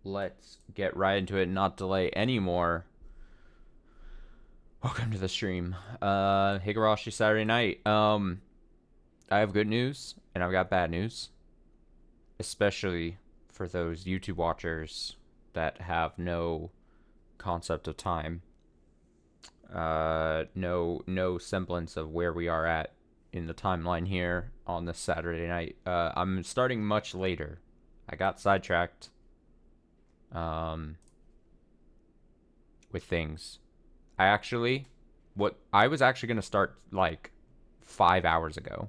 let's get right into it and not delay anymore. Welcome to the stream. Higurashi Saturday night. I have good news and I've got bad news, especially for those YouTube watchers that have no concept of time. No semblance of where we are at in the timeline here on this Saturday night. I'm starting much later. I got sidetracked with things. I was actually going to start like 5 hours ago,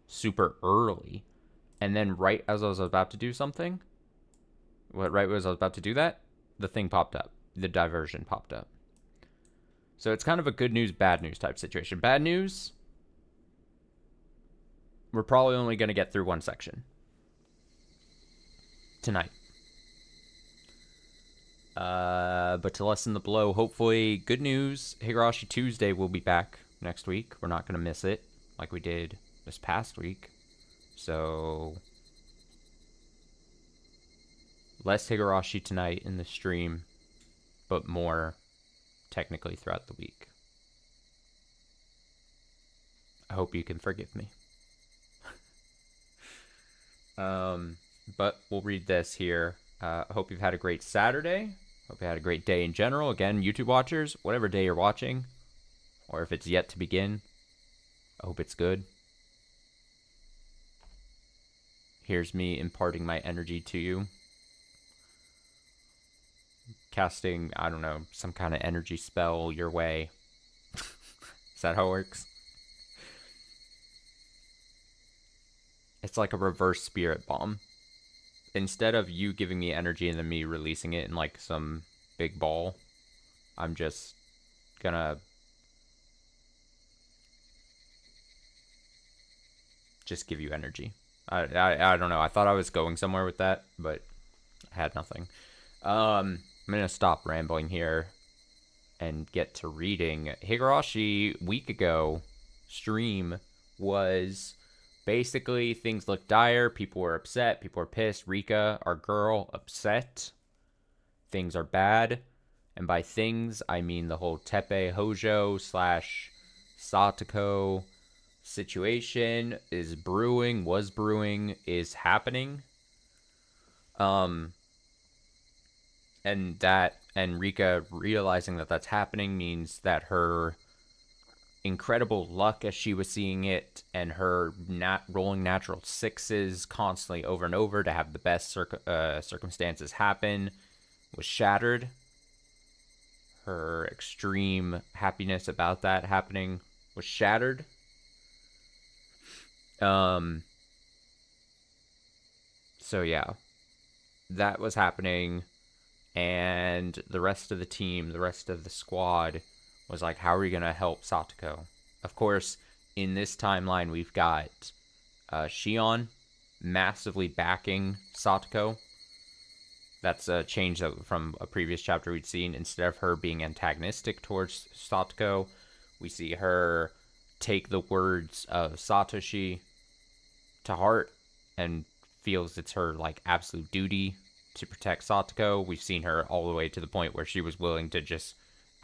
super early. And then right as I was about to do something, right as I was about to do that, the thing popped up. The diversion popped up. So it's kind of a good news, bad news type situation. Bad news, we're probably only going to get through one section tonight. But to lessen the blow, hopefully, good news. Higurashi Tuesday will be back next week. We're not going to miss it like we did this past week. So, less Higurashi tonight in the stream, but more technically throughout the week. I hope you can forgive me. But we'll read this here. I hope you've had a great Saturday. Hope you had a great day in general. Again, YouTube watchers, whatever day you're watching, or if it's yet to begin, I hope it's good. Here's me imparting my energy to you. Casting, I don't know, some kind of energy spell your way. Is that how it works? It's like a reverse spirit bomb. Instead of you giving me energy and then me releasing it in like some big ball, I'm just gonna just give you energy. I don't know. I thought I was going somewhere with that, but I had nothing. I'm gonna stop rambling here and get to reading. Higurashi week ago stream was basically things looked dire. People were upset. People were pissed. Rika, our girl, upset. Things are bad. And by things, I mean the whole Tepe Hojo / Satoko situation is brewing, was brewing, is happening. And Rika realizing that that's happening means that her incredible luck as she was seeing it and her rolling natural sixes constantly over and over to have the best circumstances happen was shattered. Her extreme happiness about that happening was shattered. So yeah, that was happening, and the rest of the team, the rest of the squad was like, how are we going to help Satoko? Of course, in this timeline, we've got Shion massively backing Satoko. That's a change from a previous chapter we'd seen. Instead of her being antagonistic towards Satoko, we see her take the words of Satoshi to heart and feels it's her like absolute duty to protect Satoko. We've seen her all the way to the point where she was willing to just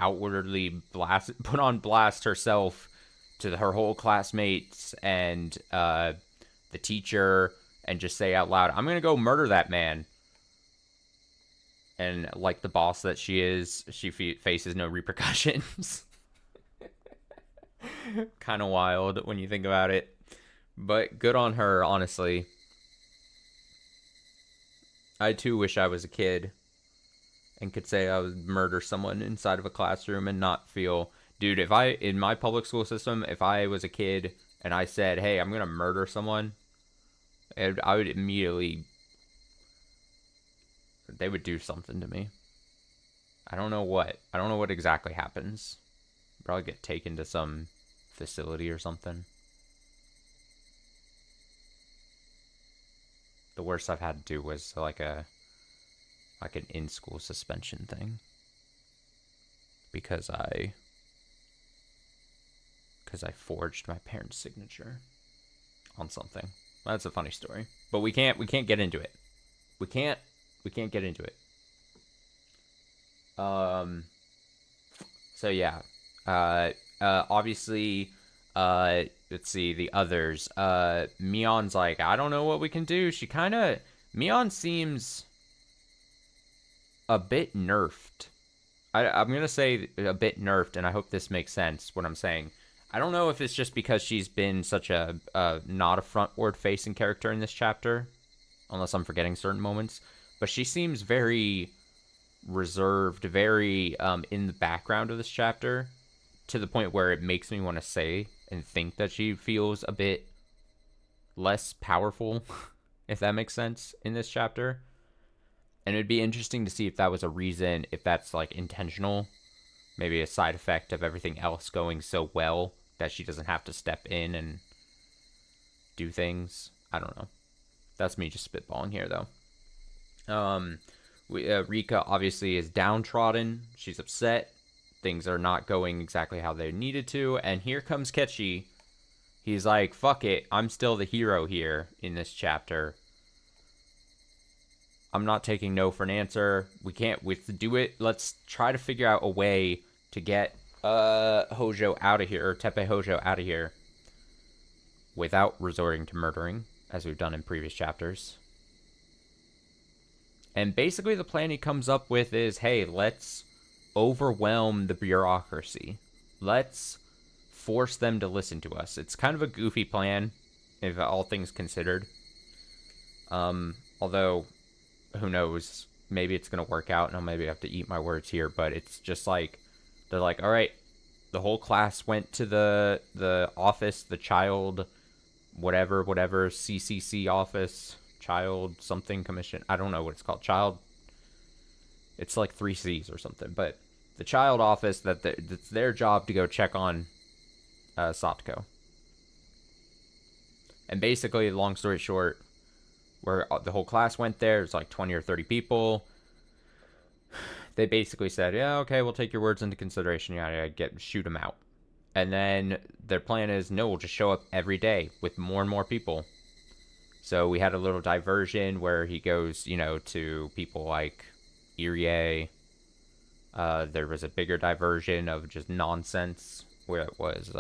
outwardly put on blast herself to her whole classmates and the teacher and just say out loud, I'm gonna go murder that man. And like the boss that she is, she faces no repercussions. Kind of wild when you think about it, but good on her, honestly. I too wish I was a kid and could say I would murder someone inside of a classroom and not feel, dude, if I, in my public school system, if I was a kid and I said, hey, I'm going to murder someone, I would immediately, they would do something to me. I don't know what. I don't know what exactly happens. Probably get taken to some facility or something. The worst I've had to do was like an in-school suspension thing because I forged my parents' signature on something. That's a funny story, but we can't get into it. We can't We can't get into it. Um, so yeah. Uh, Obviously, let's see the others. Mion's like, I don't know what we can do. Mion seems a bit nerfed. I'm gonna say a bit nerfed, and I hope this makes sense. What I'm saying. I don't know if it's just because she's been such a not a frontward facing character in this chapter, unless I'm forgetting certain moments. But she seems very reserved, very in the background of this chapter, to the point where it makes me want to say and think that she feels a bit less powerful, if that makes sense, in this chapter. And it'd be interesting to see if that was a reason, if that's like intentional, maybe a side effect of everything else going so well that she doesn't have to step in and do things. I don't know. That's me just spitballing here, though. Rika obviously is downtrodden. She's upset. Things are not going exactly how they needed to. And here comes Ketchy. He's like, fuck it. I'm still the hero here in this chapter. I'm not taking no for an answer. We can't do it. Let's try to figure out a way to get Hojo out of here, or Tepe Hojo out of here, without resorting to murdering, as we've done in previous chapters. And basically the plan he comes up with is, hey, let's overwhelm the bureaucracy. Let's force them to listen to us. It's kind of a goofy plan, if all things considered. Although, who knows? Maybe it's going to work out, and I'll maybe have to eat my words here, but it's just like, they're like, all right, the whole class went to the office, the child, whatever, CCC office, child something commission. I don't know what it's called. Child, it's like 3 C's or something, but the child office, that's their job to go check on Satoko. And basically, long story short, where the whole class went there, it's like 20 or 30 people. They basically said, yeah, okay, we'll take your words into consideration. Yeah, shoot them out. And then their plan is, no, we'll just show up every day with more and more people. So we had a little diversion where he goes, to people like Irie. There was a bigger diversion of just nonsense where it was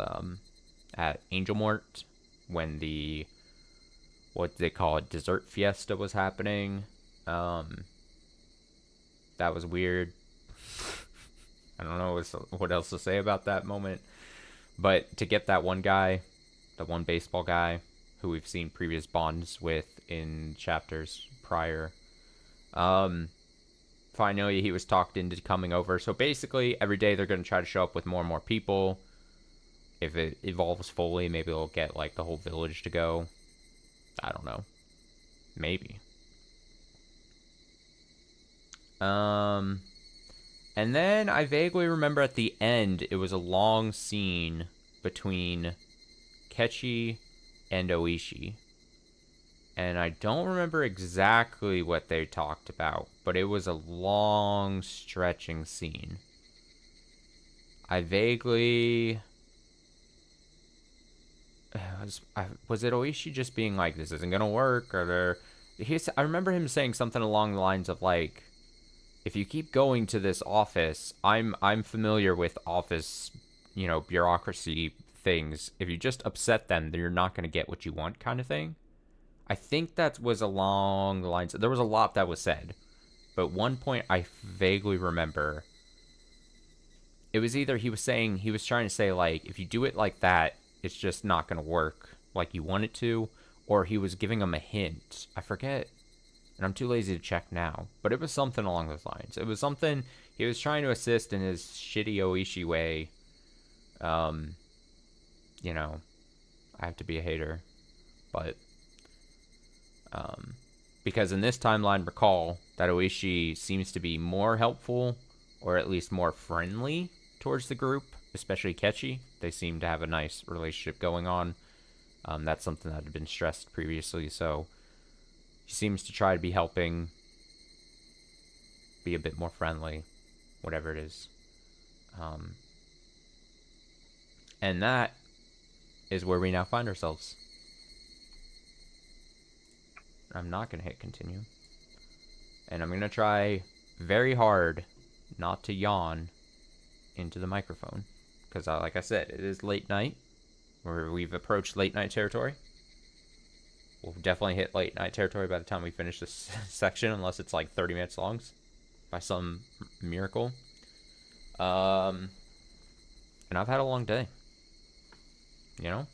at Angel Mort when the, what they call it, dessert fiesta was happening. That was weird. I don't know what else to say about that moment. But to get that one guy, the one baseball guy, who we've seen previous bonds with in chapters prior, finally he was talked into coming over. So basically, every day they're going to try to show up with more and more people. If it evolves fully, maybe they'll get like the whole village to go. I don't know. Maybe. And then I vaguely remember at the end, it was a long scene between Ketchy and Oishi. And I don't remember exactly what they talked about, but it was a long, stretching scene. I vaguely... Was it Oishi just being like, this isn't gonna work? Or I remember him saying something along the lines of like, if you keep going to this office, I'm familiar with office, bureaucracy things. If you just upset them, then you're not going to get what you want, kind of thing. I think that was along the lines. There was a lot that was said, but one point I vaguely remember. It was either he was trying to say like, if you do it like that, it's just not going to work like you want it to, or he was giving him a hint. I forget. And I'm too lazy to check now. But it was something along those lines. It was something he was trying to assist in his shitty Oishi way. I have to be a hater. But, because in this timeline, recall that Oishi seems to be more helpful, or at least more friendly towards the group, especially Ketchy. They seem to have a nice relationship going on. That's something that had been stressed previously, so... He seems to try to be helping, be a bit more friendly, whatever it is. And that is where we now find ourselves. I'm not going to hit continue. And I'm going to try very hard not to yawn into the microphone. Because, like I said, it is late night. We've approached late night territory. We'll definitely hit late night territory by the time we finish this section, unless it's like 30 minutes long by some miracle. And I've had a long day. You know?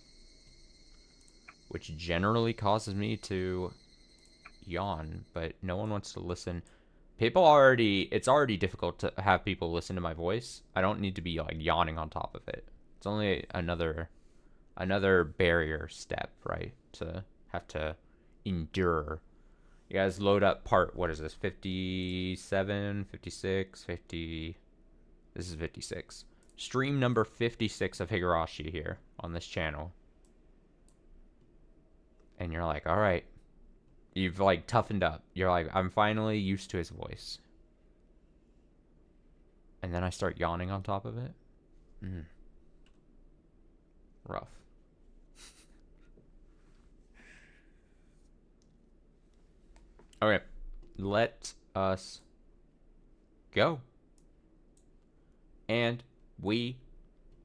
Which generally causes me to yawn, but no one wants to listen. It's already difficult to have people listen to my voice. I don't need to be like yawning on top of it. It's only another barrier step, right? To have to endure. You guys load up part, what is this, 57, 56, 50. This is 56. Stream number 56 of Higurashi here on this channel. And you're like, all right, you've like toughened up. You're like, I'm finally used to his voice. And then I start yawning on top of it. Rough. Okay, let us go. And we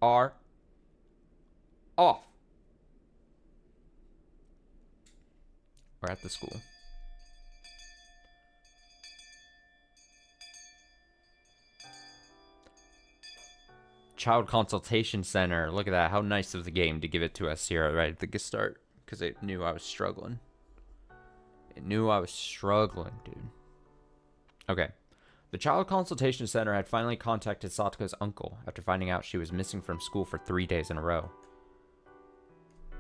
are off. We're at the school. Child Consultation Center. Look at that. How nice of the game to give it to us here right at the start. Because it knew I was struggling. It knew I was struggling, dude. Okay. The Child Consultation Center had finally contacted Satoko's uncle after finding out she was missing from school for 3 days in a row.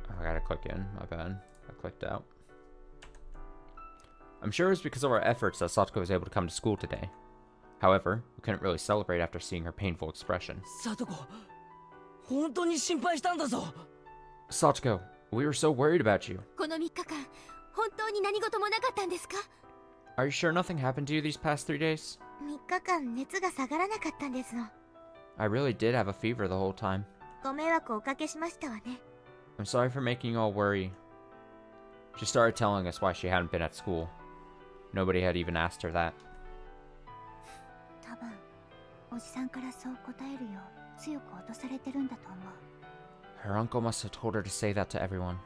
Oh, I gotta click in. My bad. I clicked out. I'm sure it was because of our efforts that Satoko was able to come to school today. However, we couldn't really celebrate after seeing her painful expression. Satoko, we were so worried about you. Are you sure nothing happened to you these past 3 days? I really did have a fever the whole time. I'm sorry for making you all worry. She started telling us why she hadn't been at school. Nobody had even asked her that. Her uncle must have told her to say that to everyone.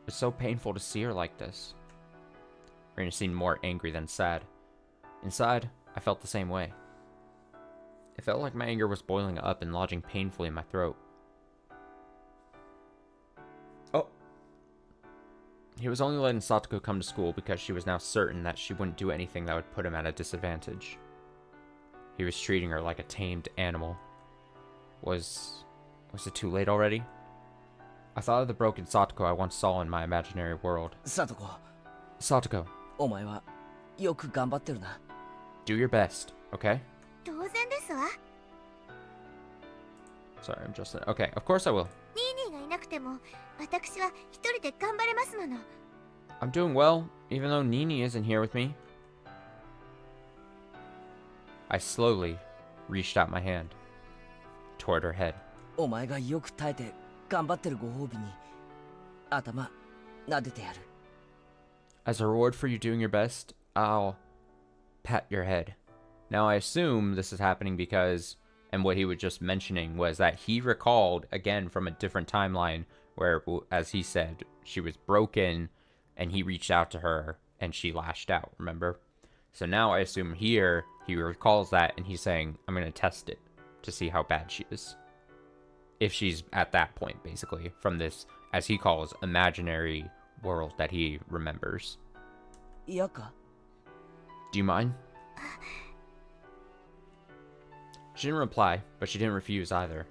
It's so painful to see her like this. Rena seemed more angry than sad. Inside, I felt the same way. It felt like my anger was boiling up and lodging painfully in my throat. Oh. He was only letting Satoko come to school because she was now certain that she wouldn't do anything that would put him at a disadvantage. He was treating her like a tamed animal. Was it too late already? I thought of the broken Satoko I once saw in my imaginary world. Satoko. Do your best, okay? Sorry, I'm just... Okay, of course I will. I'm doing well, even though Nini isn't here with me. I slowly reached out my hand toward her head. As a reward for you doing your best, I'll pat your head. Now I assume this is happening because, and what he was just mentioning was that he recalled, again from a different timeline, where, as he said, she was broken and he reached out to her and she lashed out, remember? So now I assume here he recalls that and he's saying, I'm going to test it to see how bad she is. If she's at that point, basically, from this, as he calls, imaginary world that he remembers. Do you mind? She didn't reply, but she didn't refuse either.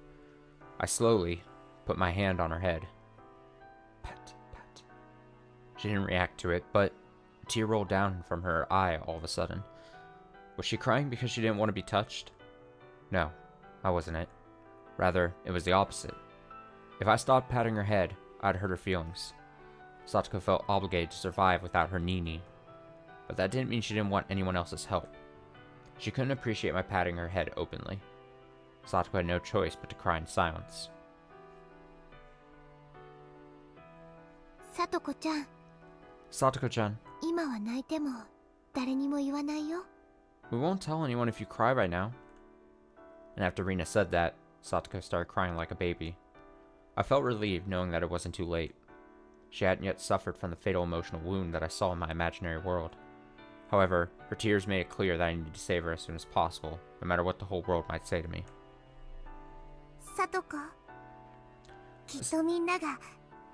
I slowly put my hand on her head. Pat, pat. She didn't react to it, but a tear rolled down from her eye all of a sudden. Was she crying because she didn't want to be touched? No, I wasn't it. Rather, it was the opposite. If I stopped patting her head, I'd hurt her feelings. Satoko felt obligated to survive without her Nini. But that didn't mean she didn't want anyone else's help. She couldn't appreciate my patting her head openly. Satoko had no choice but to cry in silence. Satoko-chan. 今は泣いても誰にも言わないよ。 We won't tell anyone if you cry right now. And after Rina said that, Satoko started crying like a baby. I felt relieved knowing that it wasn't too late. She hadn't yet suffered from the fatal emotional wound that I saw in my imaginary world. However, her tears made it clear that I needed to save her as soon as possible, no matter what the whole world might say to me. さとこ、きっとみんなが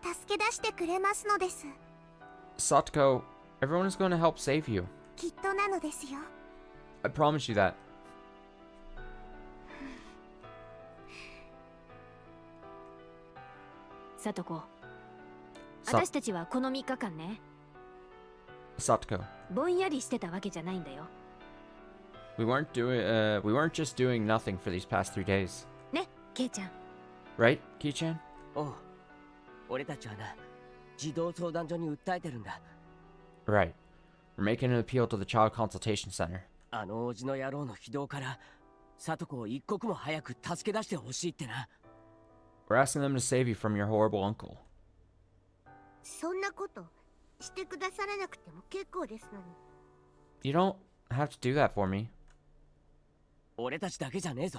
助け出してくれますのです。 Satoko, everyone is going to help save you. きっとなのですよ。 I promise you that. さとこ、私たちはこの3日間ね、 Satoko, ぼんやりしてたわけじゃないんだよ。we weren't just doing nothing for these past 3 days. ね、ケイちゃん。 Right, Ki-chan? おう、俺たちはな、児童相談所に訴えてるんだ。 Right. We're making an appeal to the Child Consultation Center. あのおじの野郎の非道から、サトコを一刻も早く助け出してほしいってな。We're asking them to save you from your horrible uncle. そんなことしてくださらなくても結構ですのに。 You don't have to do that for me. 俺たちだけじゃねえぞ。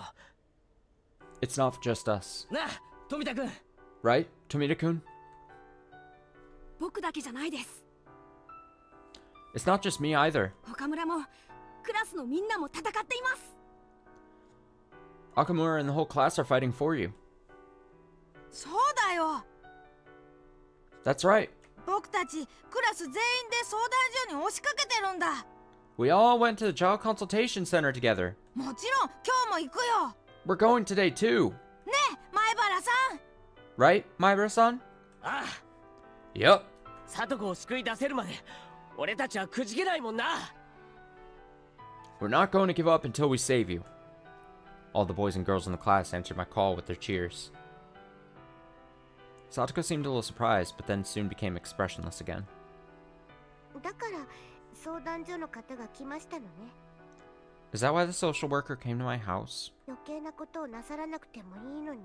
It's not just us. なあ、富田君。 Right, Tomita-kun? 僕だけじゃないです。 It's not just me either. 岡村もクラスのみんなも戦っています。 Akamura and the whole class are fighting for you. そうだよ。 That's right. 僕たちクラス全員で相談所に押しかけてるんだ。 We all went to the Child Consultation Center together. もちろん今日も行くよ。 We're going today too. ねえ、前原さん。 Right, Maibara-san? ああ、 Yup. サトコを救い出せるまで、俺たちはくじけないもんな。 We're not going to give up until we save you. All the boys and girls in the class answered my call with their cheers. Satoko seemed a little surprised, but then soon became expressionless again. だから相談所の方が来ましたのね。 Is that why the social worker came to my house? 余計なことをなさらなくてもいいのに。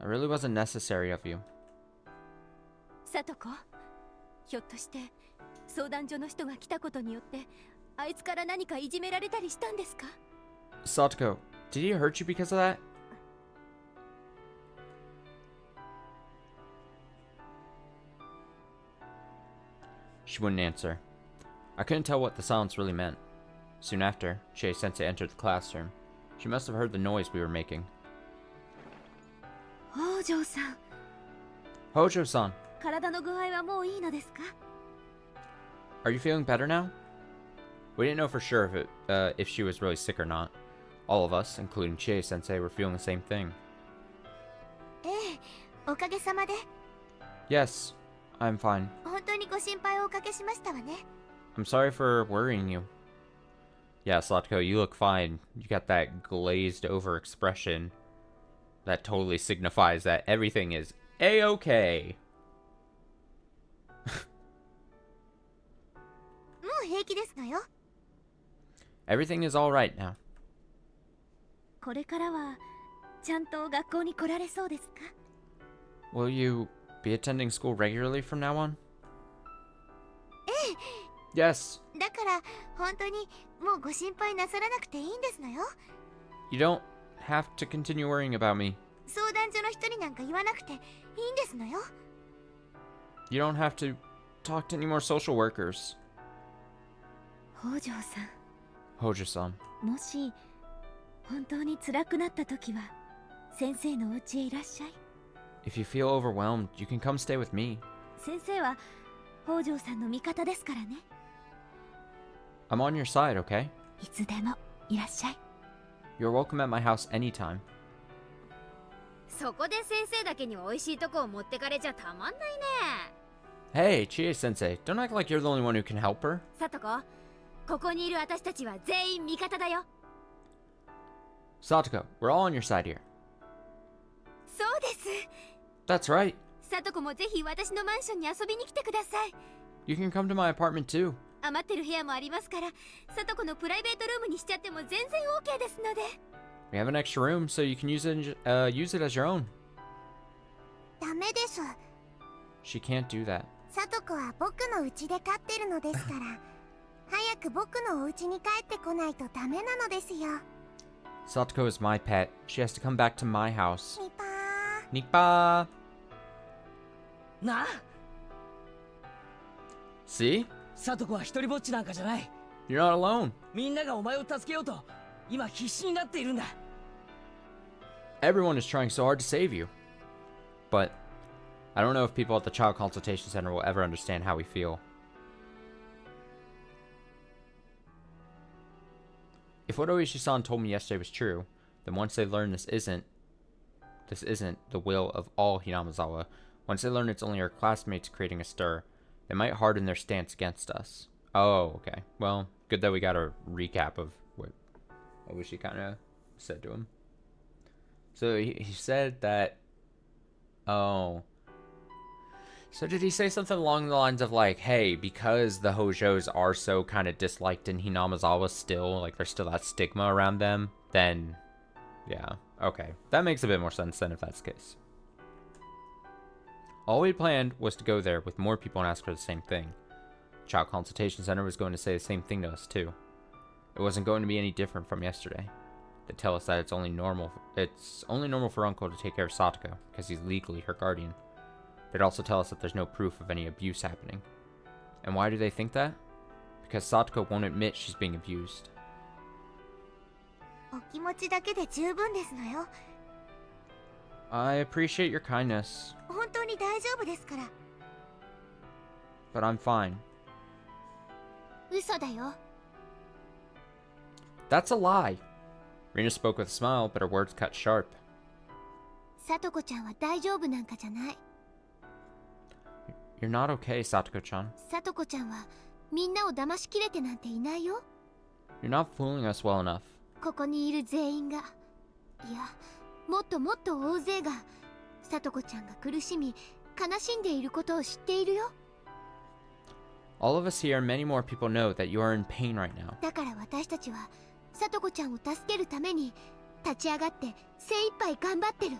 It really wasn't necessary of you. さとこ、ひょっとして相談所の人が来たことによってあいつから何かいじめられたりしたんですか？ Satoko, did he hurt you because of that? She wouldn't answer. I couldn't tell what the silence really meant. Soon after, Chie-sensei entered the classroom. She must have heard the noise we were making. 北条さん、 Hojo-san, 体の具合はもういいのですか？ are you feeling better now? We didn't know for sure if she was really sick or not. All of us, including Chie-sensei, were feeling the same thing. ええ、おかげさまで。 Yes, I'm fine. 本当にご心配をおかけしましたわね。 I'm sorry for worrying you. Yeah, Slotko, you look fine. You got that glazed over expression that totally signifies that everything is A-okay. もう平気ですのよ。 Everything is alright now. これからはちゃんと学校に来られそうですか？ Will you be attending school regularly from now on? ええ。 Yes. だから本当にもうご心配なさらなくていいんですのよ。 You don't have to continue worrying about me. 相談所の人になんか言わなくていいんですのよ。 You don't have to talk to any more social workers. 北条さ Hojo-san. ん、もし本当に辛くなった時は先生のお家へいらっしゃい。 If you feel overwhelmed, you can come stay with me. 先生は北条さんの味方ですからね。 I'm on your side, okay? いつでもいらっしゃい。 You're welcome at my house anytime. そこで先生だけに美味しいとこを持ってかれちゃたまんないね。 Hey, Chie-sensei, don't act like you're the only one who can help her. さとこ、ここにいる私たちは全員味方だよ。 Satoko, we're all on your side here. そうです。 That's right. さとこもぜひ私のマンションに遊びに来てください。 You can come to my apartment too. 余ってる部屋もありますから、さとこのプライベートルームにしちゃっても全然 OK ですので。 We have an extra room, so you can use it as your own. ダメです。 She can't do that. サトコは僕の家で飼ってるのですから早く僕のお家に帰ってこないとダメなのですよ。 Satoko is my pet. She has to come back to my house. ニパー Nikba! なあ See? サトコは一人ぼっちなんかじゃない。 You're not alone. みんながお前を助けようと今必死になっているんだ。 Everyone is trying so hard to save you. But I don't know if people at the Child Consultation Center will ever understand how we feel. If what Oishi-san told me yesterday was true, then once they learn this isn't the will of all Hinamizawa, once they learn it's only our classmates creating a stir, they might harden their stance against us. Oh, okay. Well, good that we got a recap of what Oishi kind of said to him. So he said that... Oh. So did he say something along the lines of like, hey, because the Hojos are so kind of disliked in Hinamizawa still, like there's still that stigma around them, then yeah, okay. That makes a bit more sense then if that's the case. All we planned was to go there with more people and ask for the same thing. Child Consultation Center was going to say the same thing to us too. It wasn't going to be any different from yesterday. They tell us that it's only normal for Uncle to take care of Satoko because he's legally her guardian. They'd also tell us that there's no proof of any abuse happening. And why do they think that? Because Satoko won't admit she's being abused. お気持ちだけで十分ですのよ。 I appreciate your kindness, 本当に大丈夫ですから。 but I'm fine. 嘘だよ。 That's a lie. Rina spoke with a smile, but her words cut sharp. サトコちゃんは大丈夫なんかじゃない。 You're not okay, Satoko-chan. サトコちゃんはみんなを騙しきれてなんていないよ。 You're not fooling us well enough. ここにいる全員が、いや、もっともっと大勢がサトコちゃんが苦しみ悲しんでいることを知っているよ。 All of us here and many more people know that you are in pain right now. だから私たちはサトコちゃんを助けるために立ち上がって精一杯頑張ってる。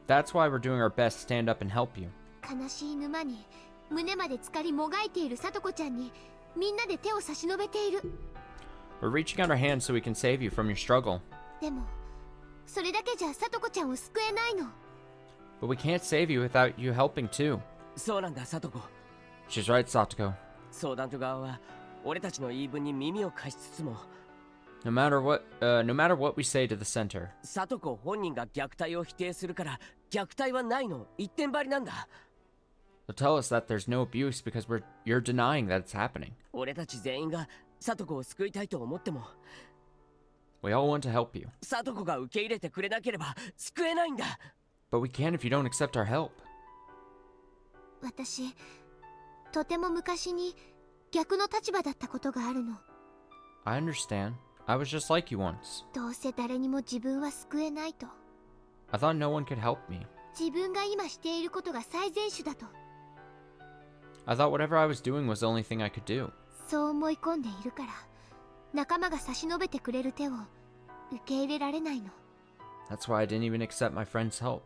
That's why we're doing our best to stand up and help you. 悲しい沼に胸まで浸かりもがいているサトコちゃんにみんなで手を差し伸べている。 We're reaching out our hands so we can save you from your struggle. でもそれだけじゃサトコちゃんを救えないの。 But we can't save you without you helping too. そうなんだサトコ。 She's right, Satoko. 相談所側は俺たちの言い分に耳を貸しつつも、 No matter what we say to the center, サトコ本人が虐待を否定するから虐待はないの一点張りなんだ。 they'll tell us that there's no abuse because you're denying that it's happening. 俺たち全員がサトコを救いたいと思っても、 We all want to help you, サトコが受け入れてくれなければ救えないんだ。 but we can't if you don't accept our help. 私とても昔に逆の立場だったことがあるの。 I understand. I was just like you once. どうせ誰にも自分は救えないと。 I thought no one could help me. 自分が今していることが最善手だと。 I thought whatever I was doing was the only thing I could do. そう思い込んでいるから仲間が差し伸べてくれる手を受け入れられないの。 That's why I didn't even accept my friend's help.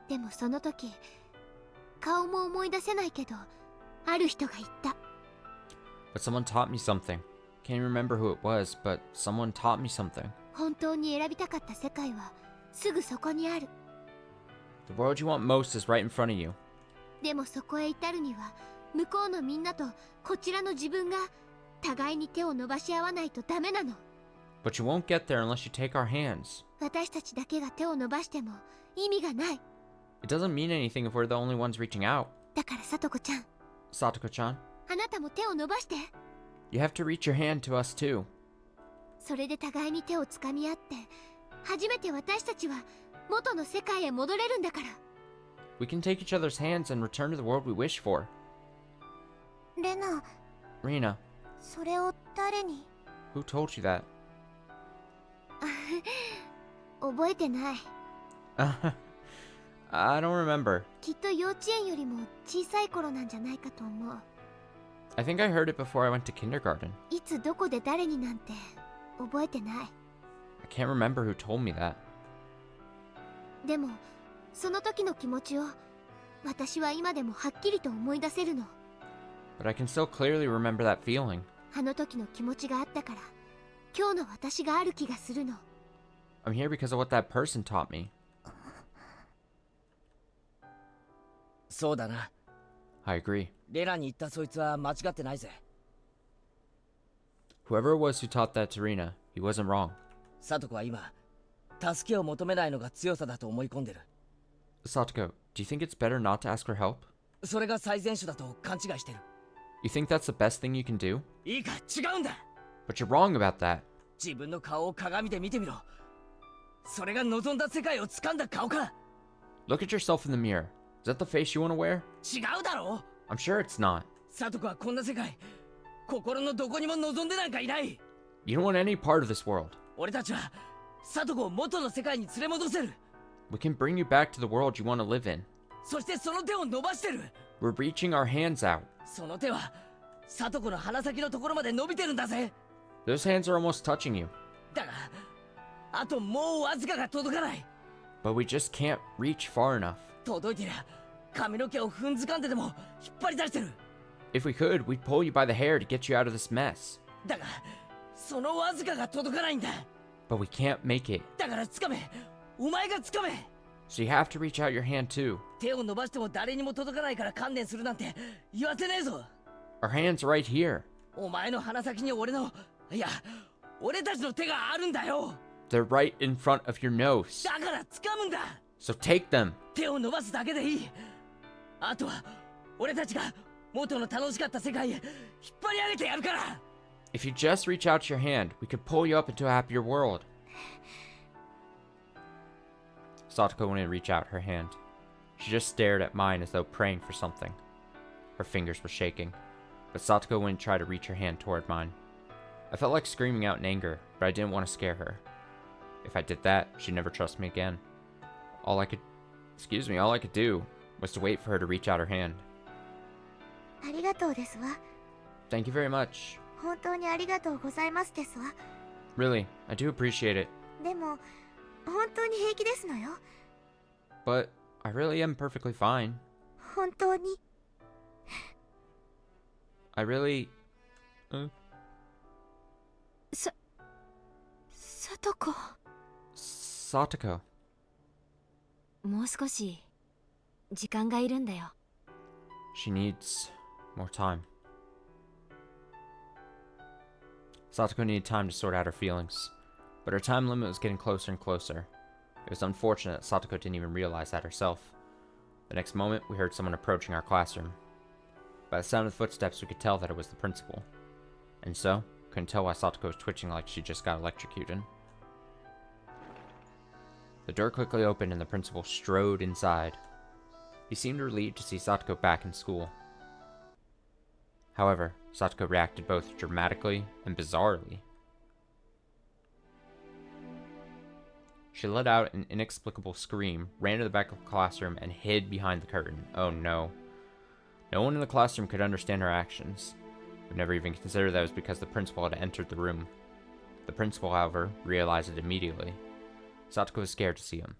でもその時顔も思い出せないけどある人が言った。 But someone taught me something. Can't remember who it was, but someone taught me something. 本当に選びたかった世界はすぐそこにある。 The world you want most is right in front of you. でもそこへ至るには向こうのみんなとこちらの自分が互いに手を伸ばし合わないとダメなの。 But you won't get there unless you take our hands. 私たちだけが手を伸ばしても意味がない。 It doesn't mean anything if we're the only ones reaching out. だからサトコちゃん、 Satoko-chan, あなたも手を伸ばして。 you have to reach your hand to us too. それで互いに手をつかみ合って初めて私たちは元の世界へ戻れるんだから。 We can take each other's hands and return to the world we wish for. レナ、 Rina, それを誰に？ who told you that? 覚えてない。 I don't remember. きっと幼稚園よりも小さい頃なんじゃないかと思う。 I think I heard it before I went to kindergarten. いつどこで誰になんて覚えてない。 I can't remember who told me that. でもその時の気持ちを私は今でもはっきりと思い出せるの。 But I can still clearly remember that feeling. あの時の気持ちがあったから今日の私がある気がするの。 I'm here because of what that person taught me. そうだな。 I agree. レラに言ったそいつは間違ってないぜ。 Whoever it was who taught that to Rina, he wasn't wrong. サトコは今助けを求めないのが強さだと思い込んでる。 Satoko, do you think it's better not to ask for help? それが最善手だと勘違いしてる。 You think that's the best thing you can do? いいか、違うんだ。 But you're wrong about that. 自分の顔を鏡で見てみろ。それが望んだ世界を掴んだ顔か。 Look at yourself in the mirror. Is that the face you want to wear? 違うだろ。 I'm sure it's not. サトコはこんな世界、心のどこにも望んでなんかいない。 You don't want any part of this world. 俺たちはサトコを元の世界に連れ戻せる。 We can bring you back to the world you want to live in. そしてその手を伸ばしてる。 We're reaching our hands out. その手はサトコの鼻先のところまで伸びてるんだぜ。 Those hands are almost touching you. だがあともうわずかが届かない。 But we just can't reach far enough. 届いてりゃ髪の毛を踏んづかんででも引っ張り出してる。 If we could, we'd pull you by the hair to get you out of this mess. だがそのわずかが届かないんだ。 But we can't make it. だから掴め。お前が掴め。 So you have to reach out your hand too. 手を伸ばしても誰にも届かないから観念するなんて言わせねえぞ。 Our hand's right here. お前の鼻先に俺の、いや、俺たちの手があるんだよ。 They're right in front of your nose. だから掴むんだ。 So take them. 手を伸ばすだけでいい。あとは俺たちが元の楽しかった世界へ引っ張り上げてやるから。 If you just reach out your hand, we could pull you up into a happier world. Satoko wouldn't reach out her hand. She just stared at mine as though praying for something. Her fingers were shaking, but Satoko wouldn't try to reach her hand toward mine. I felt like screaming out in anger, but I didn't want to scare her. If I did that, she'd never trust me again. All I could do was to wait for her to reach out her hand. ありがとうですわ。 Thank you very much. 本当にありがとうございますですわ。 Really, I do appreciate it. でも本当に平気ですのよ。 But I really am perfectly fine. 本当に。 I really... サトコ。 Satoko. もう少し時間がいるんだよ。 She needs more time. Satoko needed time to sort out her feelings, but her time limit was getting closer and closer. It was unfortunate that Satoko didn't even realize that herself. The next moment, we heard someone approaching our classroom. By the sound of the footsteps, we could tell that it was the principal. And so, couldn't tell why Satoko was twitching like she just got electrocuted. The door quickly opened and the principal strode inside. He seemed relieved to see Satoko back in school. However, Satoko reacted both dramatically and bizarrely. She let out an inexplicable scream, ran to the back of the classroom, and hid behind the curtain. Oh no. No one in the classroom could understand her actions. We never even considered that it was because the principal had entered the room. The principal, however, realized it immediately. Satoko was scared to see him.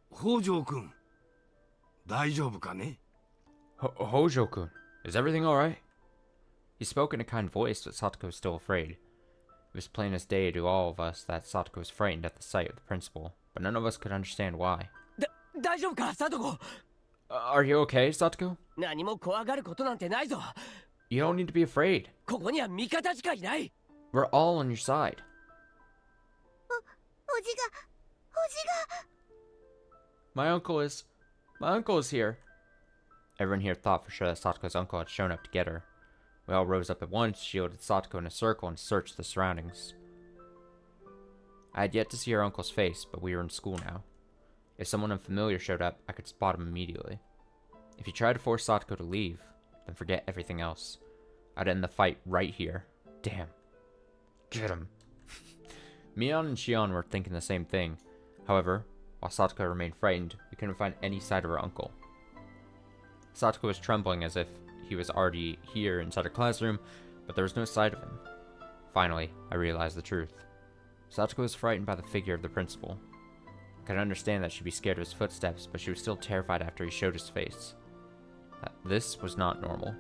北条君、大丈夫かね? Hojo-kun, is everything alright? He spoke in a kind voice, but Satoko was still afraid. It was plain as day to all of us that Satoko was frightened at the sight of the principal, but none of us could understand why. 大丈夫か、サトコ。 Are you okay, Satoko? 何も怖がることなんてないぞ。 You don't need to be afraid. ここには味方しかいない。 We're all on your side. おじが My uncle is here. Everyone here thought for sure that Satoko's uncle had shown up to get her. We all rose up at once, shielded Satoko in a circle, and searched the surroundings. I had yet to see her uncle's face, but we were in school now. If someone unfamiliar showed up, I could spot him immediately. If he tried to force Satoko to leave, then forget everything else. I'd end the fight right here. Damn. Get him. Mion and Shion were thinking the same thing. However, while Satoko remained frightened, we couldn't find any sight of her uncle. Satoko was trembling as if he was already here inside her classroom, but there was no sight of him. Finally, I realized the truth. Satoko was frightened by the figure of the principal. could understand that she'd be scared of his footsteps, but she was still terrified after he showed his face. That this was not normal.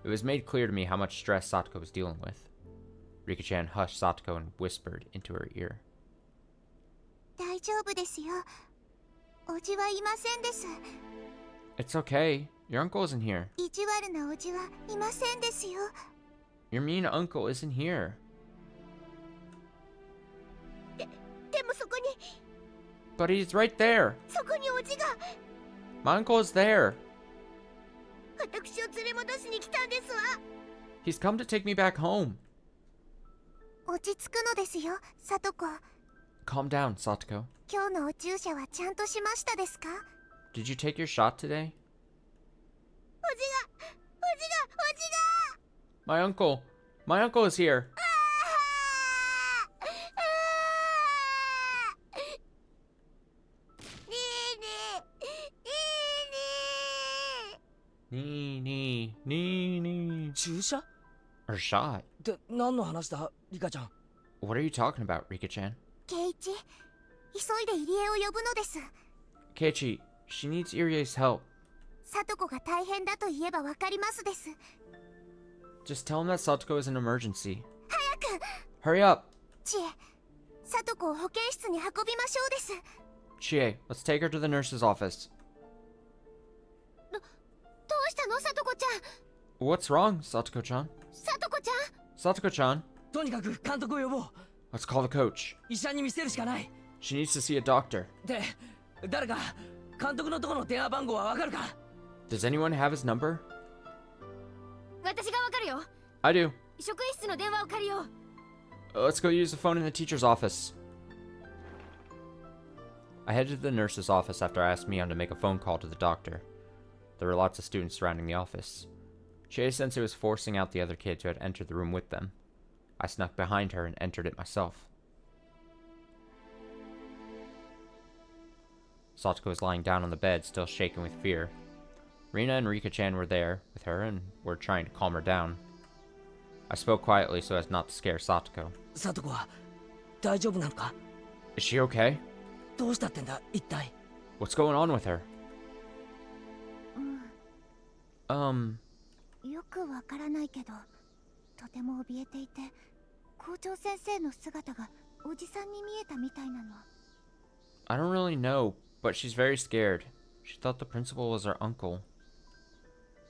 It was made clear to me how much stress Satoko was dealing with. Rika-chan hushed Satoko and whispered into her ear. 大丈夫ですよ。おじはいませんです。 It's okay. Your uncle isn't here. 意地悪なおじはいませんですよ。 Your mean uncle isn't here. でもそこに But he's right there. そこにおじが My uncle is there. 私を連れ戻しに来たんですわ。 He's come to take me back home. 落ち着くのですよ、さとこ。 Calm down, Satoko. 今日のお注射はちゃんとしましたですか？ Did you take your shot today? おじが My uncle. My uncle is here. ねえねえ Nee. 注射 Or shot. って何の話だリカちゃん。 What are you talking about, Rika-chan? ケイチ、急いで入江を呼ぶのです。 Keiichi, she needs Irie's help. さとこが大変だと言えばわかりますです。 Just tell him that Satoko is an emergency. 早く Hurry up! チエ、さとこを保健室に運びましょうです。 Chie, let's take her to the nurse's office. どうしたの、さとこちゃん。 What's wrong, Satoko-chan? さとこちゃん。 Satoko-chan, とにかく監督を呼ぼう。 let's call the coach. 医者に見せるしかない。 She needs to see a doctor. で、誰か監督のところの電話番号はわかるか？ Does anyone have his number? 私がわかるよ。 I do. 職員室の電話を借りよう。 Let's go use the phone in the teacher's office. I headed to the nurse's office after I asked Mion to make a phone call to the doctor. There were lots of students surrounding the office. Chie-sensei was forcing out the other kids who had entered the room with them. I snuck behind her and entered it myself. Satoko was lying down on the bed, still shaking with fear. Rina and Rika-chan were there with her and were trying to calm her down. I spoke quietly so as not to scare Satoko. さとこは大丈夫なのか？ Is she okay? どうしたってんだ一体。 What's going on with her? よくわからないけど、とても怯えていて、校長先生の姿がおじさんに見えたみたいなの。 I don't really know, but she's very scared. She thought the principal was her uncle.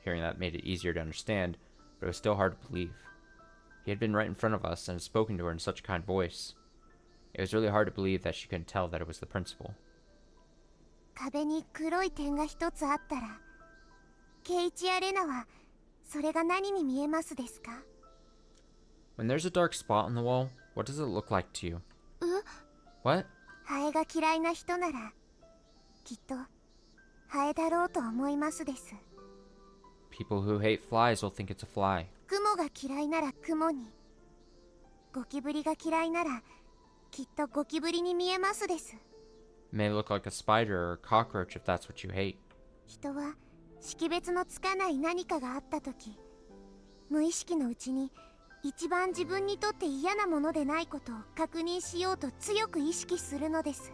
Hearing that made it easier to understand, but it was still hard to believe. He had been right in front of us and had spoken to her in such a kind voice. It was really hard to believe that she couldn't tell that it was the principal. 壁に黒い点が一つあったら、ケイチやレナはそれが何に見えますですか？ When there's a dark spot on the wall, what does it look like to you? What? ハエが嫌いな人なら、きっとハエだろうと思いますです。 People who hate flies will think it's a fly. 雲が嫌いなら雲に、ゴキブリが嫌いならきっとゴキブリに見えますです。 It may look like a spider or a cockroach if that's what you hate. 人は識別のつかない何かがあったとき、無意識のうちに一番自分にとって嫌なものでないことを確認しようと強く意識するのです。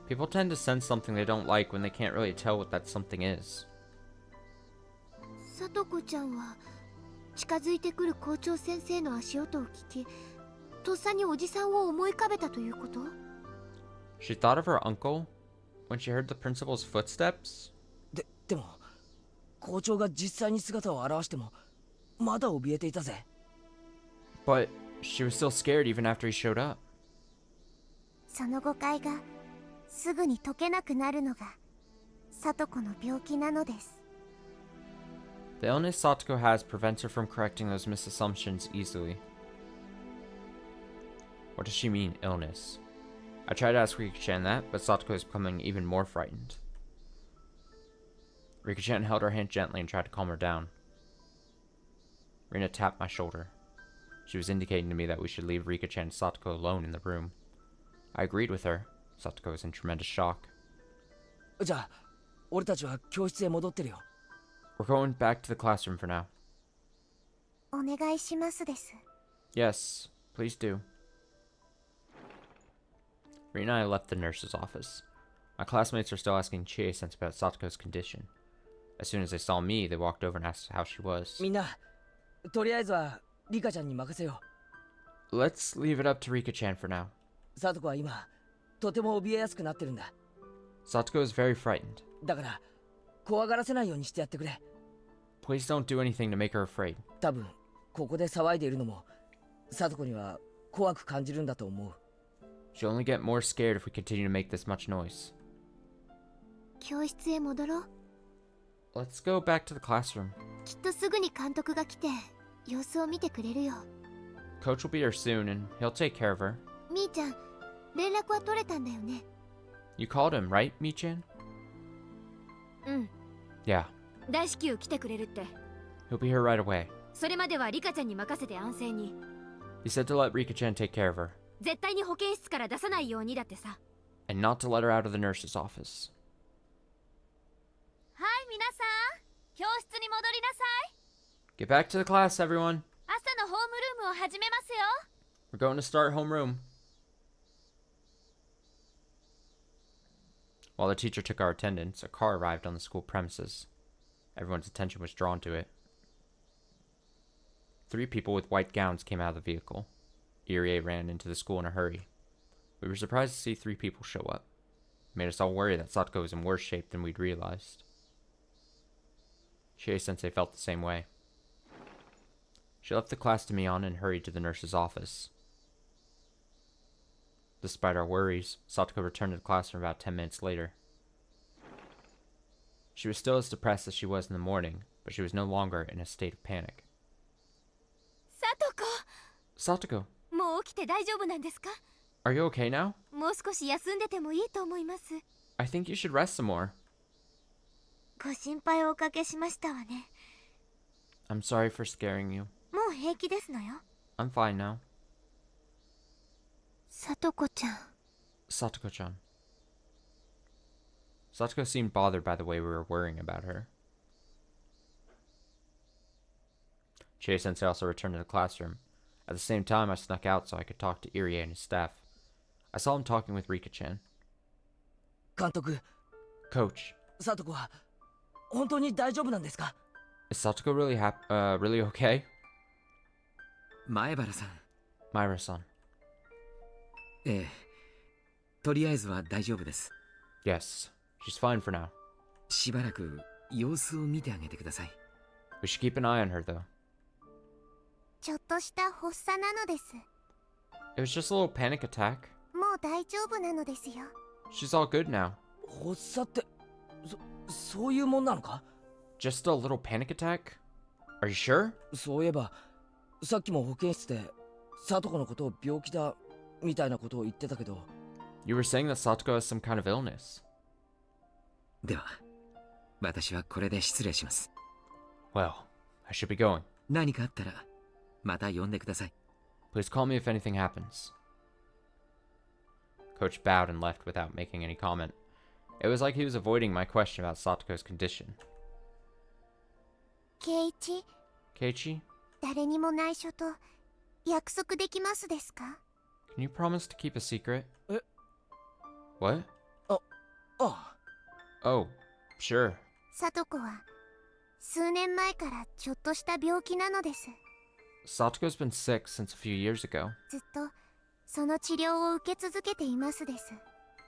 People tend to sense something they don't like when they can't really tell what that something is. さとこちゃんは近づいてくる校長先生の足音を聞き、とっさにおじさんを思い浮かべたということ？ She thought of her uncle when she heard the principal's footsteps. でも校長が実際に姿を現してもまだ怯えていたぜ。 But she was still scared even after he showed up. その誤解がすぐに解けなくなるのがサトコの病気なのです。 The illness Satoko has prevents her from correcting those misassumptions easily. What does she mean, illness? I tried to ask Rika-chan that, but Satoko is becoming even more frightened. Rika-chan held her hand gently and tried to calm her down. Rina tapped my shoulder. She was indicating to me that we should leave Rika-chan and Satoko alone in the room. I agreed with her. Satoko was in tremendous shock. じゃあ俺たちは教室へ戻ってるよ。 We're going back to the classroom for now. お願いしますです。 Yes, please do. Rina and I left the nurse's office. My classmates are still asking Chie-sensei about Satoko's condition. As soon as they saw me, they walked over and asked how she was. みんなとりあえずはリカちゃんに任せよ Let's leave it up to Rika-chan for now. う。サトコは今とても怯えやすくなってるんだ。 Satoko is very frightened. だから怖がらせないようにしてやってくれ。 Please don't do anything to make her afraid. 多分ここで騒いでいるのもサトコには怖く感じるんだと思う。 She'll only get more scared if we continue to make this much noise. 教室へ戻ろう。 Let's go back to the classroom. きっとすぐに監督が来て様子を見てくれるよ。 Coach will be here soon and he'll take care of her. みーちゃん、連絡は取れたんだよね。 You called him, right, Mi-chan? うん。 Yeah. 大至急来てくれるって。 He'll be here right away. それまではリカちゃんに任せて安静に。 He said to let Rika-chan take care of her. 絶対に保健室から出さないようにだってさ。 And not to let her out of the nurse's office. はい、皆さん。教室に戻りなさい。 Get back to the class, everyone. 朝のホームルームを始めますよ。 We're going to start homeroom. While the teacher took our attendance, a car arrived on the school premises. Everyone's attention was drawn to it. 3 people with white gowns came out of the vehicle. Irie ran into the school in a hurry. We were surprised to see 3 people show up. It made us all worry that Satoko was in worse shape than we'd realized. Chie-sensei felt the same way. She left the class to Mion and hurried to the nurse's office. Despite our worries, Satoko returned to the classroom about 10 minutes later. She was still as depressed as she was in the morning, but she was no longer in a state of panic. サトコ、 Satoko, もう起きて大丈夫なんですか？ are you okay now? もう少し休んでてもいいと思います。 I think you should rest some more. ご心配をおかけしましたわね。 I'm sorry for scaring you. もう平気ですのよ。 I'm fine now. さとこちゃん。 Satoko-chan. Satoko seemed bothered by the way we were worrying about her. Chie-sensei also returned to the classroom. At the same time, I snuck out so I could talk to Irie and his staff. I saw him talking with Rika-chan. 監督、 Coach, サトコは本当に大丈夫なんですか？ is Satoko really okay? 前原さん、 Myra-san. ええ、とりあえずは大丈夫です。 Yes, she's fine for now. しばらく様子を見てあげてください。 We should keep an eye on her, though. ちょっとした発作なのです。 It was just a little panic attack. もう大丈夫なのですよ。 She's all good now. 発作ってそういうもんなのか？ Just a little panic attack? Are you sure? そういえばさっきも保健室でサトコのことを病気だみたいなことを言ってたけど。 You were saying that Satoko has some kind of illness. では、私はこれで失礼します。 Well, I should be going. 何かあったらまた呼んでください。 Please call me if anything happens. Coach bowed and left without making any comment. It was like he was avoiding my question about Satoko's condition. 圭一、 Keiichi, 誰にも内緒と約束できますですか？ can you promise to keep a secret? え？ What? ああ。 Oh, sure. さとこは数年前からちょっとした病気なのです。 Satoko's been sick since a few years ago. ずっとその治療を受け続けていますです。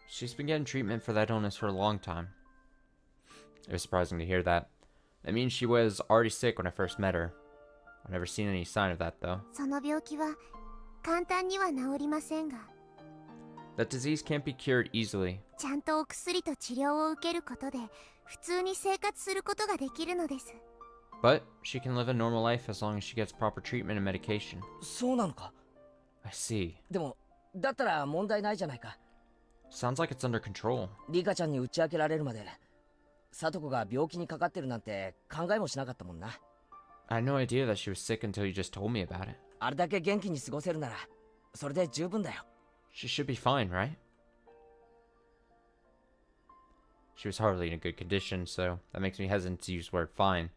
She's been getting treatment for that illness for a long time. It was surprising to hear that. That means she was already sick when I first met her. I've never seen any sign of that, though. その病気は簡単には治りませんが、 That disease can't be cured easily. ちゃんとお薬と治療を受けることで普通に生活することができるのです。 But she can live a normal life as long as she gets proper treatment and medication. そうなのか？ I see. でもだったら問題ないじゃないか。 Sounds like it's under control. リカちゃんに打ち明けられるまでサトコが病気にかかってるなんて考えもしなかったもんな。 I had no idea that she was sick until you just told me about it. あれだけ元気に過ごせるならそれで十分だよ。 She should be fine, right? She was hardly in a good condition, so that makes me hesitant to use the word fine.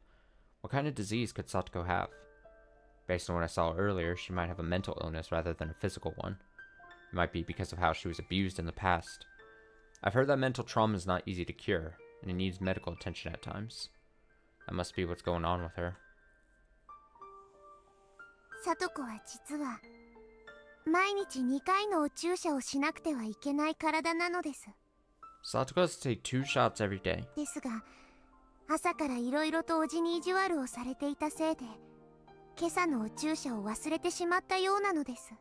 What kind of disease could Satoko have? Based on what I saw earlier, she might have a mental illness rather than a physical one. It might be because of how she was abused in the past. I've heard that mental trauma is not easy to cure, and it needs medical attention at times. That must be what's going on with her. さとこは実は毎日2回のお注射をしなくてはいけない体なのです。 Satoko has to take 2 shots every day. ですが朝からいろいろとおじに意地悪をされていたせいで今朝のお注射を忘れてしまったようなのです。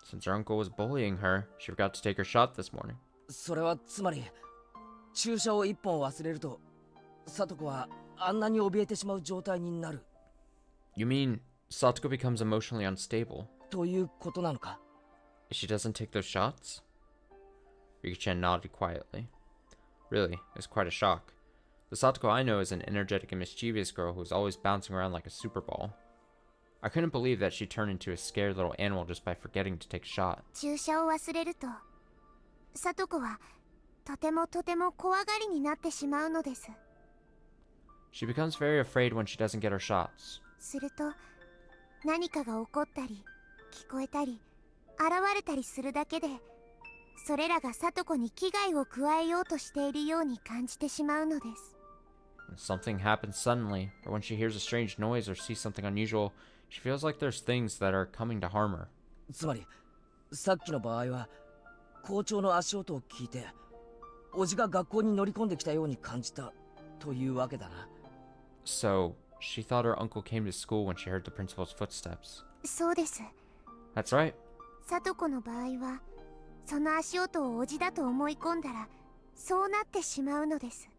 Since her uncle was bullying her, she forgot to take her shot this morning. それはつまり注射を1本忘れるとサトコはあんなに怯えてしまう状態になる You mean Satoko becomes emotionally unstable? ということなのか If she doesn't take those shots? Riki-chan nodded quietly. Really, it was quite a shock. The Satoko I know is an energetic and mischievous girl who's always bouncing around like a super ball. I couldn't believe that she turned into a scared little animal just by forgetting to take a shot. 注射を忘れるとさとこはとても怖がりになってしまうのです。 She becomes very afraid when she doesn't get her shots. すると何かが起こったり聞こえたり現れたりするだけでそれらがさとこに危害を加えようとしているように感じてしまうのです。 When something happens suddenly, or when she hears a strange noise or sees something unusual, she feels like there's things that are coming to harm her. つまりさっきの場合は校長の足音を聞いておじが学校に乗り込んできたように感じたというわけだな So, she thought her uncle came to school when she heard the principal's footsteps. そうです。 That's right. さとこの場合はその足音をおじだと思い込んだらそうなってしまうのです。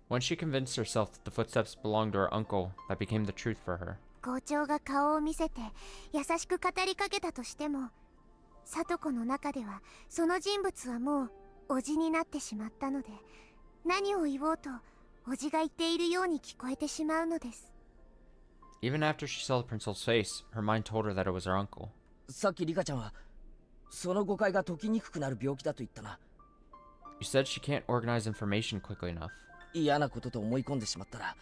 Once she convinced herself that the footsteps belonged to her uncle, that became the truth for her. 校長が顔を見せて優しく語りかけたとしてもさとこの中ではその人物はもうおじになってしまったので何を言おうとおじが言っているように聞こえてしまうのです。 Even after she saw the principal's face, her mind told her that it was her uncle. さっきリカちゃんはその誤解が解きにくくなる病気だと言ったな You said she can't organize information quickly enough. 嫌なことと思い込んでしまったら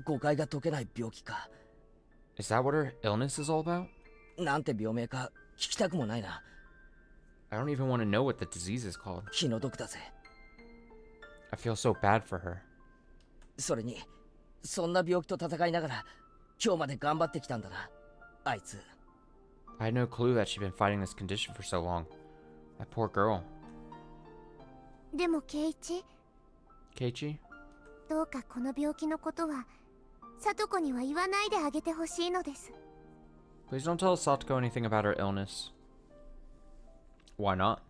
誤解が解けない病気か Is that what her illness is all about? なんて病名か聞きたくもないな I don't even want to know what the disease is called. 気の毒だぜ I feel so bad for her. それにそんな病気と戦いながら今日まで頑張ってきたんだなあいつ I had no clue that she'd been fighting this condition for so long. That poor girl. でもケイチ Keiichi? どうかこの病気のことはさとこには言わないであげてほしいのです。 Please don't tell Satoko anything about her illness. Why not?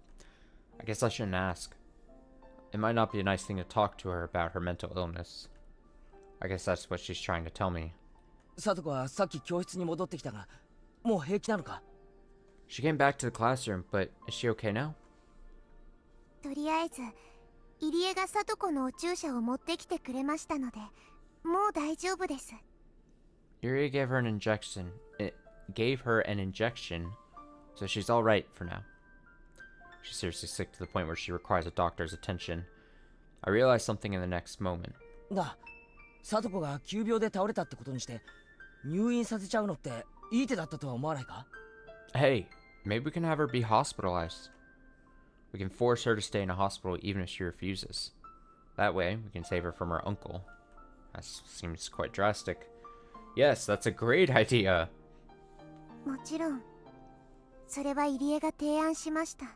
I guess I shouldn't ask. It might not be a nice thing to talk to her about her mental illness. I guess that's what she's trying to tell me. サトコはさっき教室に戻ってきたがもう平気なのか She came back to the classroom, but is she okay now? とりあえず入江がさとこのお注射を持ってきてくれましたのでもう大丈夫です。 Yuri gave her an injection. It gave her an injection, so she's all right for now. She's seriously sick to the point where she requires a doctor's attention. I realized something in the next moment. なサトコが急病で倒れたってことにして入院させちゃうのっていい手だったとは思わないか Hey, maybe we can have her be hospitalized. We can force her to stay in a hospital even if she refuses. That way, we can save her from her uncle. That seems quite drastic. Yes, that's a great idea. もちろんそれは入江が提案しました。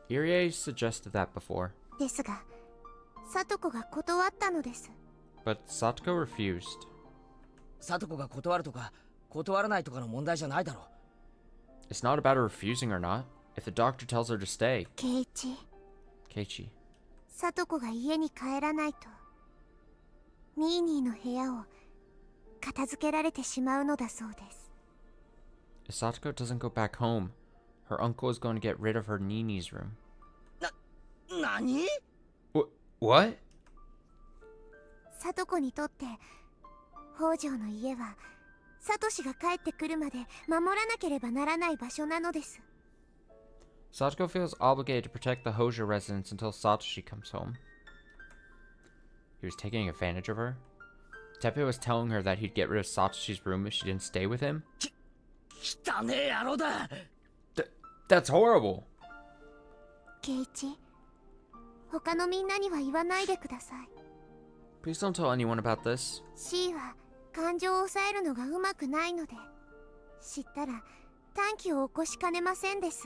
Irie suggested that before, ですがさとこが断ったのです。 but Satoko refused. サトコが断るとか断らないとかの問題じゃないだろ It's not about her refusing or not. If the doctor tells her to stay, ケイチ Keiichi, さとこが家に帰らないとニーニーの部屋を片付けられてしまうのだそうです。 if Satoko doesn't go back home, her uncle is going to get rid of her Nini's room. 何 What? さとこにとって北条の家はサトシが帰ってくるまで守らなければならない場所なのです。 Satoko feels obligated to protect the Hojo residence until Satoshi comes home. He was taking advantage of her? Tepe was telling her that he'd get rid of Satoshi's room if she didn't stay with him? 汚ねえ野郎だ That's horrible! ケイチ、他のみんなには言わないでください。 Please don't tell anyone about this. C は感情を抑えるのがうまくないので、知ったら短気を起こしかねませんです。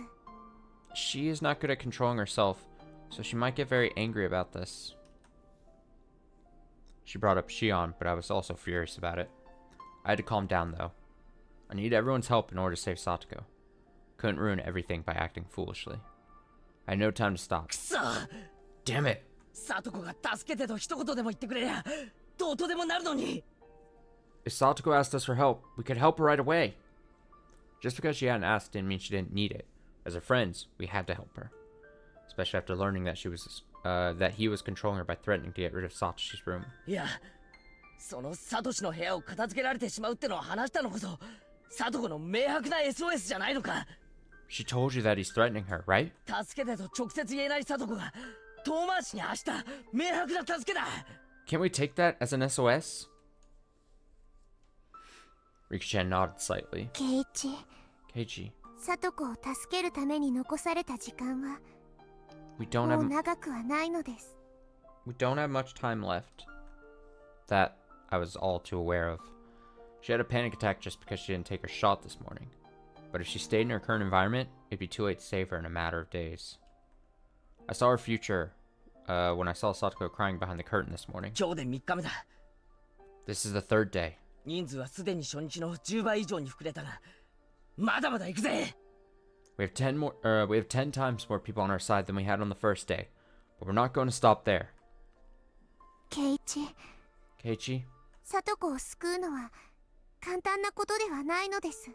She is not good at controlling herself, so she might get very angry about this. She brought up Shion, but I was also furious about it. I had to calm down, though. I need everyone's help in order to save Satoko. Couldn't ruin everything by acting foolishly. I had no time to stop. くそ Damn it! サトコが助けてと一言でも言ってくれりゃどうとでもなるのに If Satoko asked us for help, we could help her right away. Just because she hadn't asked didn't mean she didn't need it. As her friends, we had to help her. Especially after learning that that he was controlling her by threatening to get rid of Satoshi's room. いやそのサトシの部屋を片付けられてしまうってのを話したのこそサトコの明白な SOS じゃないのか She told you that he's threatening her, right? 助けてと直接言えないサトコが遠回しに明日明白な助けだ Can't we take that as an SOS? Rikishan nodded slightly. ケイチ、 Keiji, サトコを助けるために残された時間は we don't もう have 長くはないのです。 much time left. That I was all too aware of. She had a panic attack just because she didn't take her shot this morning. But if she stayed in her current environment, it'd be too late to save her in a matter of days. I saw her future when I saw Satoko crying behind the curtain this morning. 今日で3日目だ This is the third day. 人数はすでに初日の10倍以上に膨れたがまだまだ行くぜ We have 10 times more people on our side than we had on the first day. But we're not going to stop there. ケイチ、 Keiichi, サトコを救うのは簡単なことではないのです。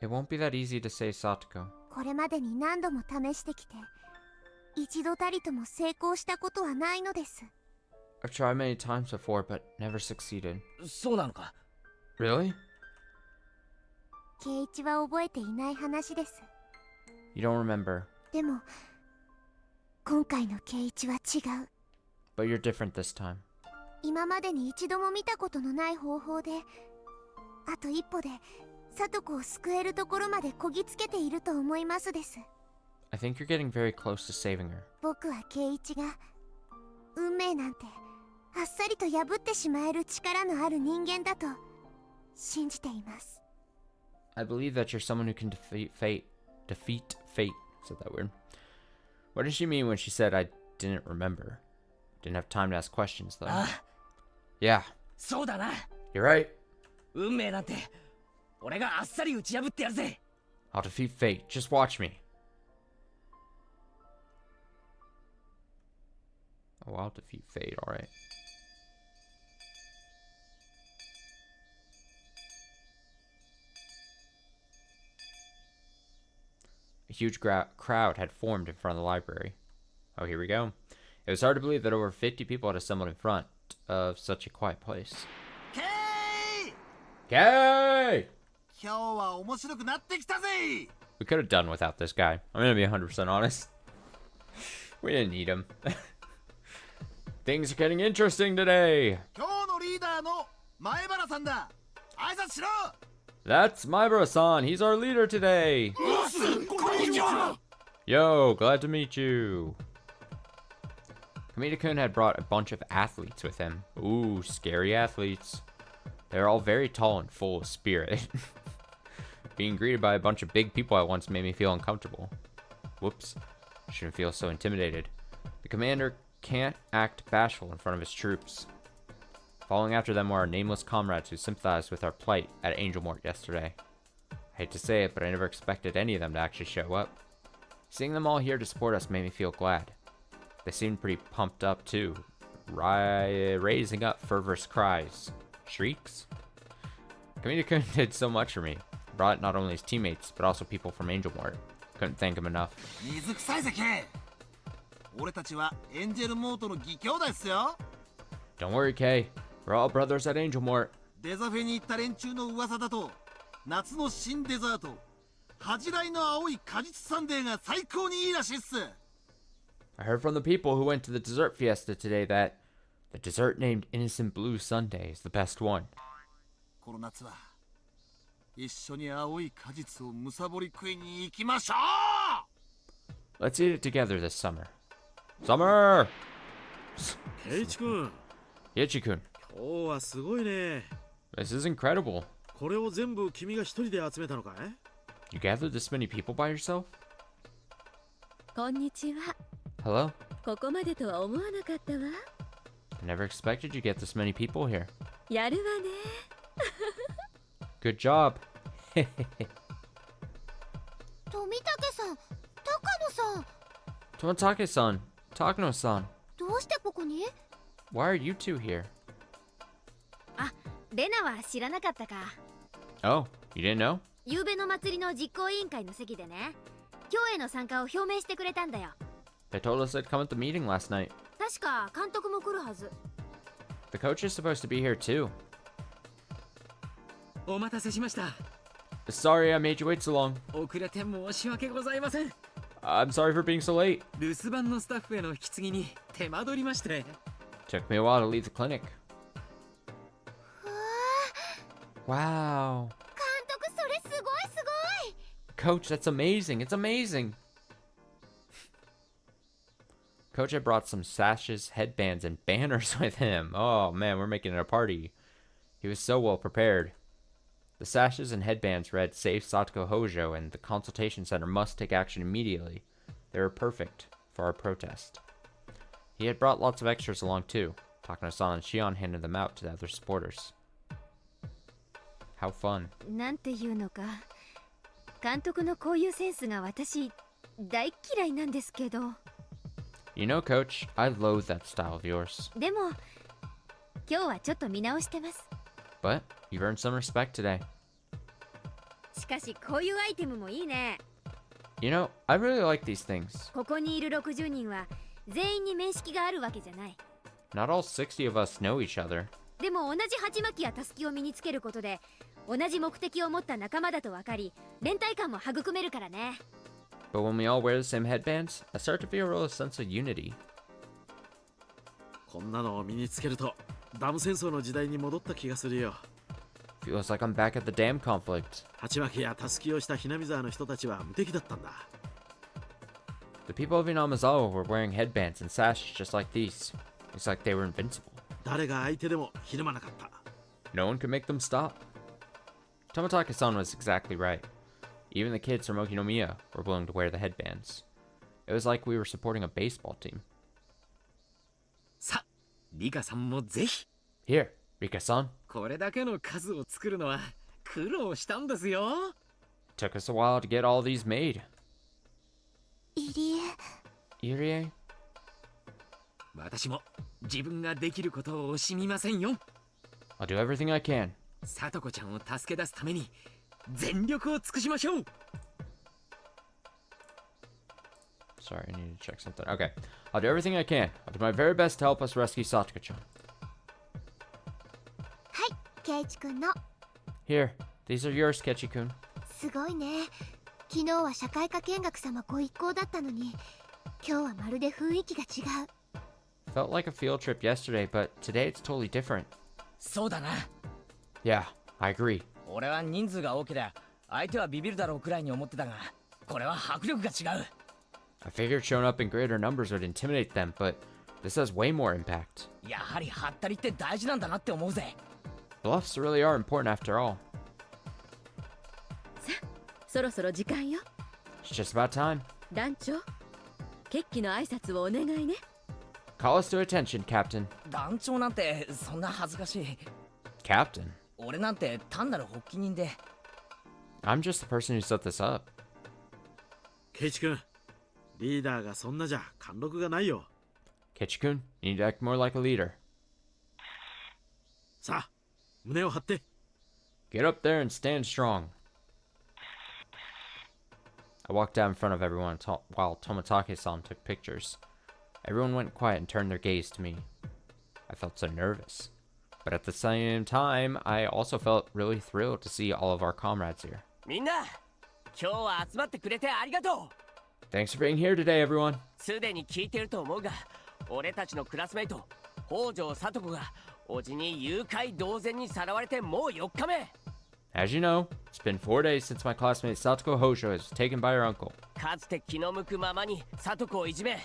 it won't be that easy to save Satoko. これまでに何度も試してきて、一度たりとも成功したことはないのです。 I've tried many times before, but never succeeded. そうなのか Really? ケイチは覚えていない話です。 You don't remember. でも、今回のケイチは違う。 But you're different this time. 今までに一度も見たことのない方法で、あと一歩でサトコを救えるところまでこぎつけていると思いますです。 I think you're getting very close to saving her. 僕はケイチが運命なんてあっさりと破ってしまえる力のある人間だと信じています。 I believe that you're someone who can defeat fate. Defeat fate. Said that word. What did she mean when she said I didn't remember? Didn't have time to ask questions though. ああ Yeah, そうだな you're right. 運命なんて俺があっさり打ち破ってやるぜ I'll defeat fate. Just watch me. Oh, I'll defeat fate. All right. A huge crowd had formed in front of the library. Oh, here we go. It was hard to believe that over 50 people had assembled in front of such a quiet place. Kay! We could have done without this guy. I'm gonna be 100% honest. We didn't need him. Things are getting interesting today. That's Maibara-san. He's our leader today. Yo, glad to meet you. Kamita-kun had brought a bunch of athletes with him. Ooh, scary athletes. They're all very tall and full of spirit. Being greeted by a bunch of big people at once made me feel uncomfortable. Whoops. Shouldn't feel so intimidated. The commander can't act bashful in front of his troops. Following after them were our nameless comrades who sympathized with our plight at Angelmort yesterday. I hate to say it, but I never expected any of them to actually show up. Seeing them all here to support us made me feel glad. They seemed pretty pumped up too, raising up fervorous cries. Shrieks? Kamita-kun did so much for me. Brought not only his teammates, but also people from Angelmort. Couldn't thank him enough. Don't worry, Kay. We're all brothers at Angelmort. I heard from the people who went to the dessert fiesta today that the dessert named Innocent Blue Sundae is the best one. Let's eat it together this summer. Summer! ケイチ君、 Ichi-kun, 今日はすごいね。 this is incredible. これを全部君が一人で集めたのかい？ You gathered this many people by yourself? こんにちは。 Hello? ここまでとは思わなかったわ。 I never expected you get this many people here. やるわね。 Good job. 富武さん、高野さん、 Tomatake-san, Takano-san, どうしてここに？ why are you two here? レナは知らなかったか。 Oh, you didn't know? 昨べの祭りの実行委員会の席でね、今日への参加を表明してくれたんだよ。 They told us they'd come at the meeting last night. 確か監督も来るはず。 The coach is supposed to be here too. お待たせしました。 Sorry I made you wait so long. 遅れて申し訳ございません。 I'm sorry for being so late. 留守番のスタッフへの引き継ぎに手間取りまして。 Took me a while to leave the clinic. うわ Wow. ー、監督それすごいすごい。 Coach, that's amazing. It's amazing. Coach had brought some sashes, headbands, and banners with him. Oh man, we're making it a party. He was so well prepared. The sashes and headbands read Save Satoko Hojo and the consultation center must take action immediately. They were perfect for our protest. He had brought lots of extras along too. Takano-san and Shion handed them out to the other supporters. How fun. なんていうのか、監督のこういうセンスが私大嫌いなんですけど。 You know, Coach, I loathe that style of yours. でも今日はちょっと見直してます。 But you've earned some respect today. しかしこういうアイテムもいいね。 You know, I really like these things. ここにいる60人は全員に面識があるわけじゃない。 Not all 60 of us know each other. でも同じ鉢巻きやタスキを身につけることで同じ目的を持った仲間だと分かり、連帯感も育めるからね。 But when we all wear the same headbands, I start to feel a real sense of unity. こんなのを身につけるとダム戦争の時代に戻った気がするよ。 Feels like I'm back at the dam conflict. 鉢巻きやタスキをしたひなみ沢の人たちは無敵だったんだ。 The people of Inamazawa were wearing headbands and sashes just like these. It's like they were invincible. 誰が相手でもひるまなかった。 No one could make them stop. Tomatake-san was exactly right. Even the kids from Okinomiya were willing to wear the headbands. It was like we were supporting a baseball team. さ、リカさんもぜひ。 Here, Rika-san. これだけの数を作るのは苦労したんですよ。 Took us a while to get all these made. 入江、 Irie? 私も自分ができることを惜しみませんよ。 I'll do everything I can. さとこちゃんを助け出すために全力を尽くしましょう。 Sorry, I need to check something. Okay. I'll do everything I can. I'll do my very best to help us rescue Satoko-chan. はい、ケイチ君の。 Here, these are yours, Kechi-kun. すごいね。昨日は社会科見学様ご一行だったのに、今日はまるで雰囲気が違う。 Felt like a field trip yesterday, but today it's totally different. そうだな。 Yeah, I agree. 俺は人数が多けりゃ相手はビビるだろうくらいに思ってたが、これは迫力が違う。 I figured showing up in greater numbers would intimidate them, but this has way more impact. やはりハったりって大事なんだなって思うぜ。 Bluffs really are important after all. そろそろ時間よ。 It's just about time. 団長、決起の挨拶をお願いね。 Call us to attention, Captain. 団長なんてそんな恥ずかしい。 Captain? 俺なんて単なる発起人で。 I'm just the person who set this up. ケイチ君、リーダーがそんなじゃ貫禄がないよ。 Kechi-kun, you need to act more like a leader. さあ、胸を張って。 Get up there and stand strong. I walked down in front of everyone while Tomatake-san took pictures. Everyone went quiet and turned their gaze to me. I felt so nervous. But at the same time, I also felt really thrilled to see all of our comrades here. みんな、今日は集まってくれてありがとう。 Thanks for being here today, everyone. すでに聞いてると思うが、俺たちのクラスメイト、北条聡子がおじに誘拐同然にさらわれてもう4日目。As you know, it's been 4 days since my classmate Satoko Hojo was taken by her uncle. かつて気の向くままに里子をいじめ、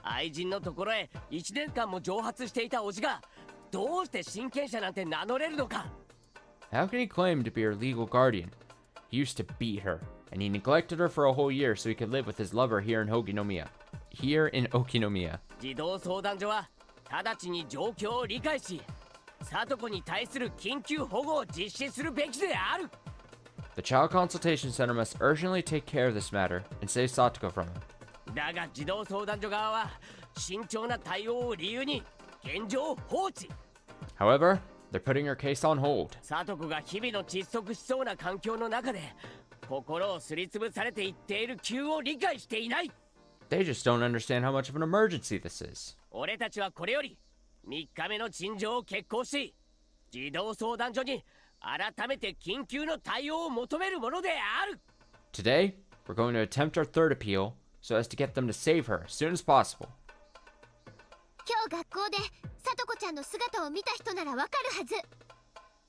愛人のところへ1年間も蒸発していた叔父がどうして親権者なんて名乗れるのか。 How can he claim to be her legal guardian? He used to beat her, and he neglected her for a whole year so he could live with his lover here in Hokinomiya. Here in Okinomiya. 児童相談所は直ちに状況を理解し、里子に対する緊急保護を実施するべきである。 The Child Consultation Center must urgently take care of this matter and save Satoko from him. だが児童相談所側は慎重な対応を理由に現状を放置。 However, they're putting her case on hold. 里子が日々の窒息しそうな環境の中で心をすりつぶされていっている急を理解していない。 They just don't understand how much of an emergency this is. 俺たちはこれより3日目の陳情を決行し、児童相談所に改めて緊急の対応を求めるものである。 Today, we're going to attempt our third appeal so as to get them to save her as soon as possible. 今日学校で里子ちゃんの姿を見た人ならわかるはず。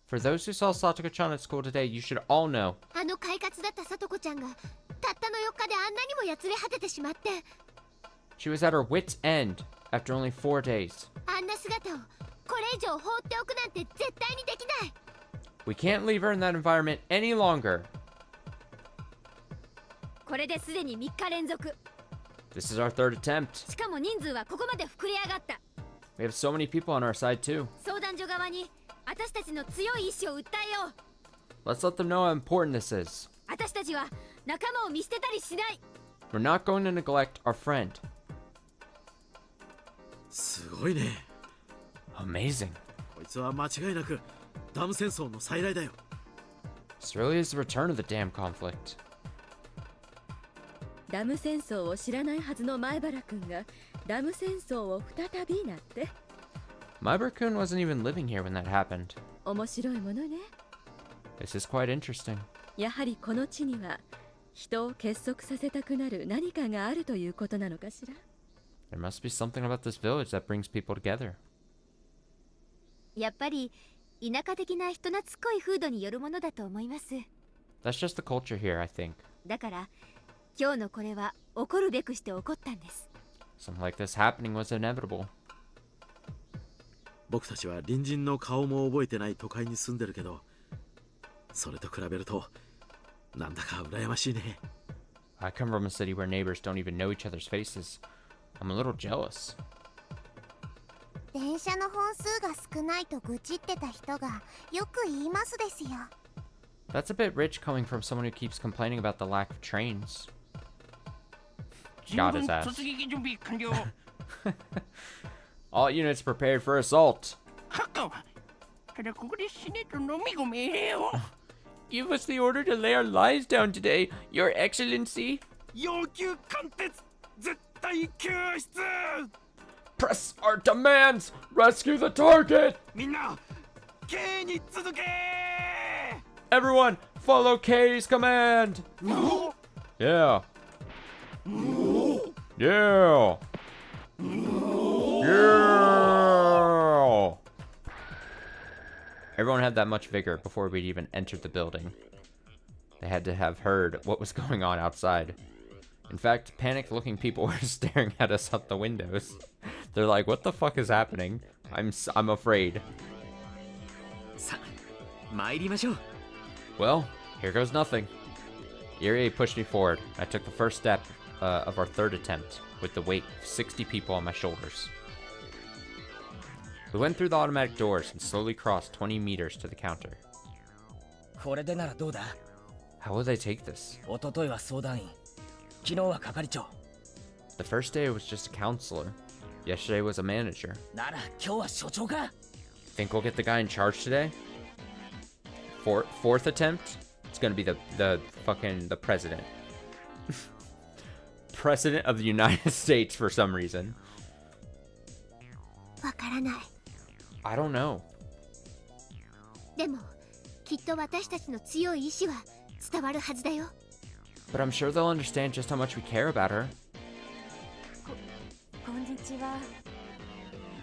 For those who saw Satoko-chan at school today, you should all know あの快活だった里子ちゃんがたったの4日であんなにもやつれ果ててしまって、 she was at her wit's end after only 4 days. あんな姿をこれ以上放っておくなんて絶対にできない。 We can't leave her in that environment any longer. これですでに3日連続。 This is our third attempt. しかも人数はここまで膨れ上がった。 We have so many people on our side too. 相談所側に私たちの強い意志を訴えよう。 Let's let them know how important this is. 私たちは仲間を見捨てたりしない。 We're not going to neglect our friend. すごいね。 Amazing. こいつは間違いなくダム戦争の再来だよ。 This really is the return of the damn conflict. ダム戦争を知らないはずの前原くんがダム戦争を再びなって。 Maibara-kun wasn't even living here when that happened. 面白いものね。 This is quite interesting. やはりこの地には人を結束させたくなる何かがあるということなのかしら。 There must be something about this village that brings people together. やっぱり田舎的な人懐っこい風土によるものだと思います。 That's just the culture here, I think. だから今日のこれは起こるべくして起こったんです。 Something like this happening was inevitable. 僕たちは隣人の顔も覚えてない都会に住んでるけど、それと比べるとなんだか羨ましいね。 I come from a city where neighbors don't even know each other's faces. I'm a little jealous. 電車の本数が少ないと愚痴ってた人がよく言いますですよ。 That's a bit rich coming from someone who keeps complaining about the lack of trains. Got his ass. All units prepared for assault. Give us the order to lay our lives down today, Your Excellency. 要求貫徹絶対救出。 Press our demands. Rescue the target. みんな K に続け。 Everyone, follow K's command. Yeah. Yeah. Yeah. Everyone had that much vigor before we'd even entered the building. They had to have heard what was going on outside. In fact, panicked-looking people were staring at us out the windows. They're like, "What the fuck is happening? I'm afraid." さあ参りましょう。 Well, here goes nothing. Irie pushed me forward. I took the first step of our third attempt with the weight of 60 people on my shoulders. We went through the automatic doors and slowly crossed 20 meters to the counter. これでならどうだ。 How will they take this? 一昨日は相談員、昨日は係長。 The first day it was just a counselor. Yesterday was a manager. なら今日は所長か。 Think we'll get the guy in charge today? Fourth attempt? It's gonna be the president. President of the United States for some reason. わからない。 I don't know. でもきっと私たちの強い意志は伝わるはずだよ。 But I'm sure they'll understand just how much we care about her. こんにちは。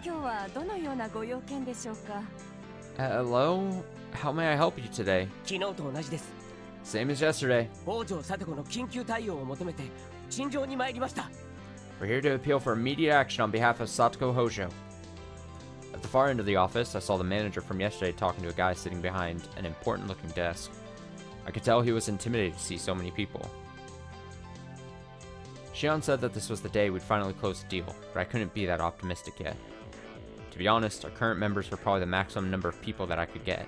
今日はどのようなご用件でしょうか。Hello? How may I help you today? 昨日と同じです。 Same as yesterday. 北条聡子の緊急対応を求めて陳情に参りました。 We're here to appeal for immediate action on behalf of Satoko Hojo. At the far end of the office, I saw the manager from yesterday talking to a guy sitting behind an important-looking desk. I could tell he was intimidated to see so many people. Shion said that this was the day we'd finally close the deal, but I couldn't be that optimistic yet. To be honest, our current members were probably the maximum number of people that I could get.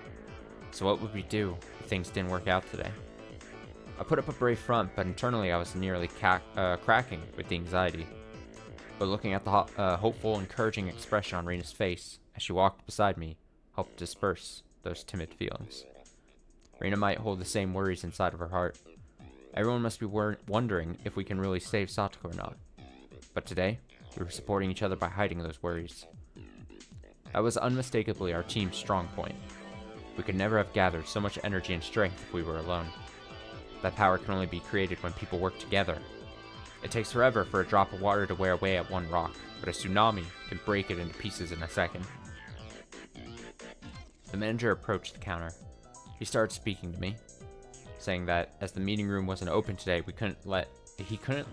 So what would we do if things didn't work out today? I put up a brave front, but internally I was nearly cracking with the anxiety. But looking at the hopeful, encouraging expression on Rena's face as she walked beside me helped disperse those timid feelings. Rena might hold the same worries inside of her heart. Everyone must be wondering if we can really save Satoko or not. But today, we were supporting each other by hiding those worries. That was unmistakably our team's strong point. We could never have gathered so much energy and strength if we were alone. That power can only be created when people work together. It takes forever for a drop of water to wear away at one rock, but a tsunami can break it into pieces in a second. The manager approached the counter. He started speaking to me, saying that as the meeting room wasn't open today, he couldn't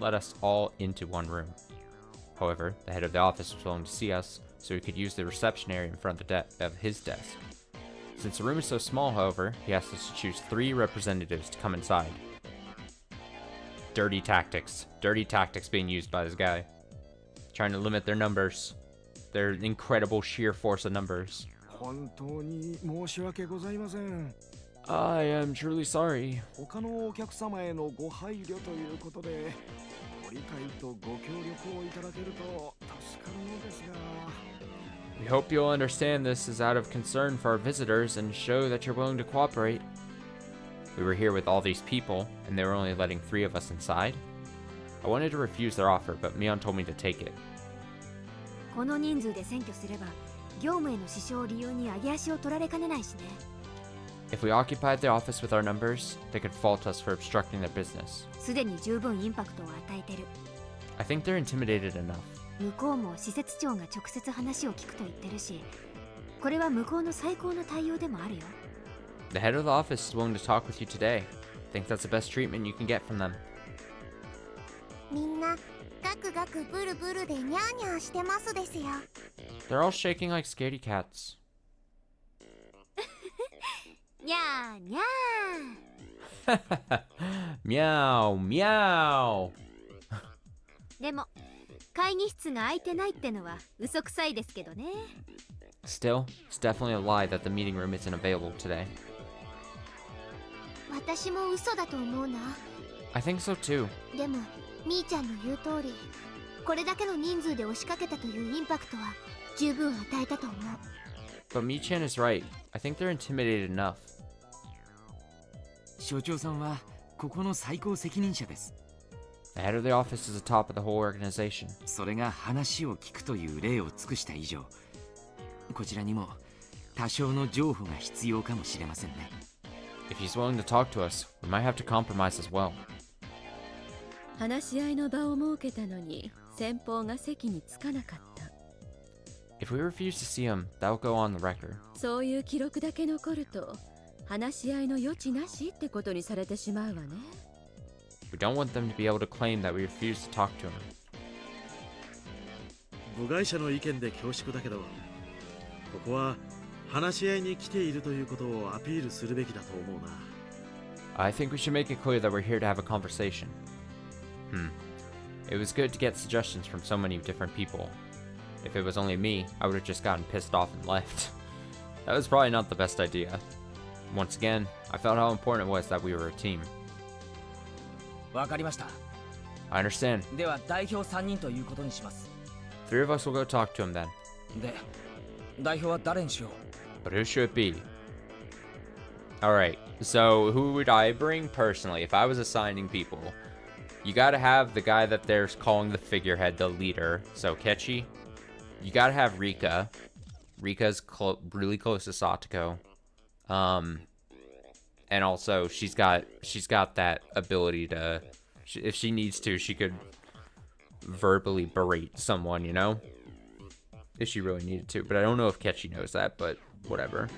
let us all into one room. However, the head of the office was willing to see us, so he could use the reception area in front of his desk. Since the room is so small, however, he asked us to choose 3 representatives to come inside. Dirty tactics being used by this guy. Trying to limit their numbers. Their incredible sheer force of numbers. 本当に申し訳ございません。 I am truly sorry. 他のお客様へのご配慮ということで、ご理解とご協力をいただけると助かるのですが。 We hope you'll understand this is out of concern for our visitors and show that you're willing to cooperate. We were here with all these people, and they were only letting 3 of us inside. I wanted to refuse their offer, but Mion told me to take it. この人数で占拠すれば業務への支障を理由に上げ足を取られかねないしね。 If we occupied the office with our numbers, they could fault us for obstructing their business. すでに十分インパクトを与えてる。 I think they're intimidated enough. 向こうも施設長が直接話を聞くと言ってるし、これは向こうの最高の対応でもあるよ。 The head of the office is willing to talk with you today. I think that's the best treatment you can get from them. みんなガクガクブルブルでニャーニャーしてますですよ。 They're all shaking like scaredy cats. にゃーにゃー。 Meow, meow. でも会議室が空いてないってのは嘘くさいですけどね。 Still, it's definitely a lie that the meeting room isn't available today. 私も嘘だと思うな。 I think so too. でもみーちゃんの言う通り、これだけの人数で押しかけたというインパクトは十分与えたと思う。 But Mi-chan is right. I think they're intimidated enough. 所長さんはここの最高責任者です。 The head of the office is the top of the whole organization. それが話を聞くという例を尽くした以上、こちらにも多少の譲歩が必要かもしれませんね。 If he's willing to talk to us, we might have to compromise as well. 話し合いの場を設けたのに先方が席に着かなかった。 If we refuse to see him, that will go on the record. そういう記録だけ残ると話し合いの余地なしってことにされてしまうわね。 We don't want them to be able to claim that we refuse to talk to him. 部外者の意見で恐縮だけど、ここは話し合いに来ているということをアピールするべきだと思うな。 I think we should make it clear that we're here to have a conversation. It was good to get suggestions from so many different people. If it was only me, I would have just gotten pissed off and left. That was probably not the best idea. Once again, I felt how important it was that we were a team. わかりました。 I understand. では代表3人ということにします。 3 of us will go talk to him then. で、代表は誰にしよう。 But who should it be? Alright, so who would I bring personally if I was assigning people? You gotta have the guy that they're calling the figurehead, the leader. So Kechi. You gotta have Rika. Rika's really close to Satoko. And also she's got that ability to, if she needs to, she could verbally berate someone, you know? If she really needed to. But I don't know if Kechi knows that, but whatever.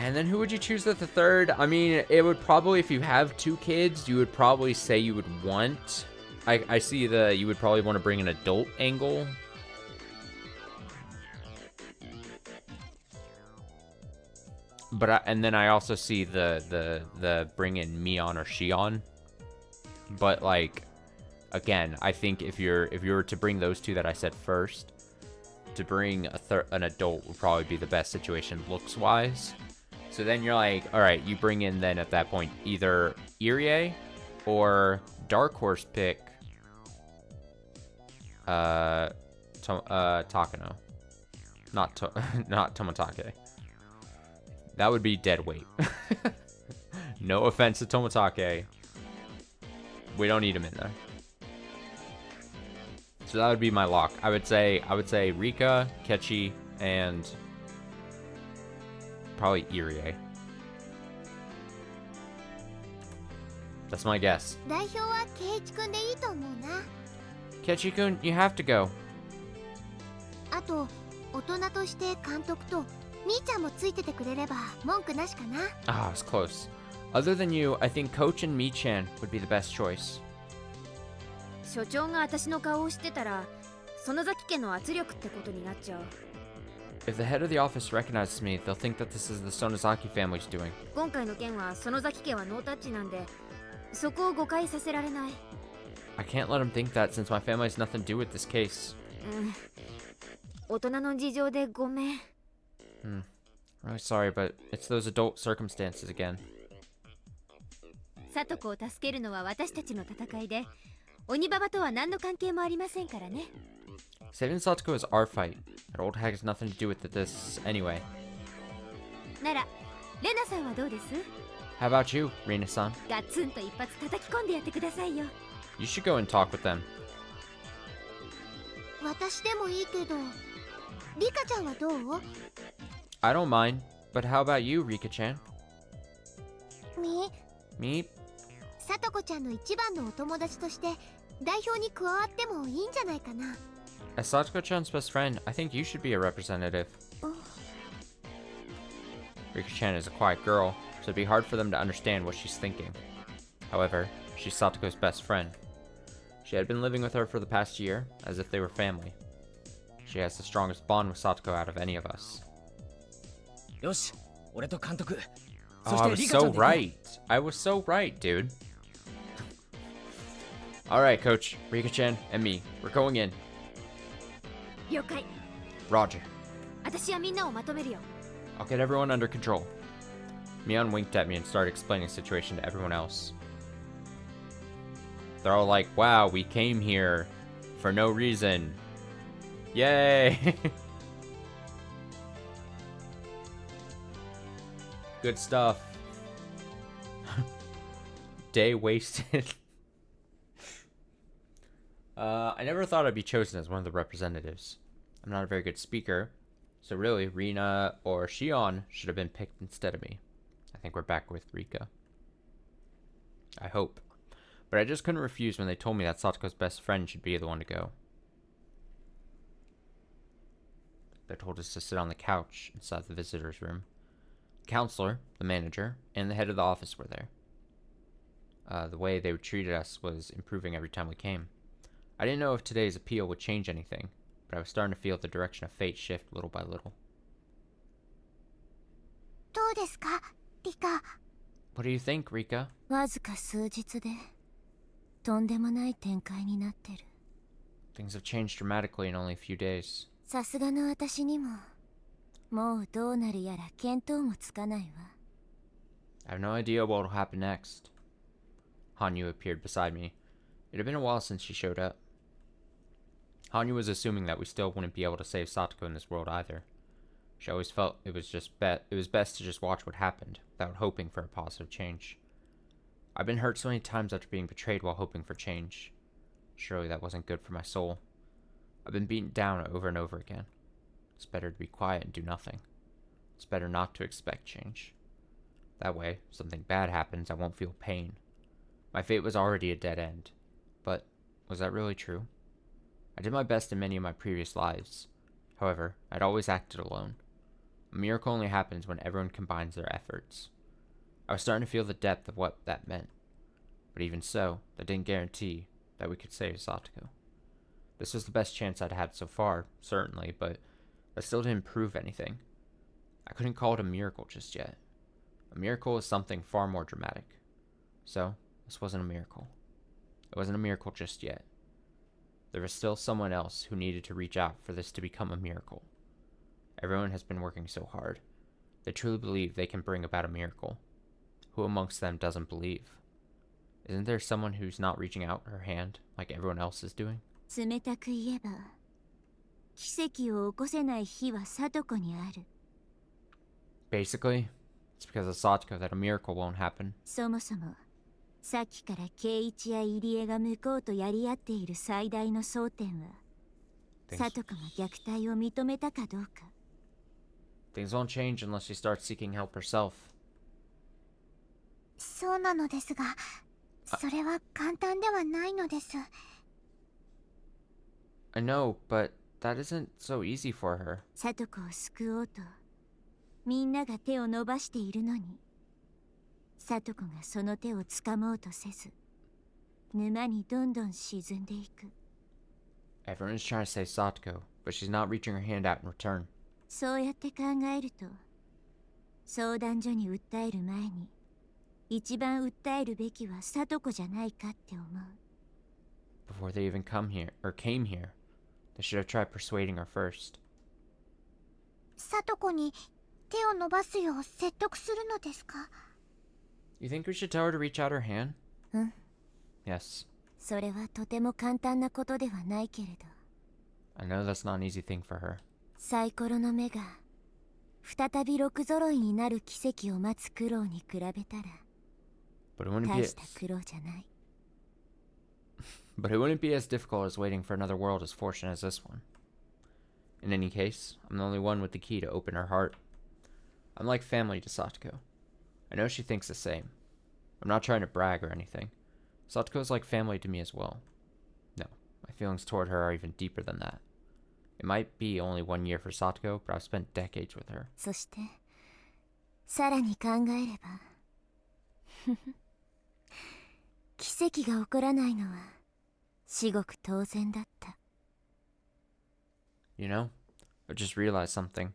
And then who would you choose as the third? I mean, it would probably, if you have 2 kids, you would probably say you would want... I see you would probably want to bring an adult angle. But and then I also see the bring in Mion or Shion. But like, again, I think if you were to bring those 2 that I said first, to bring an adult would probably be the best situation looks wise. So then you're like, all right, you bring in then at that point either Irie or Dark Horse pick Takano, not Toмотake. That would be dead weight. No offense to Toмотake. We don't need him in there. So that would be my lock. I would say Rika, Kechi, and probably Irie. That's my guess. 代表はケイチ君でいいと思うな。 Kechi-kun, you have to go. あと大人として監督とみーちゃんもついててくれれば文句なしかな。 Ah, it's close. Other than you, I think Coach and Mi-chan would be the best choice. 所長が私の顔を知ってたら園崎家の圧力ってことになっちゃう。 If the head of the office recognizes me, they'll think that this is the Sonozaki family's doing. 今回の件は園崎家はノータッチなんで、そこを誤解させられない。 I can't let them think that since my family has nothing to do with this case. 大人の事情でごめん。Really sorry, but it's those adult circumstances again. サトコを助けるのは私たちの戦いで、鬼ババとは何の関係もありませんからね。 Saving Satoko is our fight. That old hag has nothing to do with this anyway. なら、レナさんはどうです？ How about you, Rina-san? ガツンと一発叩き込んでやってくださいよ。 You should go and talk with them. 私でもいいけど、リカちゃんはどう？ I don't mind, but how about you, Rika-chan? み Me? さとこちゃんの一番のお友達として代表に加わってもいいんじゃないかな。 As Satoko-chan's best friend, I think you should be a representative. Rika-chan is a quiet girl, so it'd be hard for them to understand what she's thinking. However, she's Satoko's best friend. She had been living with her for the past year, as if they were family. She has the strongest bond with Satoko out of any of us. よし、俺と監督。 Oh, I was so right. I was so right, dude. Alright, Coach. Rika-chan and me. We're going in. 了解。 Roger. 私はみんなをまとめるよ。 I'll get everyone under control. Mion winked at me and started explaining the situation to everyone else. They're all like, wow, we came here for no reason. Yay! Good stuff. Day wasted. I never thought I'd be chosen as one of the representatives. I'm not a very good speaker, so really, Rina or Shion should have been picked instead of me. I think we're back with Rika. I hope. But I just couldn't refuse when they told me that Satoko's best friend should be the one to go. They told us to sit on the couch inside the visitor's room. The counselor, the manager, and the head of the office were there. The way they treated us was improving every time we came. I didn't know if today's appeal would change anything, but I was starting to feel the direction of fate shift little by little. どうですか、リカ。 What do you think, Rika? わずか数日でとんでもない展開になってる。 Things have changed dramatically in only a few days. さすがの私にももうどうなるやら見当もつかないわ。 I have no idea what will happen next. Hanyuu appeared beside me. It had been a while since she showed up. Hanyuu was assuming that we still wouldn't be able to save Satoko in this world either. She always felt it was best to just watch what happened, without hoping for a positive change. I've been hurt so many times after being betrayed while hoping for change. Surely that wasn't good for my soul. I've been beaten down over and over again. It's better to be quiet and do nothing. It's better not to expect change. That way, if something bad happens, I won't feel pain. My fate was already a dead end. But, was that really true? I did my best in many of my previous lives. However, I'd always acted alone. A miracle only happens when everyone combines their efforts. I was starting to feel the depth of what that meant. But even so, that didn't guarantee that we could save Satoko. This was the best chance I'd had so far, certainly, but that still didn't prove anything. I couldn't call it a miracle just yet. A miracle is something far more dramatic. So, this wasn't a miracle. It wasn't a miracle just yet. There was still someone else who needed to reach out for this to become a miracle. Everyone has been working so hard. They truly believe they can bring about a miracle. Who amongst them doesn't believe? Isn't there someone who's not reaching out her hand like everyone else is doing? 冷たく言えば、奇跡を起こせない日は聡子にある。Basically, it's because of Satoko that a miracle won't happen. そもそも、さっきから圭一や入江が向こうとやり合っている最大の争点は、聡子が虐待を認めたかどうか。Things won't change unless she starts seeking help herself. そうなのですが、それは簡単ではないのです。I know, but that isn't so easy for her. 聡子を救おうと、みんなが手を伸ばしているのに、聡子がその手を掴もうとせず、沼にどんどん沈んでいく。Everyone is trying to save Satoko, but she's not reaching her hand out in return. そうやって考えると、相談所に訴える前に、一番訴えるべきは聡子じゃないかって思う。Before they even came here, they should have tried persuading her first. 聡子に手を伸ばすよう説得するのですか？ You think we should tell her to reach out her hand? うん。Yes. それはとても簡単なことではないけれど。I know that's not an easy thing for her. サイコロの目が再び六揃いになる奇跡を待つ苦労に比べたら、大した苦労じゃない。But it wouldn't be as difficult as waiting for another world as fortunate as this one. In any case, I'm the only one with the key to open her heart. I'm like family to Satoko. I know she thinks the same. I'm not trying to brag or anything. Satoko's like family to me as well. No, my feelings toward her are even deeper than that. It might be only 1 year for Satoko, but I've spent decades with her. そして、さらに考えれば、奇跡が起こらないのは至極当然だった。You know, I just realized something.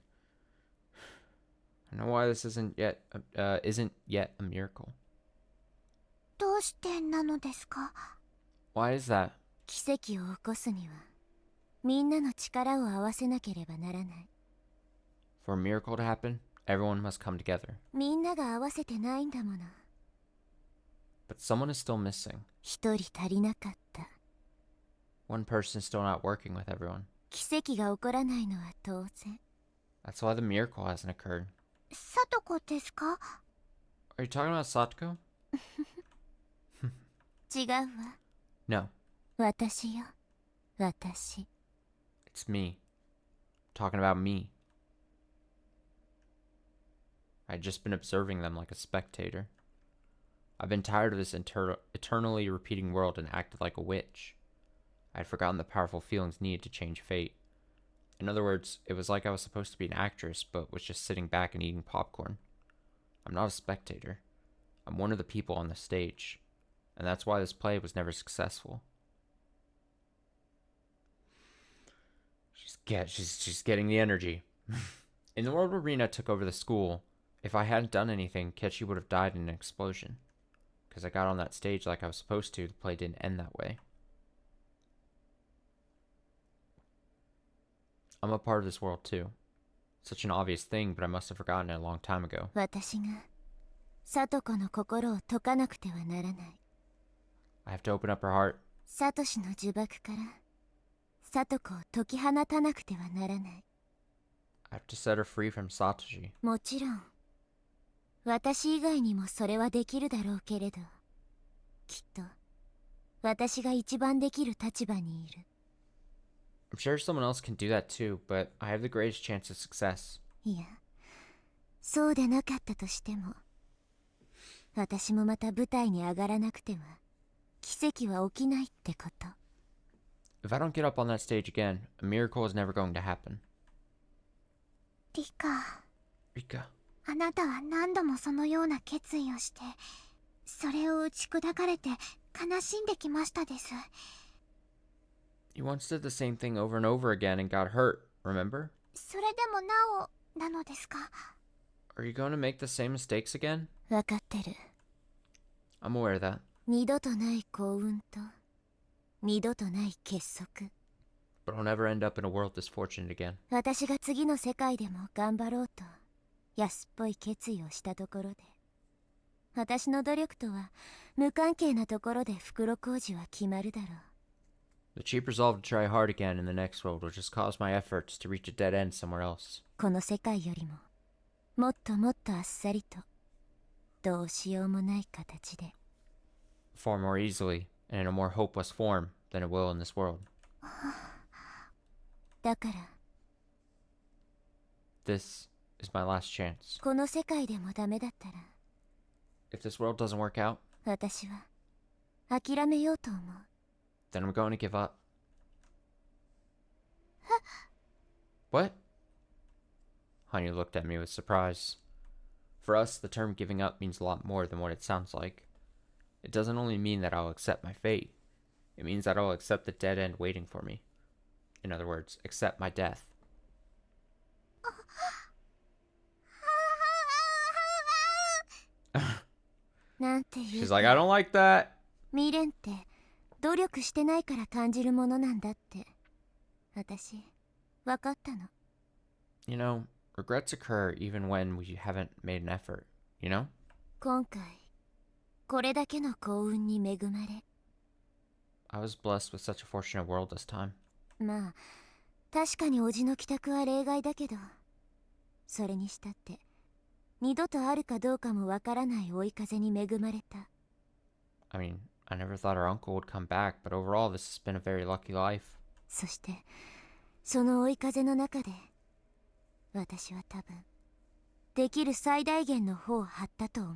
I know why this isn't yet a miracle. どうしてなのですか？ Why is that? 奇跡を起こすには、みんなの力を合わせなければならない。For a miracle to happen, everyone must come together. みんなが合わせてないんだもの。But someone is still missing. 一人足りなかった。One person is still not working with everyone. 奇跡が起こらないのは当然。That's why the miracle hasn't occurred. 聡子ですか？ Are you talking about Satoko? 違うわ。No, 私よ。私。it's me. I'm talking about me. I'd just been observing them like a spectator. I've been tired of this eternally repeating world and acted like a witch. I had forgotten the powerful feelings needed to change fate. In other words, it was like I was supposed to be an actress, but was just sitting back and eating popcorn. I'm not a spectator. I'm one of the people on the stage. And that's why this play was never successful. She's getting the energy. In the world where Rina took over the school, if I hadn't done anything, Kechi would have died in an explosion. Because I got on that stage like I was supposed to, the play didn't end that way. I'm a part of this world too. Such an obvious thing, but I must have forgotten it a long time ago. 私が聡子の心を解かなくてはならない。I have to open up her heart. サトシの呪縛から聡子を解き放たなくてはならない。I have to set her free from Satoshi. もちろん、私以外にもそれはできるだろうけれど、きっと私が一番できる立場にいる。I'm sure someone else can do that too, but I have the greatest chance of success. いや、そうでなかったとしても、私もまた舞台に上がらなくては奇跡は起きないってこと。If I don't get up on that stage again, a miracle is never going to happen. リカ、Rika. あなたは何度もそのような決意をして、それを打ち砕かれて悲しんできましたです。 You once did the same thing over and over again and got hurt, remember? それでもなおなのですか？ Are you going to make the same mistakes again? 分かってる。 I'm aware of that. 二度とない幸運と二度とない結束。 But I'll never end up in a world this fortunate again. 私が次の世界でも頑張ろうと安っぽい決意をしたところで、私の努力とは無関係なところで袋小路は決まるだろう。 The cheap resolve to try hard again in the next world will just cause my efforts to reach a dead end somewhere else. この世界よりももっともっとあっさりとどうしようもない形で。 Far more easily and in a more hopeless form than it will in this world. だから This is my last chance. この世界でもダメだったら If this world doesn't work out, 私は諦めようと思う。 then I'm going to give up. What? Hanyuu looked at me with surprise. For us, the term giving up means a lot more than what it sounds like. It doesn't only mean that I'll accept my fate. It means that I'll accept the dead end waiting for me. In other words, accept my death. She's like, I don't like that. 未練って努力してないから感じるものなんだって私分かったの。 You know, regrets occur even when we haven't made an effort, you know? 今回これだけの幸運に恵まれ、 I was blessed with such a fortunate world this time. まあ確かに叔父の帰宅は例外だけど、それにしたって二度とあるかどうかもわからない追い風に恵まれた。 I mean, I never thought our uncle would come back, but overall this has been a very lucky life. そしてその追い風の中で私は多分できる最大限の方を張ったと思う。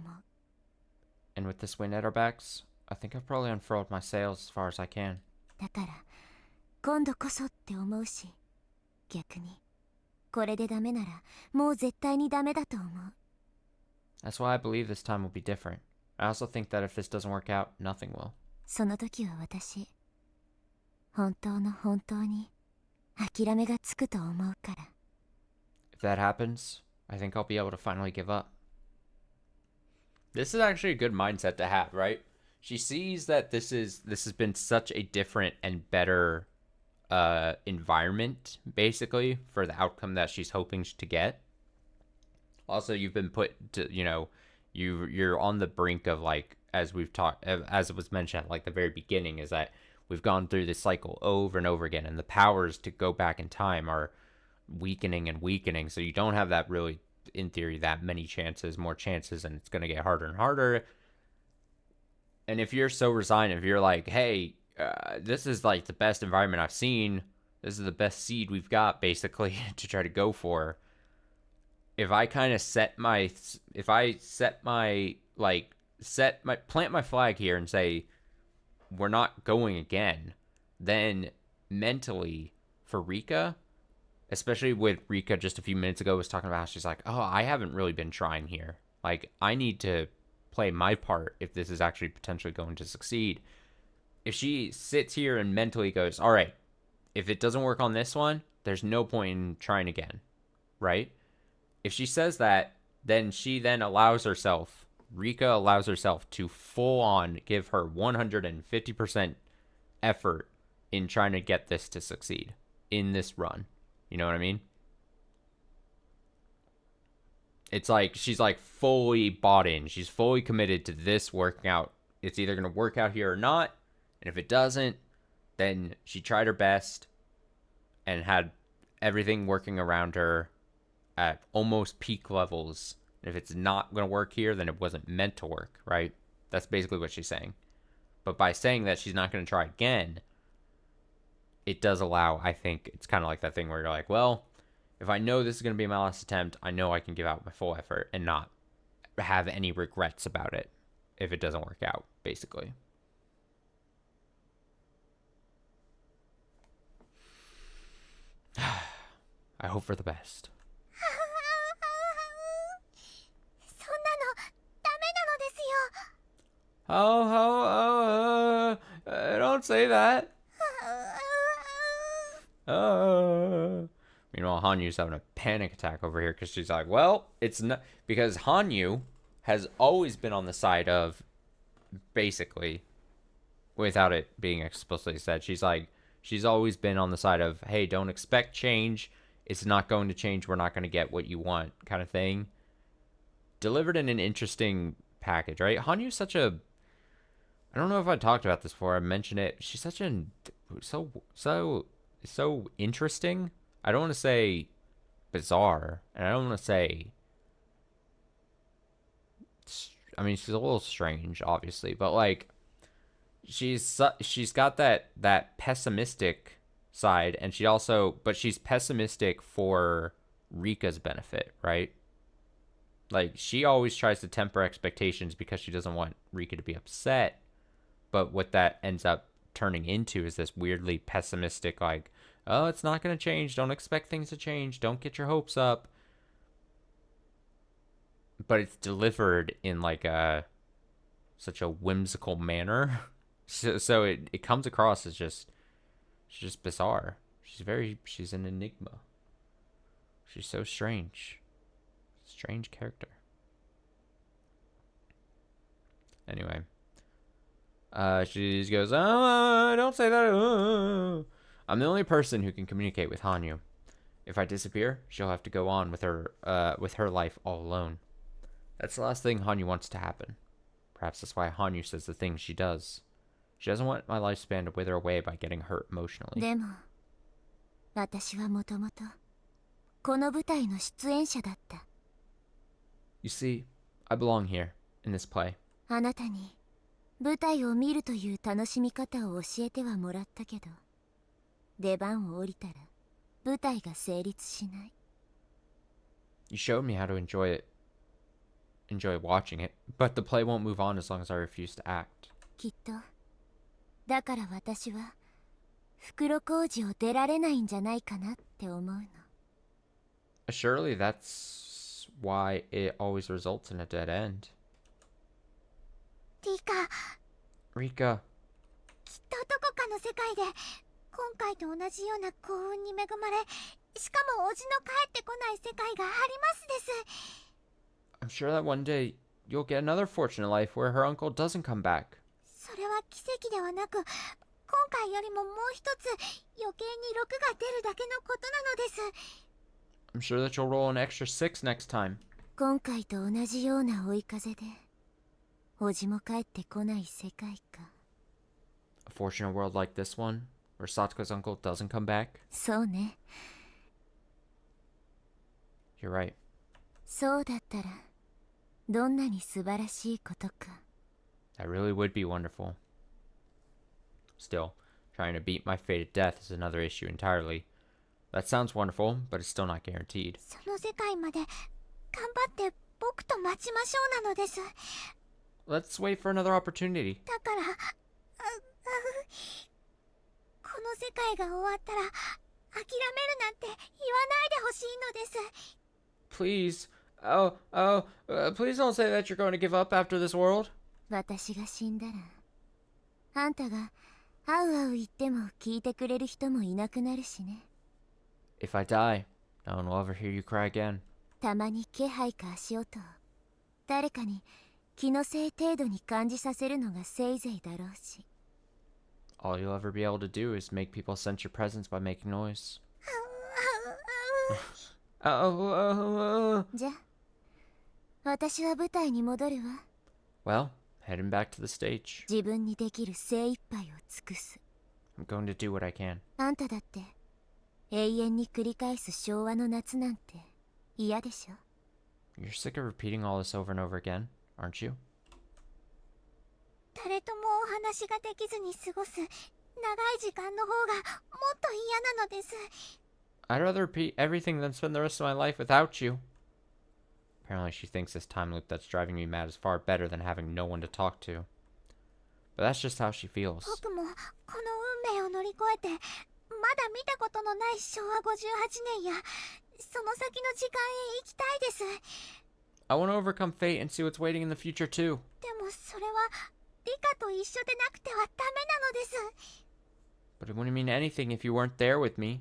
And with this wind at our backs, I think I've probably unfurled my sails as far as I can. だから今度こそって思うし、逆にこれでダメならもう絶対にダメだと思う。 That's why I believe this time will be different. I also think that if this doesn't work out, nothing will. その時は私本当の本当に諦めがつくと思うから。 If that happens, I think I'll be able to finally give up. This is actually a good mindset to have, right? She sees that this has been such a different and better environment, basically, for the outcome that she's hoping to get. Also, you've been put to, you know, you're on the brink of, like, as we've talked, as it was mentioned at, like, the very beginning, is that we've gone through this cycle over and over again, and the powers to go back in time are weakening and weakening, so you don't have that really, in theory, that many chances, more chances, and it's going to get harder and harder. And if you're so resigned, if you're like, hey, this is like the best environment I've seen, this is the best seed we've got, basically, to try to go for. If I kind of plant my flag here and say, we're not going again, then mentally for Rika, especially with Rika just a few minutes ago was talking about how she's like, oh, I haven't really been trying here. Like, I need to play my part if this is actually potentially going to succeed. If she sits here and mentally goes, all right, if it doesn't work on this one, there's no point in trying again, right? If she says that, then she then allows herself, Rika allows herself to full on give her 150% effort in trying to get this to succeed in this run. You know what I mean? It's like she's like fully bought in. She's fully committed to this working out. It's either going to work out here or not. And if it doesn't, then she tried her best and had everything working around her at almost peak levels. And if it's not going to work here, then it wasn't meant to work, right? That's basically what she's saying. But by saying that she's not going to try again, it does allow, I think, it's kind of like that thing where you're like, well, if I know this is going to be my last attempt, I know I can give out my full effort and not have any regrets about it if it doesn't work out, basically. I hope for the best. Don't say that. Meanwhile, Hanyu's having a panic attack over here because she's like, well, it's not, because Hanyu has always been on the side of, basically, without it being explicitly said, she's always been on the side of, hey, don't expect change. It's not going to change. We're not going to get what you want, kind of thing. Delivered in an interesting package, right? Hanyu's such a, I don't know if I talked about this before. I mentioned it. She's such an, so interesting. I don't want to say bizarre, and I don't want to say, I mean, she's a little strange, obviously, but like, she's got that pessimistic side, and she's pessimistic for Rika's benefit, right? Like, she always tries to temper expectations because she doesn't want Rika to be upset, but what that ends up turning into is this weirdly pessimistic, like, oh, it's not going to change, don't expect things to change, don't get your hopes up. But it's delivered in like such a whimsical manner. So it comes across as she's just bizarre. She's an enigma. She's so strange. Strange character. Anyway. She just goes, oh, don't say that. I'm the only person who can communicate with Hanyuu. If I disappear, she'll have to go on with her life all alone. That's the last thing Hanyuu wants to happen. Perhaps that's why Hanyuu says the things she does. She doesn't want my lifespan to wither away by getting hurt emotionally. でも、私はもともとこの舞台の出演者だった。You see, I belong here, in this play. あなたに舞台を見るという楽しみ方を教えてはもらったけど、出番を降りたら舞台が成立しない。You showed me how to enjoy watching it, but the play won't move on as long as I refuse to act. きっと、だから私は袋小路を出られないんじゃないかなって思うの。Surely that's why it always results in a dead end. リカ、Rika. きっとどこかの世界で今回と同じような幸運に恵まれ、しかも叔父の帰ってこない世界がありますです。I'm sure that one day you'll get another fortunate life where her uncle doesn't come back. それは奇跡ではなく、今回よりももう一つ余計に6が出るだけのことなのです。I'm sure that you'll roll an extra 6 next time. 今回と同じような追い風で、叔父も帰ってこない世界か。A fortunate world like this one, where Satoko's uncle doesn't come back? そうね。You're right. そうだったら、どんなに素晴らしいことか。That really would be wonderful. Still, trying to beat my fate at death is another issue entirely. That sounds wonderful, but it's still not guaranteed. その世界まで頑張って僕と待ちましょうなのです。Let's wait for another opportunity. だから、この世界が終わったら諦めるなんて言わないでほしいのです。Please. Please don't say that you're going to give up after this world. 私が死んだら、あんたがあうあう言っても聞いてくれる人もいなくなるしね。If I die, no one will ever hear you cry again. たまに気配か足音を誰かに気のせい程度に感じさせるのがせいぜいだろうし。All you'll ever be able to do is make people sense your presence by making noise. じゃあ、私は舞台に戻るわ。Well, heading back to the stage. 自分にできる精一杯を尽くす。I'm going to do what I can. あんただって永遠に繰り返す昭和の夏なんて嫌でしょ。You're sick of repeating all this over and over again, aren't you? 誰ともお話ができずに過ごす長い時間の方がもっと嫌なのです。I'd rather repeat everything than spend the rest of my life without you. Apparently she thinks this time loop that's driving me mad is far better than having no one to talk to. But that's just how she feels. 僕もこの運命を乗り越えて、まだ見たことのない昭和58年やその先の時間へ行きたいです。 I want to overcome fate and see what's waiting in the future too. でもそれはと一緒でなくてはダメなのです。 But it wouldn't mean anything if you weren't there with me.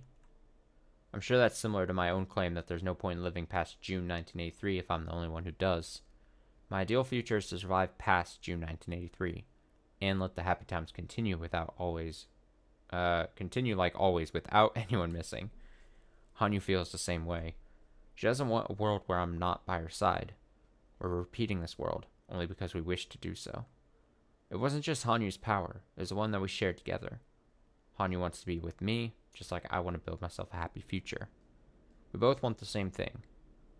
I'm sure that's similar to my own claim that there's no point in living past June 1983 if I'm the only one who does. My ideal future is to survive past June 1983 and let the happy times continue like always without anyone missing. Hanyuu feels the same way. She doesn't want a world where I'm not by her side. We're repeating this world only because we wish to do so. It wasn't just Hanyuu's power, it was the one that we shared together. Hanyuu wants to be with me, just like I want to build myself a happy future. We both want the same thing,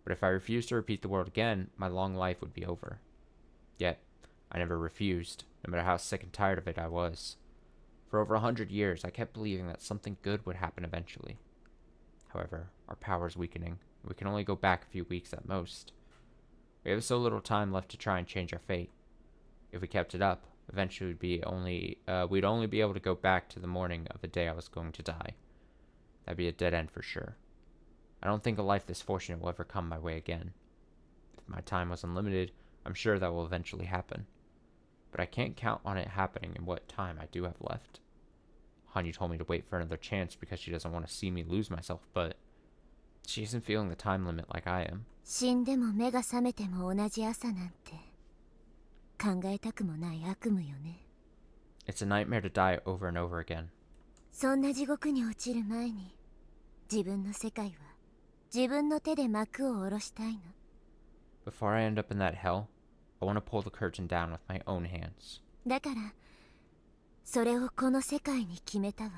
but if I refused to repeat the world again, my long life would be over. Yet, I never refused, no matter how sick and tired of it I was. For over 100 years, I kept believing that something good would happen eventually. However, our power is weakening. We can only go back a few weeks at most. We have so little time left to try and change our fate. If we kept it up, eventually we'd only be able to go back to the morning of the day I was going to die. That'd be a dead end for sure. I don't think a life this fortunate will ever come my way again. If my time was unlimited, I'm sure that will eventually happen. But I can't count on it happening in what time I do have left. Hanyuu told me to wait for another chance because she doesn't want to see me lose myself, but she isn't feeling the time limit like I am. 死んでも目が覚めても同じ朝なんて考えたくもない悪夢よね。 It's a nightmare to die over and over again. そんな地獄に落ちる前に自分の世界は自分の手で幕を下ろしたいの。 Before I end up in that hell, I want to pull the curtain down with my own hands. だからそれをこの世界に決めたわ。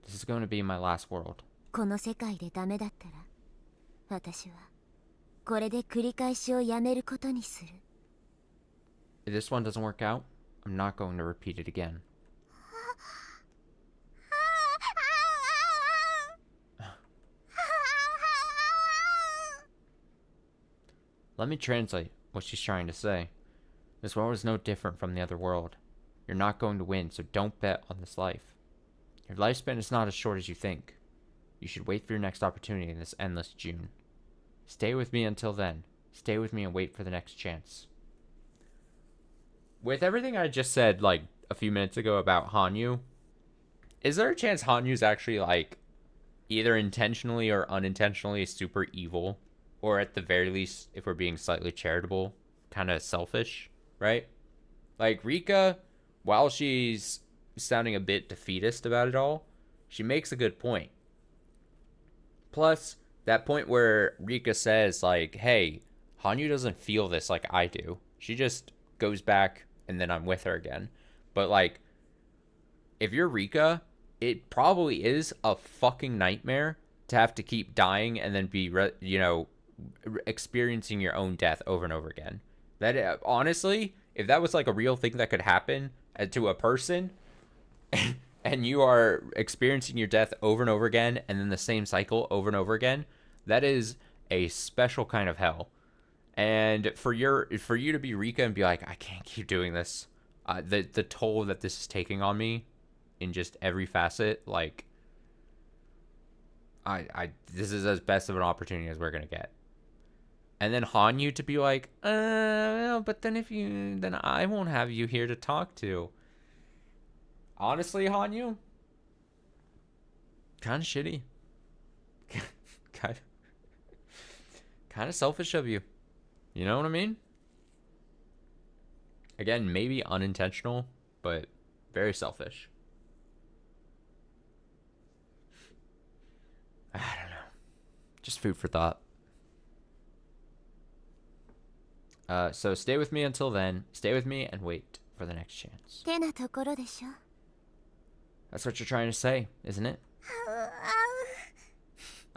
This is going to be my last world. この世界でダメだったら私はこれで繰り返しをやめることにする。 If this one doesn't work out, I'm not going to repeat it again. Let me translate what she's trying to say. This world is no different from the other world. You're not going to win, so don't bet on this life. Your lifespan is not as short as you think. You should wait for your next opportunity in this endless June. Stay with me until then. Stay with me and wait for the next chance. With everything I just said, like, a few minutes ago about Hanyuu, is there a chance Hanyuu's actually, like, either intentionally or unintentionally super evil? Or at the very least, if we're being slightly charitable, kind of selfish, right? Like, Rika, while she's sounding a bit defeatist about it all, she makes a good point. Plus, that point where Rika says, like, hey, Hanyuu doesn't feel this like I do. She just goes back and then I'm with her again. But, like, if you're Rika, it probably is a fucking nightmare to have to keep dying and then be, experiencing your own death over and over again. That, honestly, if that was, like, a real thing that could happen to a person, and you are experiencing your death over and over again, and then the same cycle over and over again, that is a special kind of hell. And for you to be Rika and be like, I can't keep doing this, the toll that this is taking on me in just every facet, like, this is as best of an opportunity as we're gonna get. And then Hanyuu to be like, but then I won't have you here to talk to. Honestly, Hanyuu, kind of shitty. kind of selfish of you. You know what I mean? Again, maybe unintentional, but very selfish. I don't know. Just food for thought. So stay with me until then. Stay with me and wait for the next chance. てなところでしょ。 That's what you're trying to say, isn't it?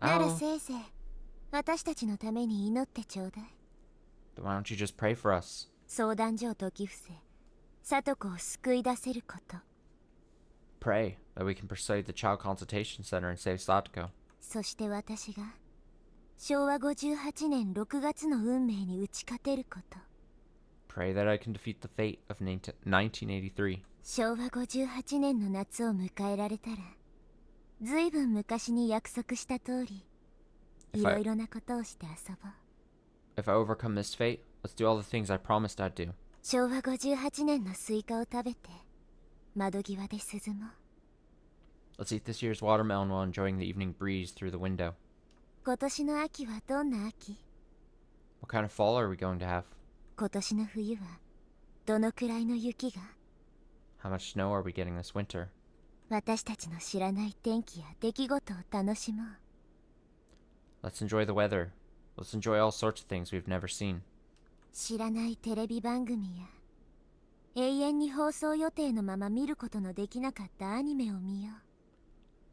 ならせいぜい私たちのために祈ってちょうだい。 Then why don't you just pray for us? 相談所を解き伏せ、聡子を救い出せること。 Pray that we can persuade the child consultation center and save Satoko. そして私が昭和58年6月の運命に打ち勝てること。 Pray that I can defeat the fate of 1983. 昭和58年の夏を迎えられたら、ずいぶん昔に約束した通り、いろいろなことをして遊ぼう。 If I overcome this fate, let's do all the things I promised I'd do. 昭和58年のスイカを食べて窓際で涼もう。 Let's eat this year's watermelon while enjoying the evening breeze through the window. 今年の秋はどんな秋？ What kind of fall are we going to have? 今年の冬はどのくらいの雪が？ How much snow are we getting this winter? 私たちの知らない天気や出来事を楽しもう。 Let's enjoy the weather. Let's enjoy all sorts of things we've never seen. 知らないテレビ番組や永遠に放送予定のまま見ることのできなかったアニメを見よ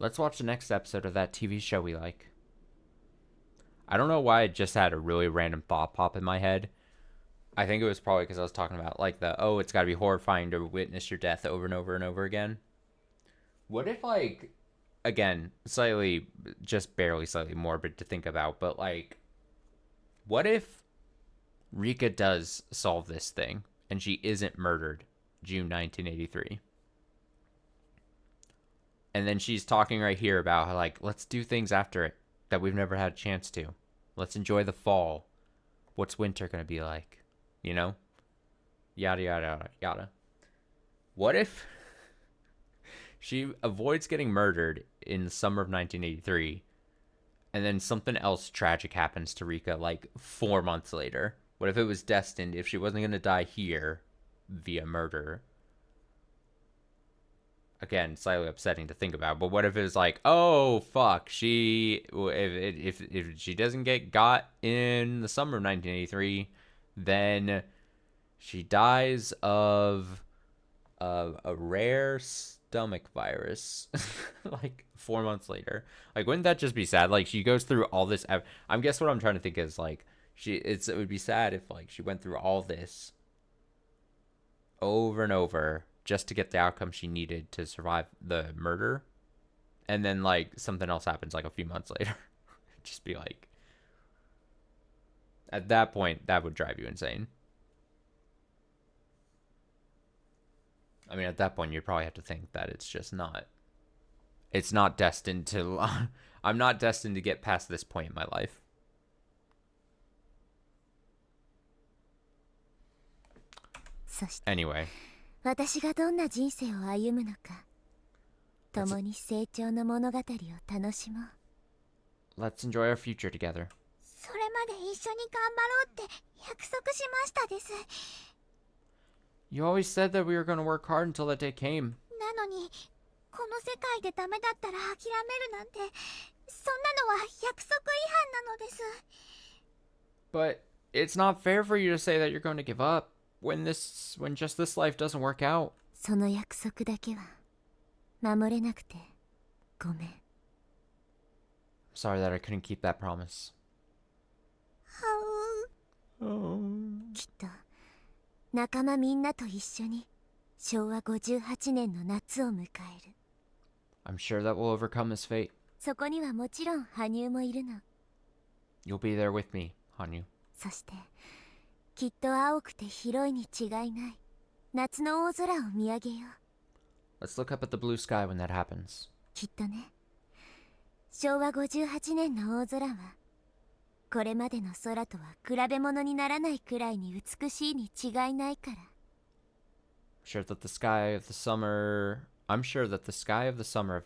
う。 Let's watch the next episode of that TV show we like. I don't know why I just had a really random thought pop in my head. I think it was probably because I was talking about like it's gotta be horrifying to witness your death over and over and over again. What if, like, again, slightly, just barely slightly morbid to think about, but like, what if Rika does solve this thing and she isn't murdered June 1983? And then she's talking right here about how, like, let's do things after it that we've never had a chance to. Let's enjoy the fall. What's winter gonna be like? You know? Yada, yada, yada, yada. What if she avoids getting murdered in the summer of 1983, and then something else tragic happens to Rika, like, 4 months later? What if it was destined, if she wasn't gonna die here via murder? Again, slightly upsetting to think about, but what if it was like, oh fuck, if she doesn't get got in the summer of 1983, then she dies of a rare stomach virus like 4 months later. Like, wouldn't that just be sad? Like, she goes through all this. I guess what I'm trying to think is, like, it would be sad if, like, she went through all this over and over just to get the outcome she needed to survive the murder, and then, like, something else happens like a few months later. Just be like, at that point, that would drive you insane. I mean, at that point, you'd probably have to think that it's not destined to, I'm not destined to get past this point in my life. Anyway. 私がどんな人生を歩むのか、共に成長の物語を楽しもう。 Let's enjoy our future together. それまで一緒に頑張ろうって約束しましたです。 You always said that we were going to work hard until that day came. なのにこの世界でダメだったら諦めるなんて、そんなのは約束違反なのです。 But it's not fair for you to say that you're going to give up when just this life doesn't work out. その約束だけは守れなくてごめん。 I'm sorry that I couldn't keep that promise. きっと仲間みんなと一緒に昭和58年の夏を迎える。 I'm sure that we'll overcome this fate. そこにはもちろん羽生もいるの。 You'll be there with me, Hanyuu. そしてきっと青くて広いに違いない夏の大空を見上げよう。 Let's look up at the blue sky when that happens. きっとね。昭和58年の大空はこれまでの空とは比べ物にならないくらいに美しいに違いないから。 I'm sure that the sky of the summer of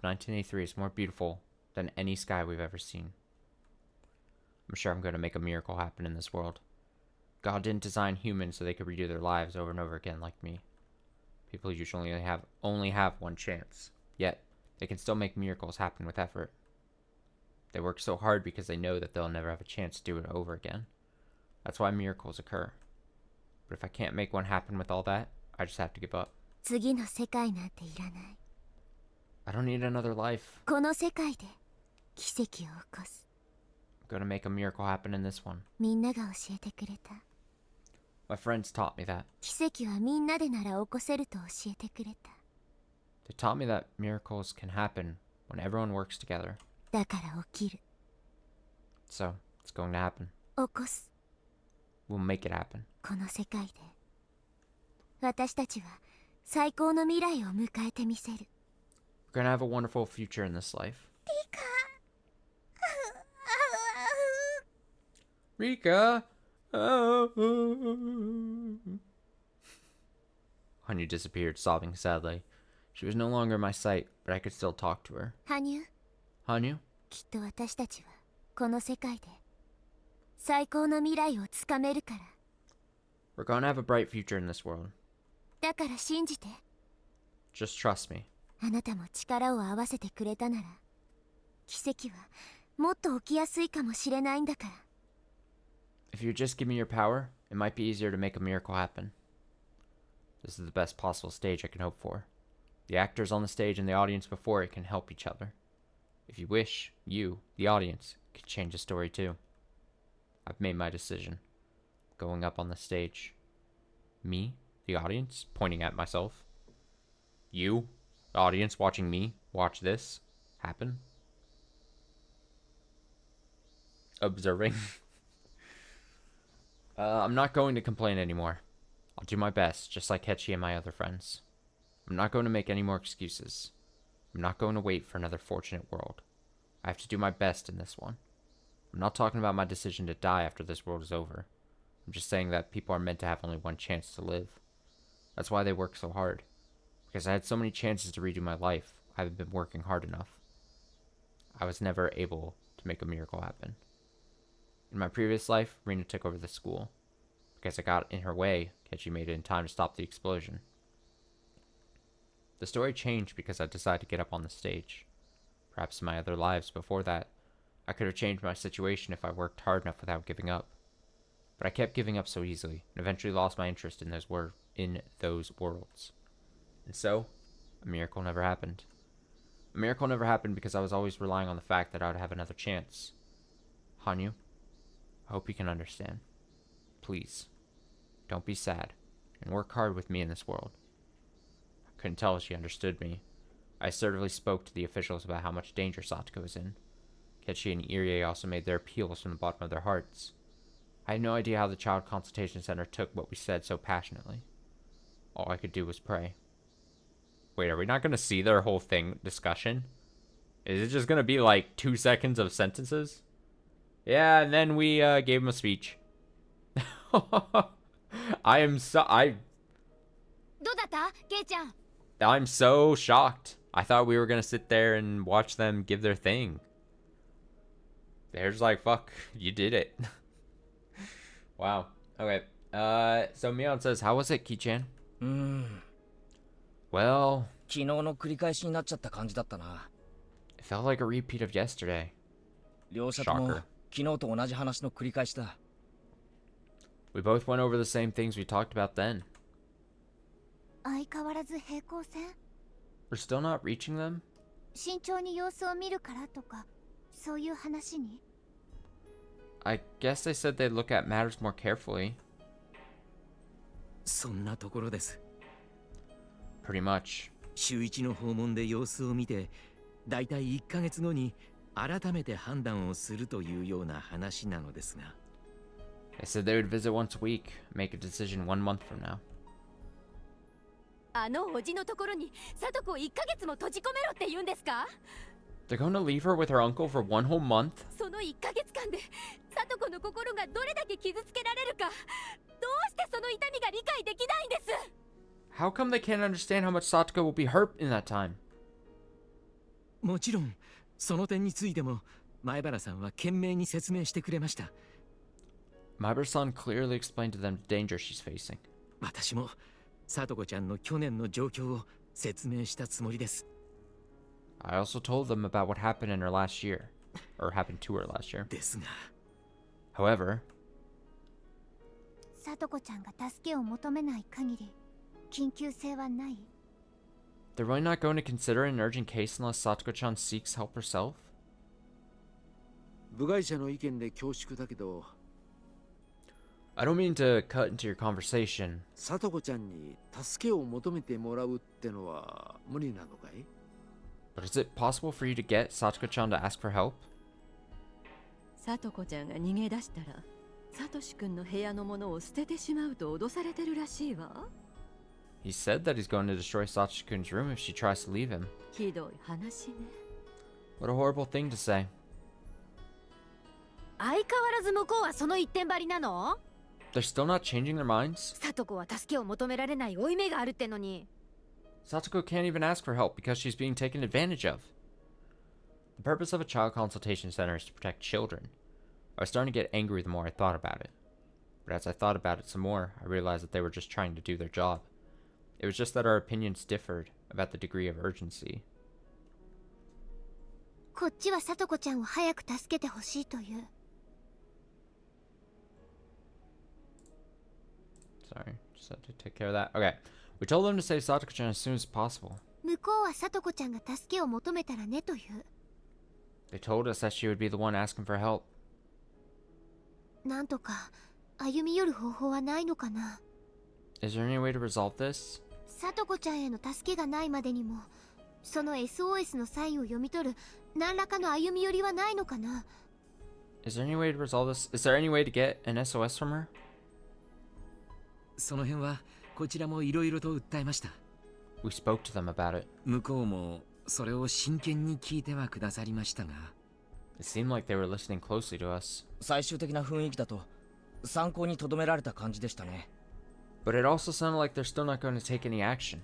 1983 is more beautiful than any sky we've ever seen. I'm sure I'm going to make a miracle happen in this world. God didn't design humans so they could redo their lives over and over again like me. People usually only have one chance. Yet, they can still make miracles happen with effort. They work so hard because they know that they'll never have a chance to do it over again. That's why miracles occur. But if I can't make one happen with all that, I just have to give up. 次の世界なんていらない。 I don't need another life. この世界で奇跡を起こす。 I'm gonna make a miracle happen in this one. みんなが教えてくれた。 My friends taught me that. 奇跡はみんなでなら起こせると教えてくれた。 They taught me that miracles can happen when everyone works together. だから起きる。 So, it's going to happen. 起こす。 We'll make it happen. この世界で私たちは最高の未来を迎えてみせる。 We're gonna have a wonderful future in this life. Rika! Oh. Hanyuu disappeared, sobbing sadly. She was no longer in my sight, but I could still talk to her. Hanyuu, Hanyuu? きっと私たちはこの世界で最高の未来をつかめるから。 We're gonna have a bright future in this world. だから信じて。 Just trust me. あなたも力を合わせてくれたなら奇跡はもっと起きやすいかもしれないんだから。 If you just give me your power, it might be easier to make a miracle happen. This is the best possible stage I can hope for. The actors on the stage and the audience before it can help each other. If you wish, you, the audience, can change the story too. I've made my decision. Going up on the stage. Me, the audience, pointing at myself. You, the audience, watching me watch this happen. Observing. I'm not going to complain anymore. I'll do my best, just like Hechi and my other friends. I'm not going to make any more excuses. I'm not going to wait for another fortunate world. I have to do my best in this one. I'm not talking about my decision to die after this world is over. I'm just saying that people are meant to have only one chance to live. That's why they work so hard. Because I had so many chances to redo my life, I haven't been working hard enough. I was never able to make a miracle happen. In my previous life, Rina took over the school. Because I got in her way, Kechi made it in time to stop the explosion. The story changed because I decided to get up on the stage. Perhaps in my other lives before that, I could have changed my situation if I worked hard enough without giving up. But I kept giving up so easily, and eventually lost my interest in those worlds. And so, a miracle never happened. A miracle never happened because I was always relying on the fact that I would have another chance. Hanyuu, I hope you can understand. Please, don't be sad, and work hard with me in this world. I couldn't tell if she understood me. I assertively spoke to the officials about how much danger Satoko was in. Kechi and Irie also made their appeals from the bottom of their hearts. I had no idea how the Child Consultation Center took what we said so passionately. All I could do was pray. Wait, are we not going to see their whole discussion? Is it just going to be like 2 seconds of sentences? Yeah, and then we gave him a speech. I'm so shocked. I thought we were going to sit there and watch them give their thing. They're just like, fuck, you did it. Wow. Okay. So Mion says, how was it, Ki-chan? Well, 昨日の繰り返しになっちゃった感じだったな。 it felt like a repeat of yesterday. 両者とも昨日と同じ話の繰り返しだ。 We both went over the same things we talked about then. 相変わらず平行線。 We're still not reaching them? 慎重に様子を見るからとかそういう話に。 I guess they said they'd look at matters more carefully. そんなところです。 Pretty much. 週一の訪問で様子を見て、だいたい1ヶ月後に改めて判断をするというような話なのですが。 They said they would visit once a week, make a decision 1 month from now. あのおじのところにサトコを1ヶ月も閉じ込めろって言うんですか？ They're going to leave her with her uncle for 1 whole month? その1ヶ月間でサトコの心がどれだけ傷つけられるか、どうしてその痛みが理解できないんです？ How come they can't understand how much Satoko will be hurt in that time? もちろん、その点についても前原さんは懸命に説明してくれました。 Maibara-san clearly explained to them the danger she's facing. 私もサトコちゃんの去年の状況を説明したつもりです。 I also told them about what happened in her last year, or happened to her last year. ですが、 However, さとこちゃんが助けを求めない限り緊急性はない。 they're really not going to consider it an urgent case unless Satoko-chan seeks help herself? 部外者の意見で恐縮だけど、 I don't mean to cut into your conversation. さとこちゃんに助けを求めてもらうってのは無理なのかい？ But is it possible for you to get Satoko-chan to ask for help? さとこちゃんが逃げ出したらサトシ君の部屋のものを捨ててしまうと脅されてるらしいわ。 He said that he's going to destroy Satoshi-kun's room if she tries to leave him. ひどい話ね。 What a horrible thing to say. 相変わらず向こうはその一点張りなの？ They're still not changing their minds? サトコは助けを求められない負い目があるってのに。 Satoko can't even ask for help because she's being taken advantage of. The purpose of a child consultation center is to protect children. I was starting to get angry the more I thought about it. But as I thought about it some more, I realized that they were just trying to do their job. It was just that our opinions differed about the degree of urgency. こっちはさとこちゃんを早く助けてほしいという。 Sorry, just had to take care of that. Okay, we told them to save Satoko-chan as soon as possible. 向こうはさとこちゃんが助けを求めたらねという。 They told us that she would be the one asking for help. なんとか歩み寄る方法はないのかな。 Is there any way to resolve this? さとこちゃんへの助けがないまでにも、その SOS のサインを読み取る何らかの歩み寄りはないのかな。 Is there any way to resolve this? Is there any way to get an SOS from her? その辺はこちらもいろいろと訴えました。 We spoke to them about it. 向こうもそれを真剣に聞いてはくださりましたが、 It seemed like they were listening closely to us. 最終的な雰囲気だと参考に留められた感じでしたね。 But it also sounded like they're still not going to take any action.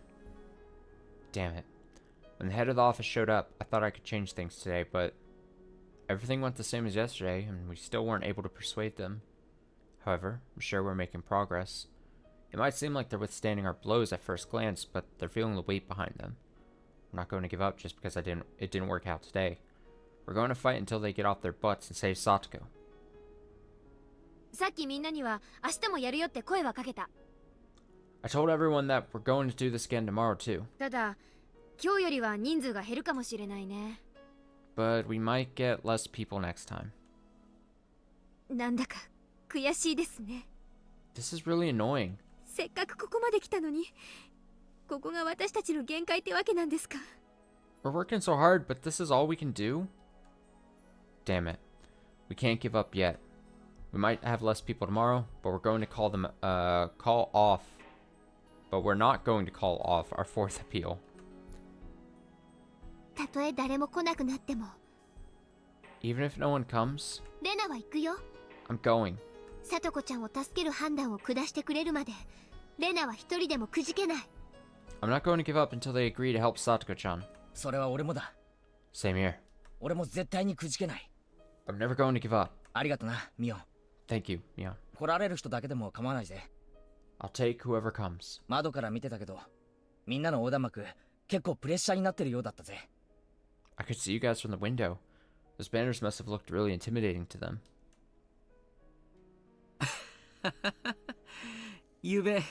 Damn it. When the head of the office showed up, I thought I could change things today, but everything went the same as yesterday, and we still weren't able to persuade them. However, I'm sure we're making progress. It might seem like they're withstanding our blows at first glance, but they're feeling the weight behind them. I'm not going to give up just because it didn't work out today. We're going to fight until they get off their butts and save Satoko. さっきみんなには明日もやるよって声はかけた。 I told everyone that we're going to do this again tomorrow too. ただ今日よりは人数が減るかもしれないね。 But we might get less people next time. なんだか悔しいですね。 This is really annoying. せっかくここまで来たのに、ここが私たちの限界ってわけなんですか。 We're working so hard, but this is all we can do? Damn it. We can't give up yet. We might have less people tomorrow, but we're going to call off. But we're not going to call off our fourth appeal. たとえ誰も来なくなっても、 Even if no one comes, レナは行くよ。 I'm going. さとこちゃんを助ける判断を下してくれるまで、レナは一人でもくじけない。 I'm not going to give up until they agree to help Satoko-chan. それは俺もだ。 Same here. 俺も絶対にくじけない。 I'm never going to give up. ありがとな、ミオン。 Thank you, Mia. 来られる人だけでも構わないぜ。 I'll take whoever comes. 窓から見てたけど、みんなの横断幕、結構プレッシャーになってるようだったぜ。I could see you guys from the window. Those banners must have looked really intimidating to them. ゆうべ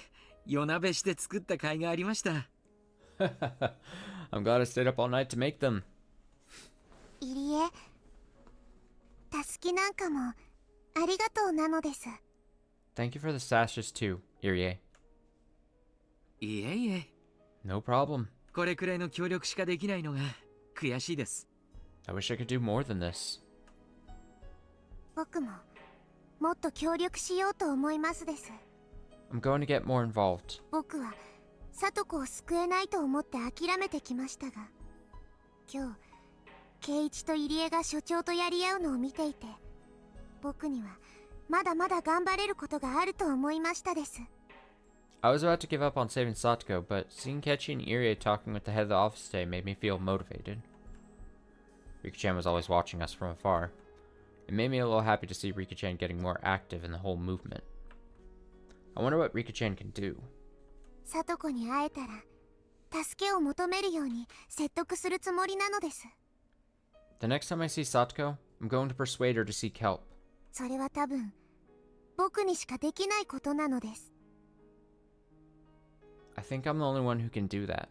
夜鍋して作った甲斐がありました。I'm glad I stayed up all night to make them. いりえ、たすきなんかもありがとうなのです。 Thank you for the sashes too, Irie. いえいえ、 No problem. これくらいの協力しかできないのが悔しいです。 I wish I could do more than this. 僕ももっと協力しようと思いますです。 I'm going to get more involved. 僕はサトコを救えないと思って諦めてきましたが、今日ケイイチと入江が所長とやり合うのを見ていて、僕にはまだまだ頑張れることがあると思いましたです。 I was about to give up on saving Satoko, but seeing Kechi and Irie talking with the head of the office today made me feel motivated. Rika-chan was always watching us from afar. It made me a little happy to see Rika-chan getting more active in the whole movement. I wonder what Rika-chan can do. サトコに会えたら助けを求めるように説得するつもりなのです。 The next time I see Satoko, I'm going to persuade her to seek help. それは多分僕にしかできないことなのです。 I think I'm the only one who can do that.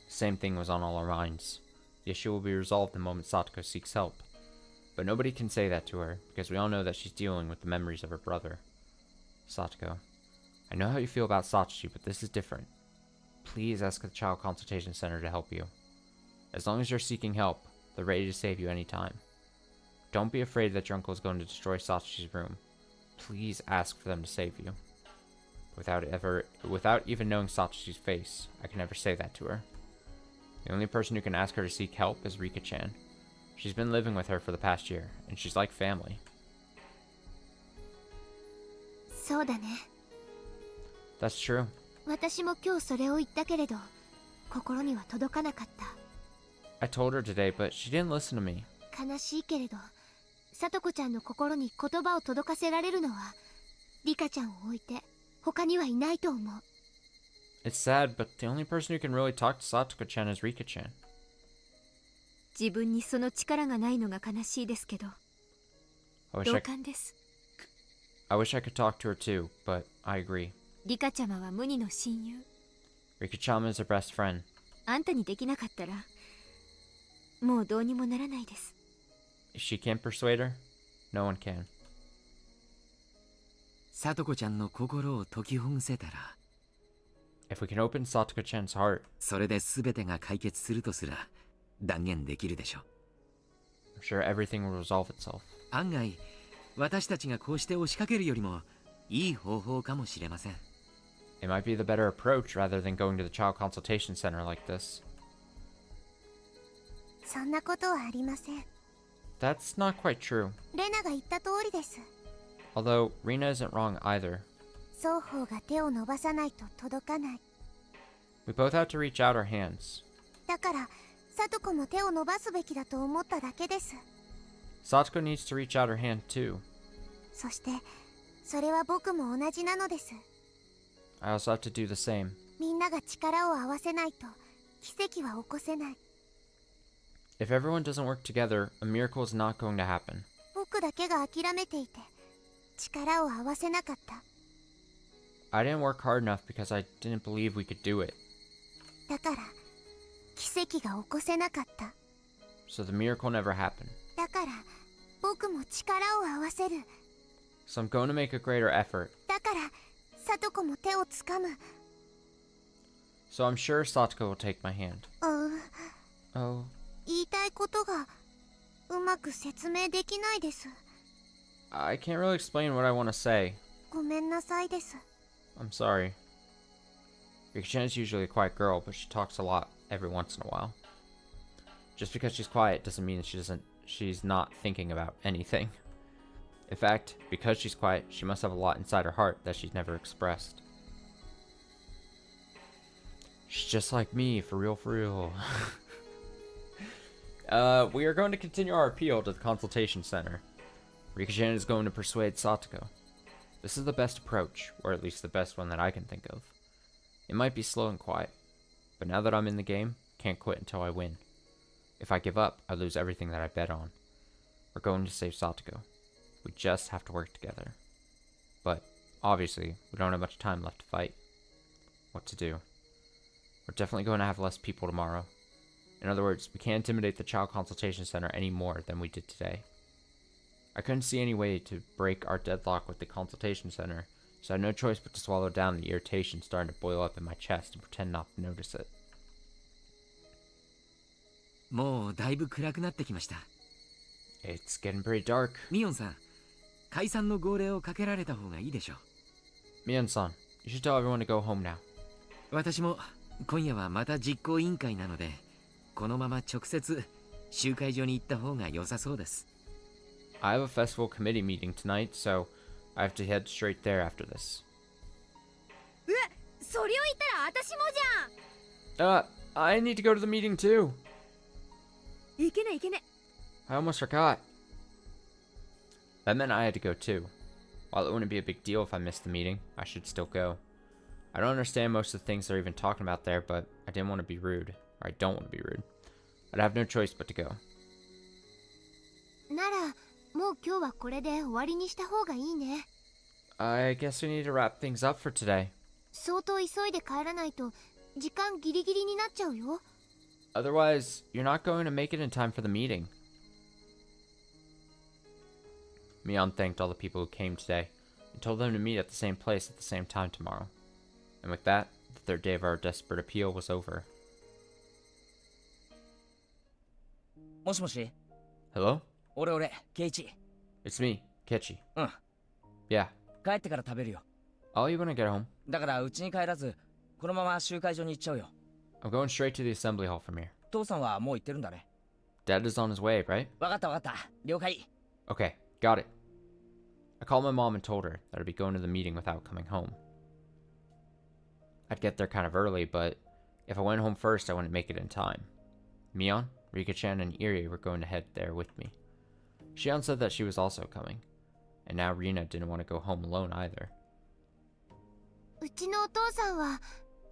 Same thing was on all our minds. The issue will be resolved the moment Satoko seeks help. But nobody can say that to her, because we all know that she's dealing with the memories of her brother. Satoko, I know how you feel about Sachi, but this is different. Please ask the Child Consultation Center to help you. As long as you're seeking help, they're ready to save you anytime. Don't be afraid that your uncle is going to destroy Sachi's room. Please ask for them to save you. Without even knowing Sachi's face, I can never say that to her. The only person who can ask her to seek help is Rika-chan. She's been living with her for the past year, and she's like family. そうだね。 That's true. 私も今日それを言ったけれど、心には届かなかった。 I told her today, but she didn't listen to me. 悲しいけれど、さとこちゃんの心に言葉を届かせられるのは、リカちゃんを置いて他にはいないと思う。 It's sad, but the only person who can really talk to Satoko-chan is Rika-chan. 自分にその力がないのが悲しいですけど、 I 同感です。 wish I could talk to her too, but I agree. リカちゃまは無二の親友。 Rika-chan is her best friend. あんたにできなかったら、もうどうにもならないです。 If she can't persuade her, no one can. さとこちゃんの心を解きほぐせたら、 If we can open Satoko-chan's heart, それで全てが解決するとすら断言できるでしょう。 I'm sure everything will resolve itself. 案外、私たちがこうして押しかけるよりもいい方法かもしれません。 It might be the better approach rather than going to the child consultation center like this. そんなことはありません。 That's not quite true. レナが言った通りです。 Although, Rina isn't wrong either. 双方が手を伸ばさないと届かない。 We both have to reach out our hands. だからサトコも手を伸ばすべきだと思っただけです。 Satoko needs to reach out her hand too. そしてそれは僕も同じなのです。 I also have to do the same. みんなが力を合わせないと奇跡は起こせない。 If everyone doesn't work together, a miracle is not going to happen. 僕だけが諦めていて力を合わせなかった。 I didn't work hard enough because I didn't believe we could do it. だから奇跡が起こせなかった。 So the miracle never happened. だから僕も力を合わせる。 So I'm going to make a greater effort. だからサトコも手をつかむ。 So I'm sure Satoko will take my hand. Oh, 言いたいことがうまく説明できないです。 I can't really explain what I want to say. ごめんなさいです。 I'm sorry. Rika-chan is usually a quiet girl, but she talks a lot every once in a while. Just because she's quiet doesn't mean she's not thinking about anything. In fact, because she's quiet, she must have a lot inside her heart that she's never expressed. She's just like me, for real, for real. We are going to continue our appeal to the consultation center. Rika-chan is going to persuade Satoko. This is the best approach, or at least the best one that I can think of. It might be slow and quiet, but now that I'm in the game, can't quit until I win. If I give up, I lose everything that I bet on. We're going to save Satoko. We just have to work together. But, obviously, we don't have much time left to fight. What to do? We're definitely going to have less people tomorrow. In other words, we can't intimidate the Child Consultation Center any more than we did today. I couldn't see any way to break our deadlock with the Consultation Center, so I had no choice but to swallow down the irritation starting to boil up in my chest and pretend not to notice it. もうだいぶ暗くなってきました。 It's getting pretty dark. ミオンさん、解散の号令をかけられた方がいいでしょう。 Mion-san, you should tell everyone to go home now. 私も今夜はまた実行委員会なので、このまま直接集会所に行った方が良さそうです。 I have a festival committee meeting tonight, so I have to head straight there after this. それを言ったら私もじゃん。 I need to go to the meeting too. いけないいけない。 I almost forgot. That meant I had to go too. While it wouldn't be a big deal if I missed the meeting, I should still go. I don't understand most of the things they're even talking about there, but I didn't want to be rude. Or I don't want to be rude. I'd have no choice but to go. ならもう今日はこれで終わりにした方がいいね。 I guess we need to wrap things up for today. 相当急いで帰らないと時間ギリギリになっちゃうよ。 Otherwise, you're not going to make it in time for the meeting. Mion thanked all the people who came today and told them to meet at the same place at the same time tomorrow. And with that, the third day of our desperate appeal was over. もしもし Hello? 俺ケイチ It's me, Kechi. うん Yeah. 帰ってから食べるよ I'll eat when I get home. だからうちに帰らずこのまま集会所に行っちゃうよ I'm going straight to the assembly hall from here. 父さんはもう行ってるんだね Dad Dad is on his way, right? わかったわかった。了解。 Okay, got it. I called my mom and told her that I'd be going to the meeting without coming home. I'd get there kind of early, but if I went home first, I wouldn't make it in time. Mion, Rika-chan, and Irie were going to head there with me. Shion said that she was also coming, and now Rina didn't want to go home alone either. うちのお父さんは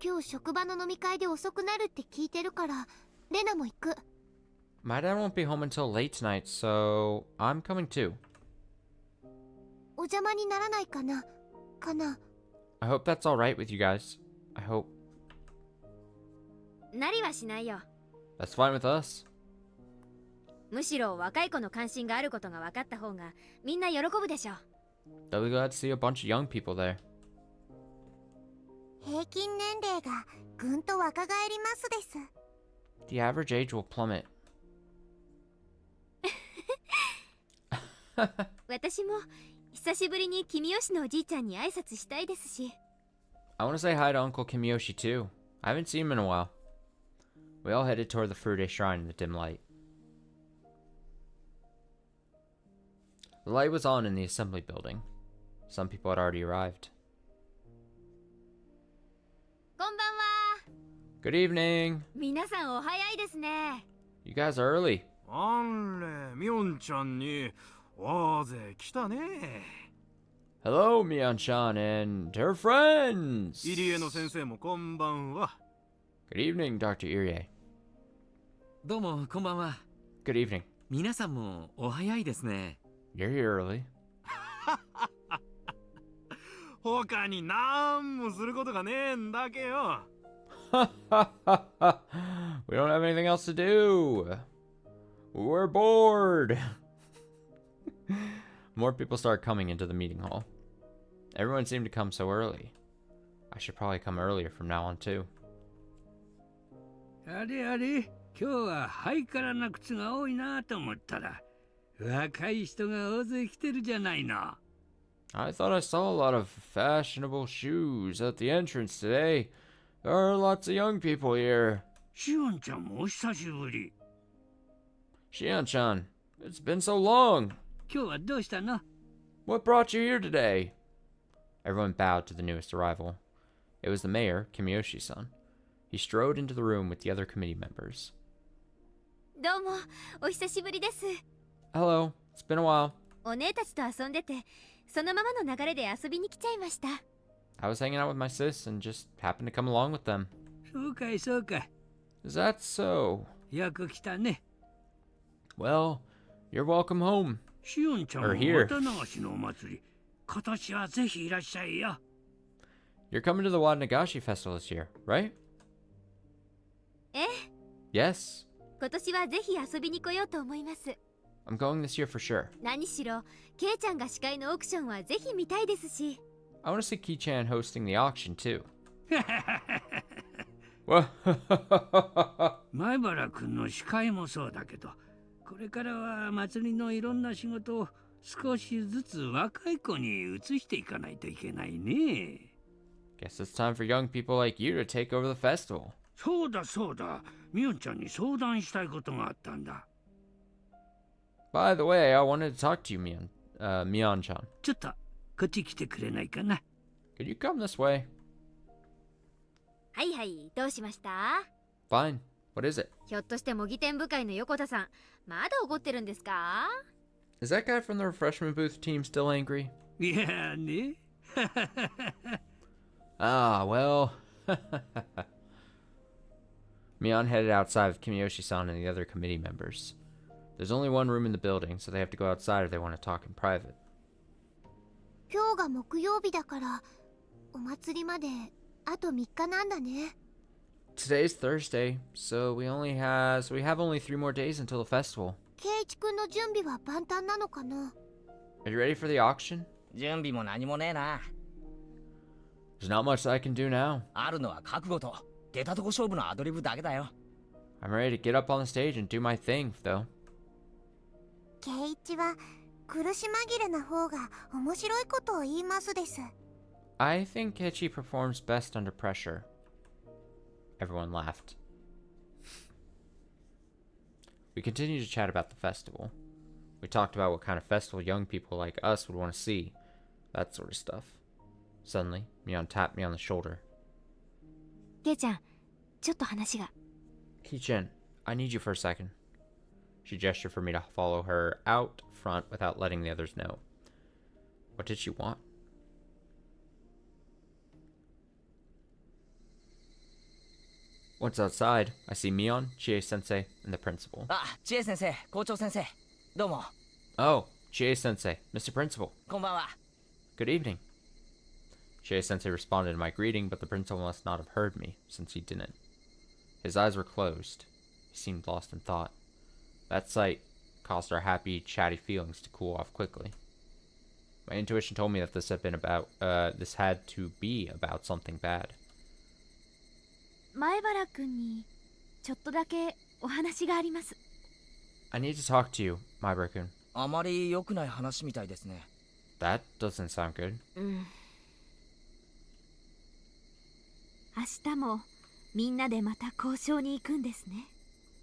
今日職場の飲み会で遅くなるって聞いてるからレナも行く。 My dad won't be home until late tonight, so I'm coming too. お邪魔にならないかな。 I hope that's alright with you guys. I hope なりはしないよ。 that's fine with us. むしろ若い子の関心があることが分かった方がみんな喜ぶでしょ。 They'll be glad to see a bunch of young people there. 平均年齢がぐんと若返りますです。 The average age will plummet. 私も久しぶりに君吉のおじいちゃんに挨拶したいですし。 I want to say hi to Uncle Kimiyoshi too. I haven't seen him in a while. We all headed toward the Furude Shrine in the dim light. The light was on in the assembly building. Some people had already arrived. こんばんは。 Good evening. 皆さんお早いですね。 You guys are early. あんれ、みおんちゃんに大勢来たね。 Hello, Mion-chan and her friends. 入江の先生もこんばんは。 Good evening, Dr. Irie. どうもこんばんは。 Good evening. 皆さんもお早いですね。 You're here early. 他になんもすることがねえんだけよ。 We don't have anything else to do. We're bored. More people started coming into the meeting hall. Everyone seemed to come so early. I should probably come earlier from now on too. あれあれ、今日はハイカラな靴が多いなと思ったら、若い人が大勢来てるじゃないの。 I thought I saw a lot of fashionable shoes at the entrance today. There are lots of young people here. シオンちゃんもお久しぶり。 Shion-chan, it's been so long. 今日はどうしたの？ What brought you here today? Everyone bowed to the newest arrival. It was the mayor, Kimiyoshi-san. He strode into the room with the other committee members. どうもお久しぶりです。 Hello, it's been a while. お姉たちと遊んでてそのままの流れで遊びに来ちゃいました。 I was hanging out with my sis and just happened to come along with them. そうかいそうかい。 Is that so? よく来たね。 Well, you're welcome home. シオンちゃんも Or here. 渡流しのお祭り、今年はぜひいらっしゃいよ。 You're coming to the Wadnagashi festival this year, right? ええ、 Yes. 今年はぜひ遊びに来ようと思います。 I'm going this year for sure. 何しろケイちゃんが司会のオークションはぜひ見たいですし。 I want to see Ki-chan hosting the auction too. Well, 前原くんの司会もそうだけど、これからは祭りのいろんな仕事を少しずつ若い子に移していかないといけないね。 guess it's time for young people like you to take over the festival. そうだそうだ、みおんちゃんに相談したいことがあったんだ。 By the way, I wanted to talk to you, Mion-chan. ちょっとこっち来てくれないかな。 Could you come this way? はいはい、どうしました？ Fine. What is it? ひょっとして模擬店部会の横田さんまだ怒ってるんですか？ Is that guy from the refreshment booth team still angry? いやね。 Ah, well. Mion headed outside with Kimiyoshi-san and the other committee members. There's only one room in the building, so they have to go outside if they want to talk in private. 今日が木曜日だからお祭りまであと3日なんだね。 Today's Thursday, so we have only 3 more days until the festival. ケイイチくんの準備は万端なのかな？ Are you ready for the auction? 準備も何もねえな。 There's not much I can do now. あるのは覚悟と出たとこ勝負のアドリブだけだよ。 I'm ready to get up on the stage and do my thing, though. ケイイチは苦し紛れな方が面白いことを言いますです。 I think Kichi performs best under pressure. Everyone laughed. We continued to chat about the festival. We talked about what kind of festival young people like us would want to see, that sort of stuff. Suddenly, Mion tapped me on the shoulder. ケイちゃん、ちょっと話が。Kichin, I need you for a second. She gestured for me to follow her out front without letting the others know. What did she want? Once outside, I see Mion, Chie-sensei, and the principal. あ、知恵先生、校長先生。どうも。Oh, Chie-sensei, Mr. Principal. こんばんは。Good evening. Chie-sensei responded to my greeting, but the principal must not have heard me, since he didn't. His eyes were closed. He seemed lost in thought. That sight caused our happy, chatty feelings to cool off quickly. My intuition told me that this had to be about something bad. 前原くんにちょっとだけお話があります。I need to talk to you, Maibara-kun. あまり良くない話みたいですね。That doesn't sound good. うん。明日もみんなでまた交渉に行くんですね。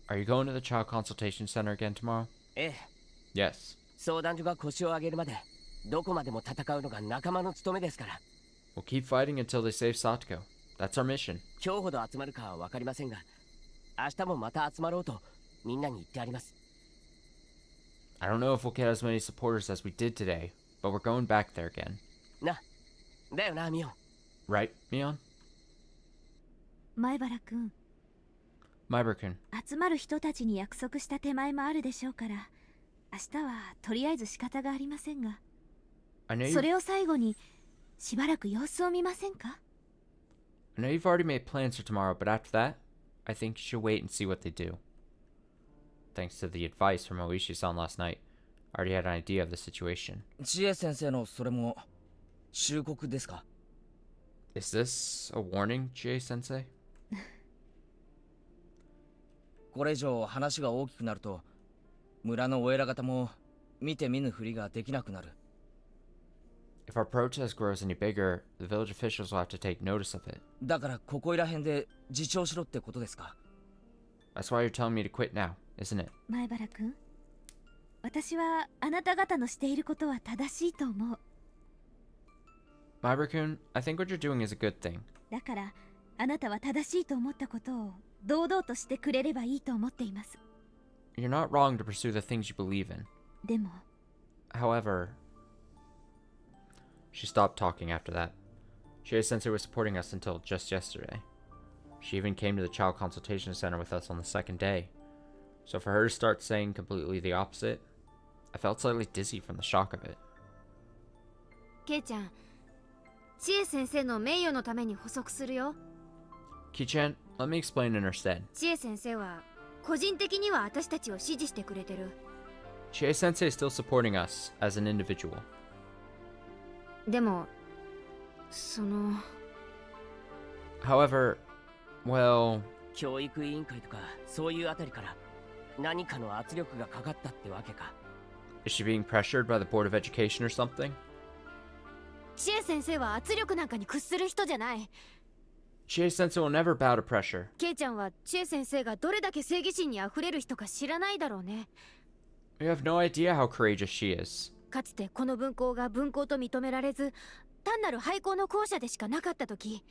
Are you going to the Child Consultation Center again tomorrow? ええ。Yes. 相談所が腰を上げるまでどこまでも戦うのが仲間の務めですから。We'll keep fighting until they save Satoko. That's our mission. 今日ほど集まるかは分かりませんが、明日もまた集まろうとみんなに言ってあります。I don't know if we'll get as many supporters as we did today, but we're going back there again. だよな、ミオン。Right, Mion? 前原くん、Maibara-kun. 集まる人たちに約束した手前もあるでしょうから、明日はとりあえず仕方がありませんが、 I know それを最後にしばらく様子を見ませんか？ I know you've already made plans for tomorrow, but after that, I think you should wait and see what they do. Thanks to the advice from Oishi-san last night, I already had an idea of the situation. 知恵先生のそれも忠告ですか？ Is this a warning, Chie-sensei? これ以上話が大きくなると村のお偉方も見て見ぬふりができなくなる。 If our protest grows any bigger, the village officials will have to take notice of it. だからここいら辺で自重しろってことですか？ That's why you're telling me to quit now, isn't it? 前原くん、私はあなた方のしていることは正しいと思う。 Maibara-kun, I think what you're doing is a good thing. だからあなたは正しいと思ったことを堂々としてくれればいいと思っています。 You're not wrong to pursue the things you believe in. でも However, she stopped talking after that. Chie-sensei was supporting us until just yesterday. She even came to the Child Consultation Center with us on the second day. So for her to start saying completely the opposite, I felt slightly dizzy from the shock of it. ケイちゃん、知恵先生の名誉のために補足するよ。 Ki-chan, let me explain in her stead. 知恵先生は個人的には私たちを支持してくれてる。 Chie-sensei is still supporting us as an individual. でもその However, well... 教育委員会とかそういうあたりから何かの圧力がかかったってわけか。 Is she being pressured by the Board of Education or something? 知恵先生は圧力なんかに屈する人じゃない。 Chie-sensei will never bow to pressure. ケイちゃんは知恵先生がどれだけ正義心にあふれる人か知らないだろうね。 You have no idea how courageous she is. かつてこの分校が分校と認められず、単なる廃校の校舎でしかなかった時、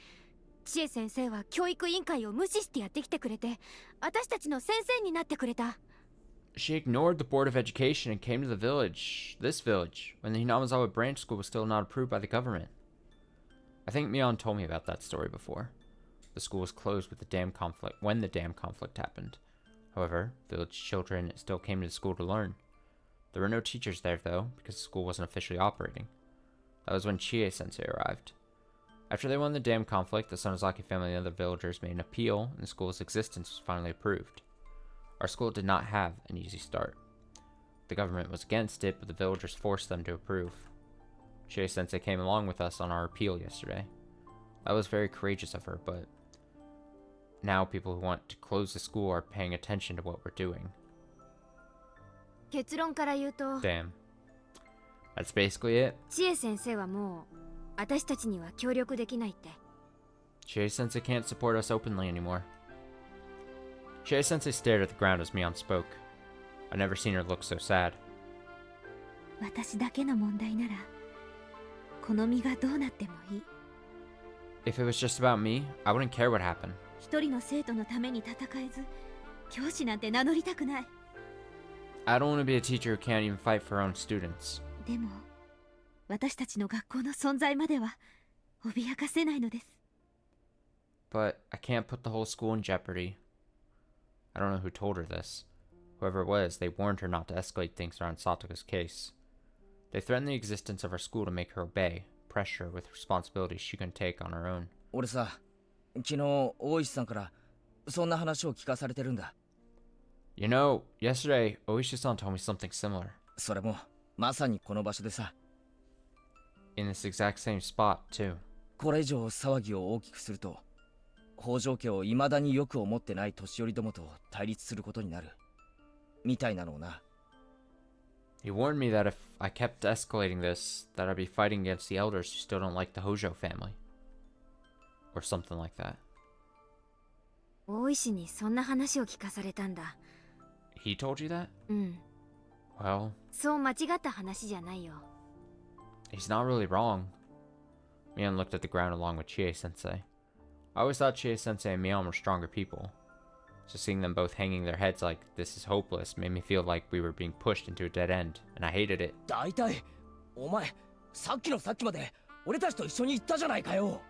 知恵先生は教育委員会を無視してやってきてくれて、私たちの先生になってくれた。 She ignored the Board of Education and came to the village, this village, when the Hinamazawa branch school was still not approved by the government. I think Mion told me about that story before. The school was closed with the dam conflict when the dam conflict happened. However, village children still came to the school to learn. There were no teachers there though, because the school wasn't officially operating. That was when Chie-sensei arrived. After they won the dam conflict, the Sonozaki family and other villagers made an appeal, and the school's existence was finally approved. Our school did not have an easy start. The government was against it, but the villagers forced them to approve. Chie-sensei came along with us on our appeal yesterday. That was very courageous of her, but now people who want to close the school are paying attention to what we're doing. 結論から言うと、 Damn. That's basically it. 知恵先生はもう私たちには協力できないって。 Chie-sensei can't support us openly anymore. Chie-sensei stared at the ground as Mion spoke. I've never seen her look so sad. 私だけの問題ならこの身がどうなってもいい。 If it was just about me, I wouldn't care what happened. 一人の生徒のために戦えず教師なんて名乗りたくない。 I don't want to be a teacher who can't even fight for her own students. でも私たちの学校の存在までは脅かせないのです。 But I can't put the whole school in jeopardy. I don't know who told her this. Whoever it was, they warned her not to escalate things around Satoko's case. They threatened the existence of our school to make her obey, pressure with responsibilities she couldn't take on her own. 俺さ、昨日大石さんからそんな話を聞かされてるんだ。You know, yesterday, Oishi-san told me something similar. それもまさにこの場所でさ。In this exact same spot, too. これ以上騒ぎを大きくすると、北条家を未だによく思ってない年寄りどもと対立することになる。みたいなのをな。He warned me that if I kept escalating this, that I'd be fighting against the elders who still don't like the Hojo family. Or something like that. 大石にそんな話を聞かされたんだ。 He told you that? うん。 Well, そう間違った話じゃないよ。 he's not really wrong. Mion looked at the ground along with Chie-sensei. I always thought Chie-sensei and Mion were stronger people. So seeing them both hanging their heads like this is hopeless made me feel like we were being pushed into a dead end, and I hated it. だいたいお前さっきのさっきまで俺たちと一緒に行ったじゃないかよ。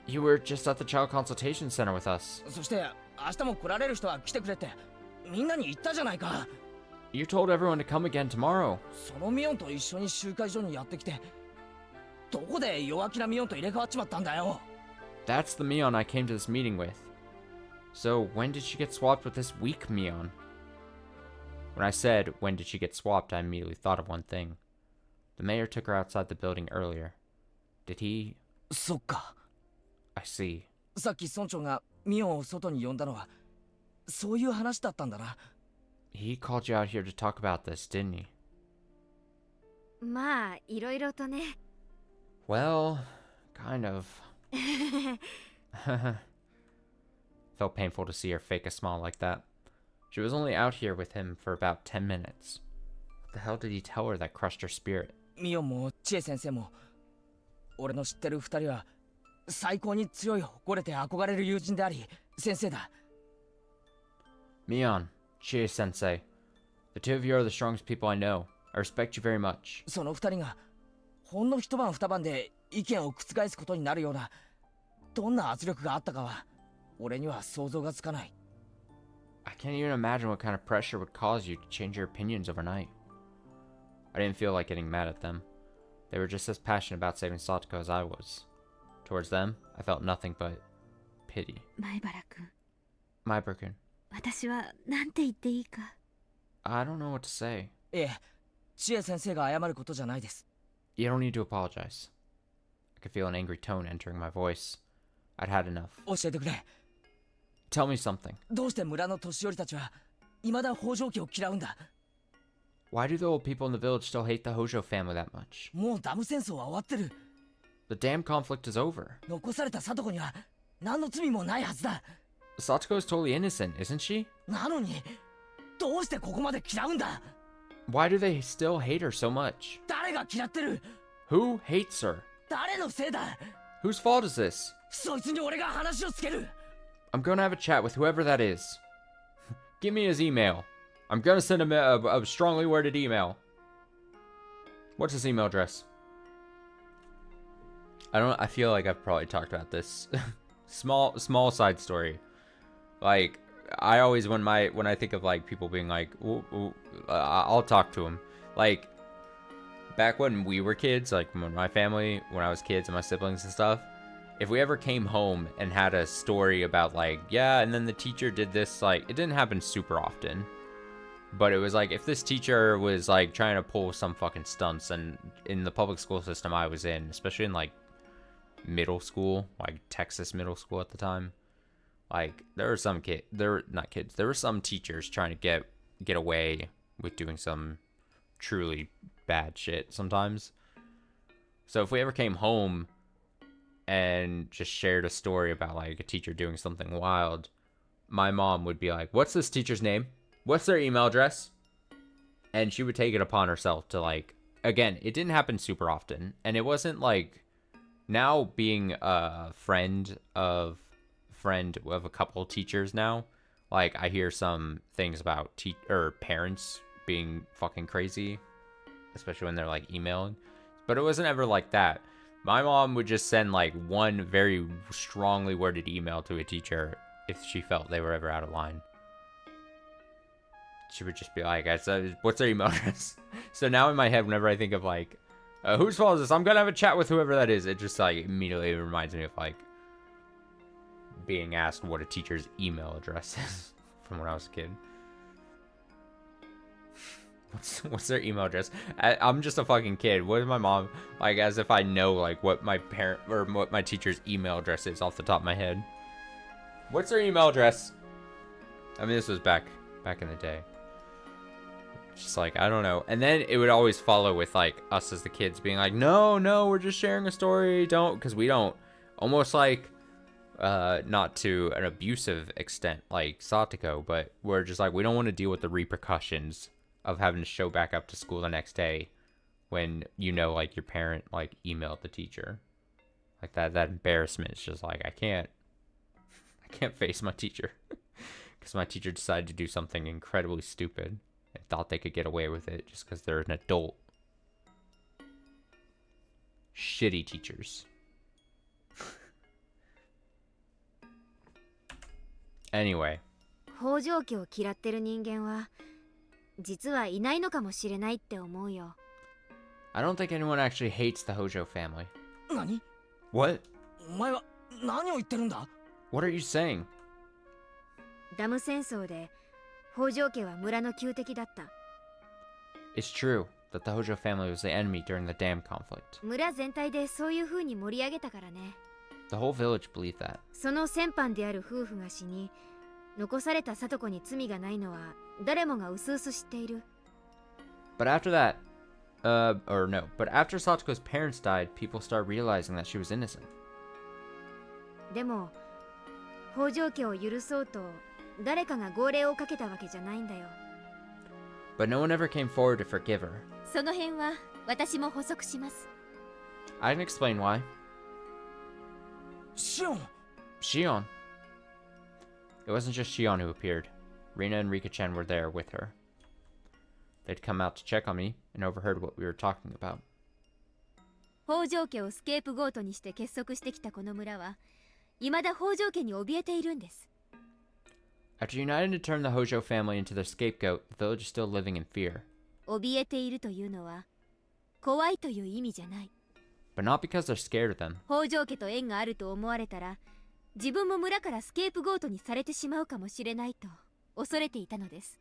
You were just at the child consultation center with us. そして明日も来られる人は来てくれってみんなに言ったじゃないか。 You told everyone to come again tomorrow. そのミオンと一緒に集会所にやってきてどこで弱気なミオンと入れ替わっちまったんだよ。 That's the Mion I came to this meeting with. So when did she get swapped with this weak Mion? When I said, when did she get swapped, I immediately thought of one thing. The mayor took her outside the building earlier. Did he? そっか。 I see. さっき村長がミオンを外に呼んだのはそういう話だったんだな。 He called you out here to talk about this, didn't he? まあいろいろとね。 Well, kind of. Felt painful to see her fake a smile like that. She was only out here with him for about 10 minutes. What the hell did he tell her that crushed her spirit? ミオンもチエ先生も俺の知ってる二人は最高に強い誇れて憧れる友人であり先生だ。 Mion, Chie-sensei. The two of you are the strongest people I know. I respect you very much. その二人がほんの一晩二晩で意見を覆すことになるようなどんな圧力があったかは俺には想像がつかない。 I can't even imagine what kind of pressure would cause you to change your opinions overnight. I didn't feel like getting mad at them. They were just as passionate about saving Satoko as I was. Towards them, I felt nothing but pity. 前原くん、 Maiber-kun, 私はなんて言っていいか。 I don't know what to say. ええ、チエ先生が謝ることじゃないです。 You don't need to apologize. I could feel an angry tone entering my voice. I'd had enough. 教えてくれ。 Tell me something. どうして村の年寄りたちは未だ北条家を嫌うんだ。 Why do the old people in the village still hate the Hojo family that much? もうダム戦争は終わってる。 The damn conflict is over. 残された聡子には何の罪もないはずだ。 Satoko is totally innocent, isn't she? なのにどうしてここまで嫌うんだ。 Why do they still hate her so much? 誰が嫌ってる。 Who hates her? 誰のせいだ。 Whose fault is this? そいつに俺が話をつける。 I'm gonna have a chat with whoever that is. Give me his email. I'm gonna send him a strongly worded email. What's his email address? I feel like I've probably talked about this. small side story. Like, I always, when I think of like people being like, I'll talk to him. Like, back when we were kids, like when my family, when I was kids and my siblings and stuff, if we ever came home and had a story about like, yeah, and then the teacher did this, like, it didn't happen super often. But it was like, if this teacher was like trying to pull some fucking stunts, and in the public school system I was in, especially in like middle school, like Texas middle school at the time, like there were some there were some teachers trying to get away with doing some truly bad shit sometimes. So if we ever came home and just shared a story about like a teacher doing something wild, my mom would be like, what's this teacher's name? What's their email address? And she would take it upon herself to, like, again, it didn't happen super often. And it wasn't like, now being a friend of a couple teachers now, like, I hear some things about parents being fucking crazy, especially when they're, like, emailing. But it wasn't ever like that. My mom would just send, like, one very strongly worded email to a teacher if she felt they were ever out of line. She would just be like, what's their email address? So now in my head, whenever I think of, like, whose fault is this? I'm going to have a chat with whoever that is. It just, like, immediately reminds me of, like, being asked what a teacher's email address is from when I was a kid. What's their email address? I'm just a fucking kid. What is my mom, like, as if I know, like, what my parent or what my teacher's email address is off the top of my head. What's their email address? I mean, this was back in the day. Just like, I don't know. And then it would always follow with, like, us as the kids being like, no, we're just sharing a story. Don't, because we don't. Almost like, not to an abusive extent like Satoko, but we're just like, we don't want to deal with the repercussions of having to show back up to school the next day when, you know, like, your parent, like, emailed the teacher. Like, that embarrassment is just like, I can't face my teacher. Because my teacher decided to do something incredibly stupid and thought they could get away with it just because they're an adult. Shitty teachers. Anyway. 北条家を嫌ってる人間は実はいないのかもしれないって思うよ。I don't think anyone actually hates the Hojo family. 何? What? お前は何を言ってるんだ? What are you saying? ダム戦争で北条家は村の旧敵だった。It's true that the Hojo family was the enemy during the dam conflict. 村全体でそういう風に盛り上げたからね。The whole village believed that. その先般である夫婦が死に、残された里子に罪がないのは誰もが薄々知っている。But after that, but after Satoko's parents died, people started realizing that she was innocent. でも、北条家を許そうと誰かが号令をかけたわけじゃないんだよ。But no one ever came forward to forgive her. その辺は私も補足します。I can explain why. Shion. It wasn't just Shion who appeared. Rina and Rika-chan were there with her. They'd come out to check on me and overheard what we were talking about. 北条家をスケープゴートにして結束してきたこの村は、未だ北条家に怯えているんです。After uniting to turn the Hojo family into their scapegoat, the village is still living in fear. 怯えているというのは、怖いという意味じゃない。But not because they're scared of them. 北条家と縁があると思われたら、自分も村からスケープゴートにされてしまうかもしれないと恐れていたのです。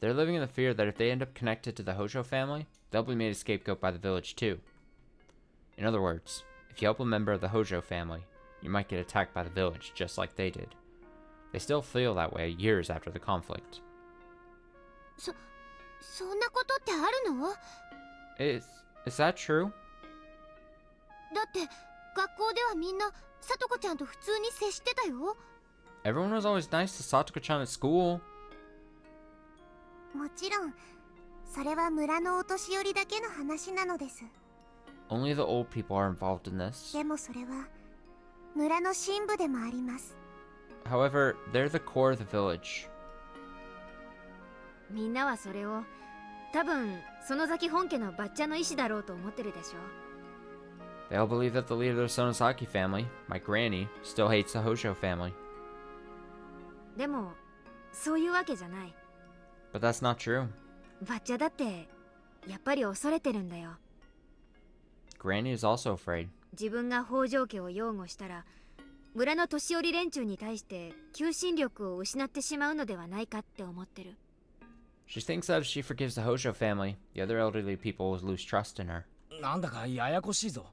They're living in the fear that if they end up connected to the Hojo family, they'll be made a scapegoat by the village too. In other words, if you help a member of the Hojo family, you might get attacked by the village just like they did. They still feel that way years after the conflict. そんなことってあるの? Is that true? だって学校ではみんなさとこちゃんと普通に接してたよ。 Everyone was always nice to Satoko-chan at school. もちろん、それは村のお年寄りだけの話なのです。Only the old people are involved in this. でもそれは村の深部でもあります。However, they're the core of the village. みんなはそれを多分園崎本家のバッチャの意思だろうと思ってるでしょ。 They all believe that the leader of the Sonosaki family, my granny, still hates the Hojo family. でもそういうわけじゃない。 But that's not true. バッチャだってやっぱり恐れてるんだよ。 Granny is also afraid. 自分が北条家を擁護したら村の年寄り連中に対して求心力を失ってしまうのではないかって思ってる。 She thinks that if she forgives the Hojo family, the other elderly people will lose trust in her. なんだかややこしいぞ。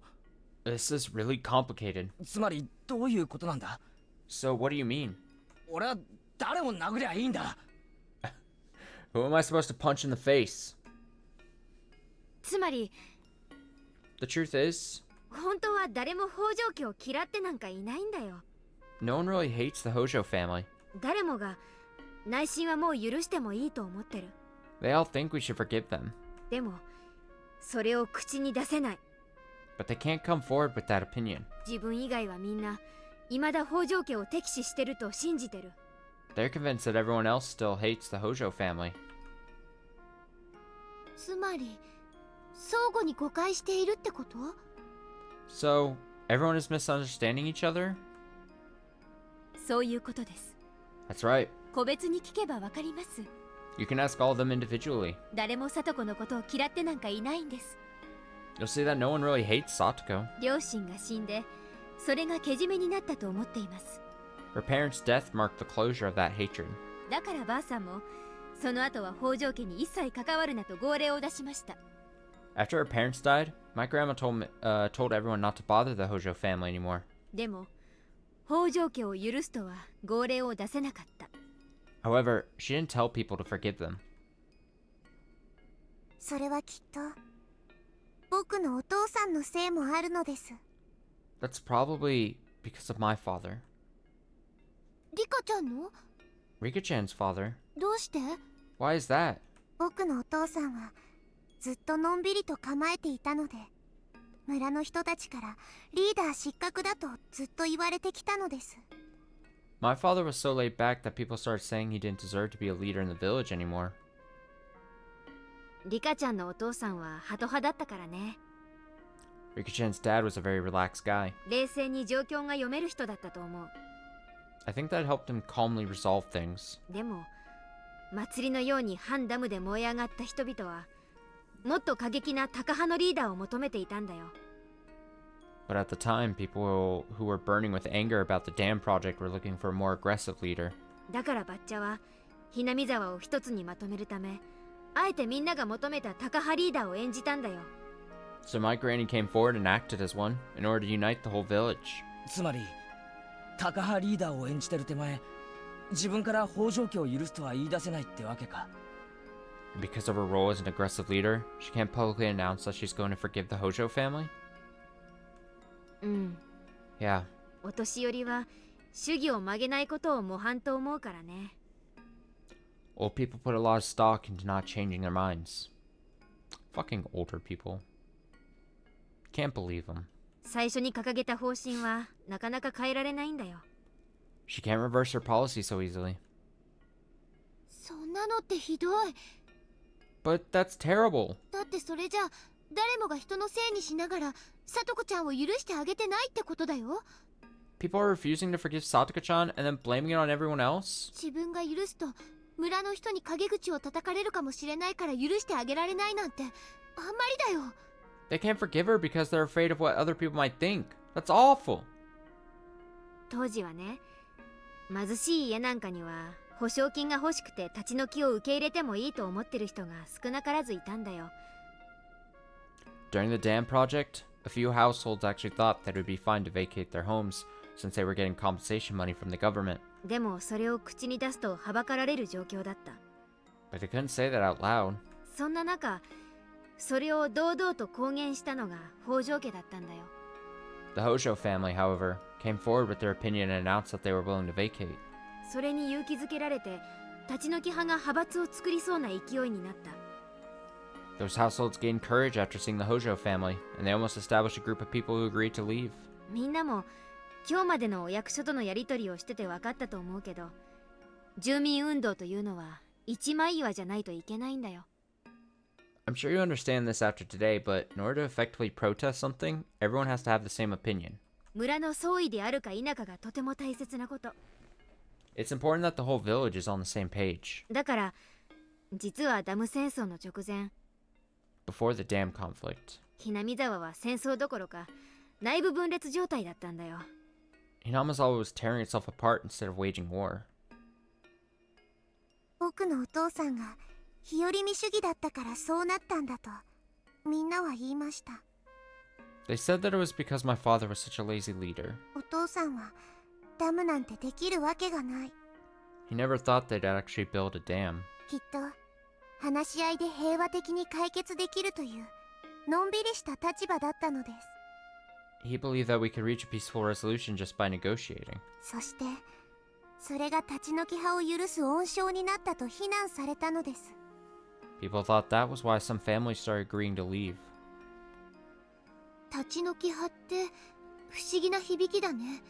This is really complicated. つまりどういうことなんだ? So what do you mean? 俺は誰を殴りゃいいんだ? Who am I supposed to punch in the face? つまり The truth is, 本当は誰も北条家を嫌ってなんかいないんだよ。 no one really hates the Hojo family. 誰もが内心はもう許してもいいと思ってる。They all think we should forgive them, でもそれを口に出せない。 but they can't come forward with that opinion. 自分以外はみんな未だ北条家を敵視してると信じてる。 They're convinced that everyone else still hates the Hojo family. つまり相互に誤解しているってこと？ So, everyone is misunderstanding each other? そういうことです。 That's right. 個別に聞けばわかります。 You can ask all of them individually. 誰も聡子のことを嫌ってなんかいないんです。 You'll see that no one really hates Satoko. 両親が死んでそれがけじめになったと思っています。 Her parents' death marked the closure of that hatred. だからばあさんもその後は北条家に一切関わるなと号令を出しました。 After her parents died, my grandma told everyone not to bother the Hojo family anymore. でも北条家を許すとは号令を出せなかった。 However, she didn't tell people to forgive them. それはきっと僕のお父さんのせいもあるのです。 That's probably because of my father. リカちゃんの？ Rika-chan's father. どうして？ Why is that? 僕のお父さんはずっとのんびりと構えていたので、村の人たちからリーダー失格だとずっと言われてきたのです。 My father was so laid back that people started saying he didn't deserve to be a leader in the village anymore. リカちゃんのお父さんはハト派だったからね。 Rika-chan's dad was a very relaxed guy. 冷静に状況が読める人だったと思う。 I think that helped him calmly resolve things. でも祭りのように反ダムで燃え上がった人々はもっと過激なタカ派のリーダーを求めていたんだよ。 But at the time, people who were burning with anger about the dam project were looking for a more aggressive leader. だからバッチャはひなみ沢を一つにまとめるためあえてみんなが求めたタカ派リーダーを演じたんだよ。 So my granny came forward and acted as one in order to unite the whole village. つまりタカ派リーダーを演じてる手前、自分から北条家を許すとは言い出せないってわけか。 And because of her role as an aggressive leader, she can't publicly announce that she's going to forgive the Hojo family? うん。 Yeah. お年寄りは主義を曲げないことを模範と思うからね。 Old people put a lot of stock into not changing their minds. Fucking older people. Can't believe them. 最初に掲げた方針はなかなか変えられないんだよ。 She can't reverse her policy so easily. そんなのってひどい。 But that's terrible. だってそれじゃ誰もが人のせいにしながら聡子ちゃんを許してあげてないってことだよ。 People are refusing to forgive Satoko-chan and then blaming it on everyone else? 自分が許すと村の人に陰口を叩かれるかもしれないから許してあげられないなんてあんまりだよ。 They can't forgive her because they're afraid of what other people might think. That's awful. 当時はね、貧しい家なんかには保証金が欲しくて立ち退きを受け入れてもいいと思ってる人が少なからずいたんだよ。 During the dam project, a few households actually thought that it would be fine to vacate their homes since they were getting compensation money from the government. でもそれを口に出すとはばかられる状況だった。 But they couldn't say that out loud. そんな中、それを堂々と公言したのが北条家だったんだよ。 The Hojo family, however, came forward with their opinion and announced that they were willing to vacate. それに勇気づけられて、立ち退き派が派閥を作りそうな勢いになった。 Those households gained courage after seeing the Hojo family, and they almost established a group of people who agreed to leave. みんなも今日までのお役所とのやり取りをしてて分かったと思うけど、住民運動というのは一枚岩じゃないといけないんだよ。 I'm sure you understand this after today, but in order to effectively protest something, everyone has to have the same opinion. 村の総意であるか否かがとても大切なこと。 It's important that the whole village is on the same page. だから実はダム戦争の直前、 Before the dam conflict, ひなみ沢は戦争どころか内部分裂状態だったんだよ。 Hinamizawa was tearing itself apart instead of waging war. 僕のお父さんが日和見主義だったからそうなったんだとみんなは言いました。 They said that it was because my father was such a lazy leader. お父さんはダムなんてできるわけがない。 He never thought they'd actually build a dam. きっと話し合いで平和的に解決できるというのんびりした立場だったのです。 He believed that we could reach a peaceful resolution just by negotiating. そしてそれが立ち退き派を許す温床になったと非難されたのです。People thought that was why some families started agreeing to leave. 立ち退き派って不思議な響きだね。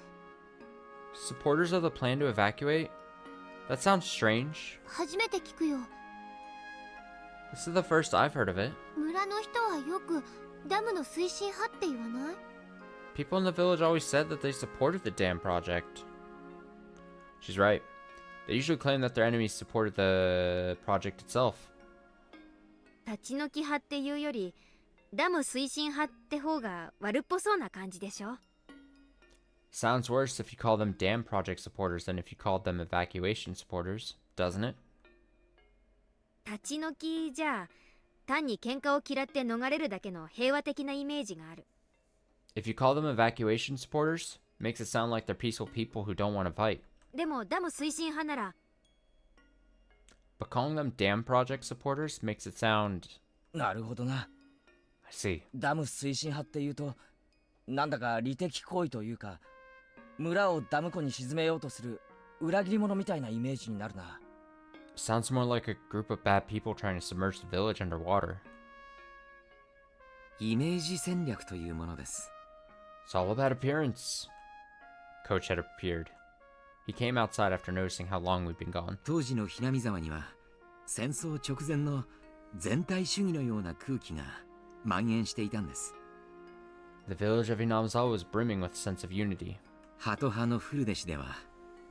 Supporters of the plan to evacuate? That sounds strange. 初めて聞くよ。 This is the first I've heard of it. 村の人はよくダムの推進派って言わない？ People in the village always said that they supported the dam project. She's right. They usually claim that their enemies supported the project itself. 立ち退き派っていうよりダム推進派って方が悪っぽそうな感じでしょ。 Sounds worse if you call them dam project supporters than if you called them evacuation supporters, doesn't it? 立ち退きじゃ単に喧嘩を嫌って逃れるだけの平和的なイメージがある。 If you call them evacuation supporters, makes it sound like they're peaceful people who don't want to fight. でもダム推進派なら But calling them dam project supporters makes it sound... なるほどな。 I see. ダム推進派っていうと、なんだか利敵行為というか、村をダム湖に沈めようとする裏切り者みたいなイメージになるな。Sounds more like a group of bad people trying to submerge the village underwater. イメージ戦略というものです。 It's all about appearance. Coach had appeared. He came outside after noticing how long we'd been gone. 当時のひなみ沢には戦争直前の全体主義のような空気が蔓延していたんです。 The village of Inamizawa was brimming with a sense of unity. ハト派のフルデシでは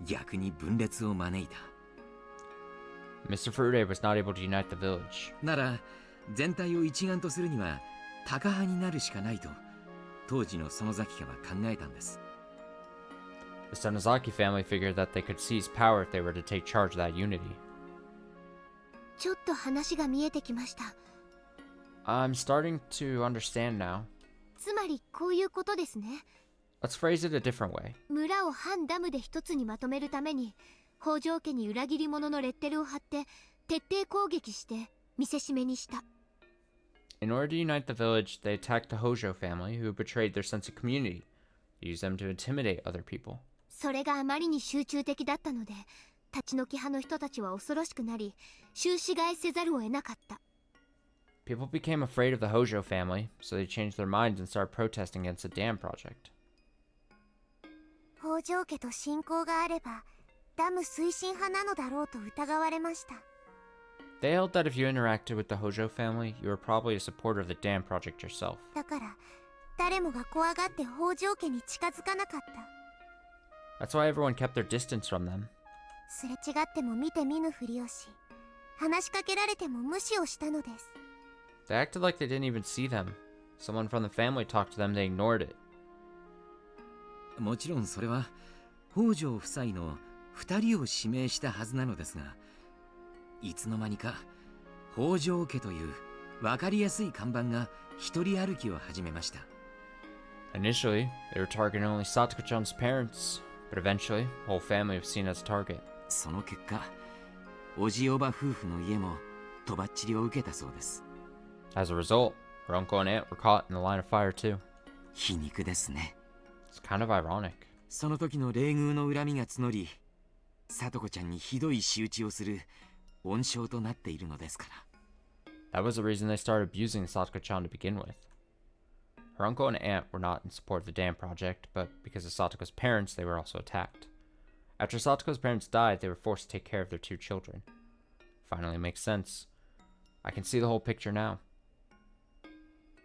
逆に分裂を招いた。 Mr. Furude was not able to unite the village. なら全体を一丸とするにはタカ派になるしかないと当時の園崎家は考えたんです。 The Sonozaki family figured that they could seize power if they were to take charge of that unity. ちょっと話が見えてきました。 I'm starting to understand now. つまりこういうことですね。 Let's phrase it a different way. 村を反ダムで一つにまとめるために北条家に裏切り者のレッテルを貼って徹底攻撃して見せしめにした。 In order to unite the village, they attacked the Hojo family, who betrayed their sense of community. They used them to intimidate other people. それがあまりに集中的だったので立ち退き派の人たちは恐ろしくなり終始替えせざるを得なかった。 People became afraid of the Hojo family, so they changed their minds and started protesting against the dam project. 北条家と親交があればダム推進派なのだろうと疑われました。 They held that if you interacted with the Hojo family, you were probably a supporter of the dam project yourself. だから誰もが怖がって北条家に近づかなかった。 That's why everyone kept their distance from them. すれ違っても見て見ぬふりをし、話しかけられても無視をしたのです。 They acted like they didn't even see them. Someone from the family talked to them, they ignored it. もちろんそれは北条夫妻の2人を指名したはずなのですが、いつの間にか北条家という分かりやすい看板が一人歩きを始めました。 Initially, they were targeting only Satoko-chan's parents, but eventually, the whole family was seen as a target. その結果、おじおば夫婦の家もとばっちりを受けたそうです。 As a result, her uncle and aunt were caught in the line of fire too. 皮肉ですね。 It's kind of ironic. その時の冷遇の恨みが募り、聡子ちゃんにひどい仕打ちをする温床となっているのですから。 That was the reason they started abusing Satoko-chan to begin with. Her uncle and aunt were not in support of the dam project, but because of Satoko's parents, they were also attacked. After Satoko's parents died, they were forced to take care of their 2 children. Finally makes sense. I can see the whole picture now.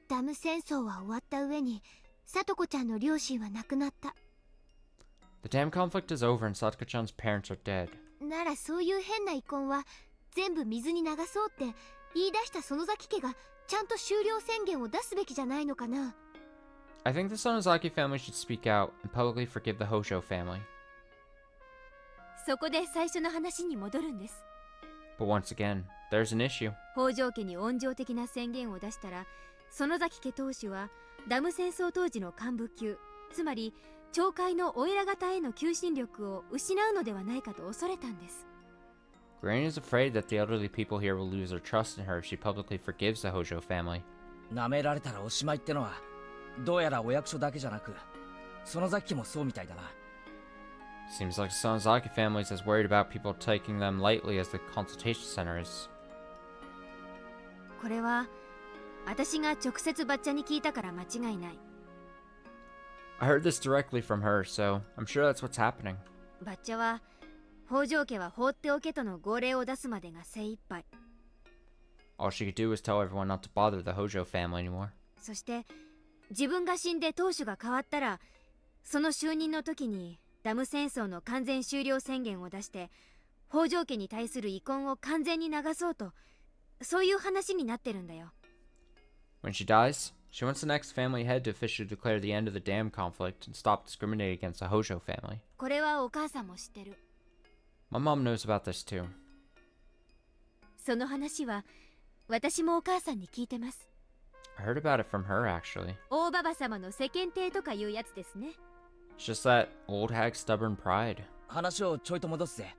ダム戦争は終わった上に聡子ちゃんの両親は亡くなった。 The dam conflict is over and Satoko-chan's parents are dead. ならそういう変な遺恨は全部水に流そうって言い出した園崎家がちゃんと終了宣言を出すべきじゃないのかな。 I think the Sonozaki family should speak out and publicly forgive the Hojo family. そこで最初の話に戻るんです。 But once again, there's an issue. 北条家に温情的な宣言を出したら園崎家当主はダム戦争当時の幹部級、つまり町会のお偉方への求心力を失うのではないかと恐れたんです。 Granny is afraid that the elderly people here will lose their trust in her if she publicly forgives the Hojo family. 舐められたらおしまいってのはどうやらお役所だけじゃなく園崎家もそうみたいだな。 Seems like the Sonozaki family is as worried about people taking them lightly as the consultation center is. これは私が直接バッチャに聞いたから間違いない。 I heard this directly from her, so I'm sure that's what's happening. バッチャは北条家は放っておけとの号令を出すまでが精一杯。 All she could do was tell everyone not to bother the Hojo family anymore. そして自分が死んで当主が変わったら、その就任の時にダム戦争の完全終了宣言を出して北条家に対する遺恨を完全に流そうと、そういう話になってるんだよ。 When she dies, she wants the next family head to officially declare the end of the dam conflict and stop discriminating against the Hojo family. これはお母さんも知ってる。 My mom knows about this too. その話は私もお母さんに聞いてます。 I heard about it from her, actually. 大ババ様の世間体とかいうやつですね。 It's just that old hag's stubborn pride. 話をちょいと戻すぜ。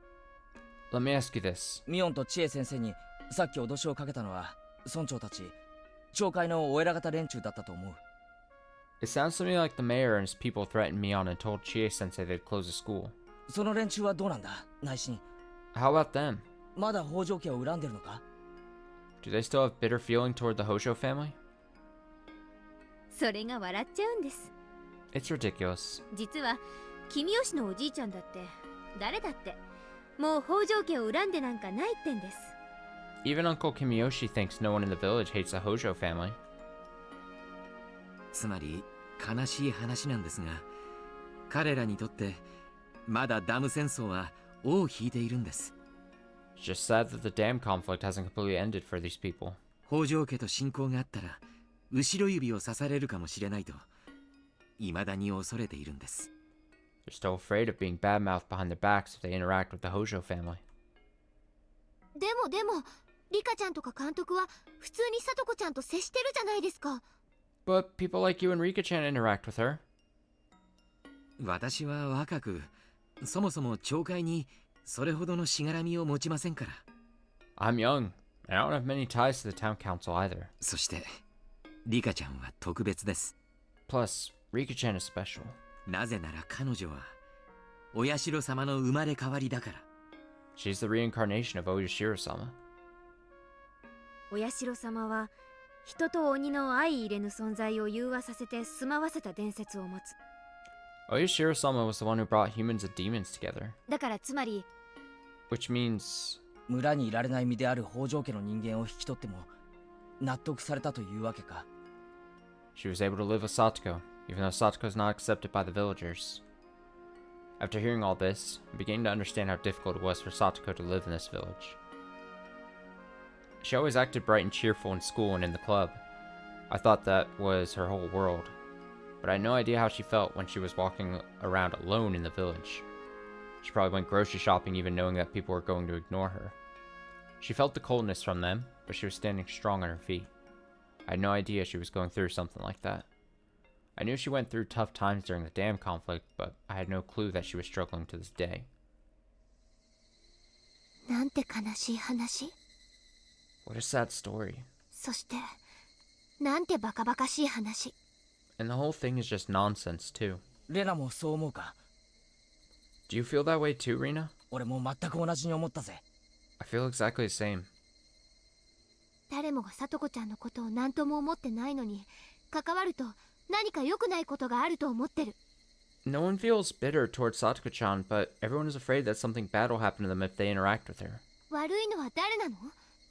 Let me ask you this. ミオンと知恵先生にさっき脅しをかけたのは村長たち、町会のお偉方連中だったと思う。 It sounds to me like the mayor and his people threatened Mion and told Chie-sensei they'd close the school. その連中はどうなんだ、内心。 How about them? まだ北条家を恨んでるのか？ Do they still have bitter feeling toward the Hojo family? それが笑っちゃうんです。 It's ridiculous. 実は君吉のおじいちゃんだって誰だってもう北条家を恨んでなんかないってんです。 Even Uncle Kimiyoshi thinks no one in the village hates the Hojo family. つまり悲しい話なんですが、彼らにとってまだダム戦争は尾を引いているんです。 It's just sad that the dam conflict hasn't completely ended for these people. 北条家と親交があったら後ろ指を刺されるかもしれないと未だに恐れているんです。 They're still afraid of being badmouthed behind their backs if they interact with the Hojo family. でもリカちゃんとか監督は普通にさとこちゃんと接してるじゃないですか。 But people like you and Rika-chan interact with her. 私は若く、そもそも町会にそれほどのしがらみを持ちませんから。 I'm young, and I don't have many ties to the town council either. そしてリカちゃんは特別です。 Plus, Rika-chan is special. なぜなら彼女はお社様の生まれ変わりだから。 She's the reincarnation of Oyashiro-sama. お社様は人と鬼の相入れぬ存在を融和させて住まわせた伝説を持つ。 Oyashiro-sama was the one who brought humans and demons together. だからつまり Which means... 村にいられない身である北条家の人間を引き取っても納得されたというわけか。 She was able to live with Satoko, even though Satoko's not accepted by the villagers. After hearing all this, I'm beginning to understand how difficult it was for Satoko to live in this village. She always acted bright and cheerful in school and in the club. I thought that was her whole world. But I had no idea how she felt when she was walking around alone in the village. She probably went grocery shopping even knowing that people were going to ignore her. She felt the coldness from them, but she was standing strong on her feet. I had no idea she was going through something like that. I knew she went through tough times during the dam conflict, but I had no clue that she was struggling to this day. なんて悲しい話。 What a sad story. そしてなんてバカバカしい話。 And the whole thing is just nonsense, too. レナもそう思うか？ Do you feel that way too, Rina? 俺も全く同じに思ったぜ。 I feel exactly the same. 誰もがさとこちゃんのことを何とも思ってないのに関わると何か良くないことがあると思ってる。 No one feels bitter towards Satoko-chan, but everyone is afraid that something bad will happen to them if they interact with her. 悪いのは誰なの？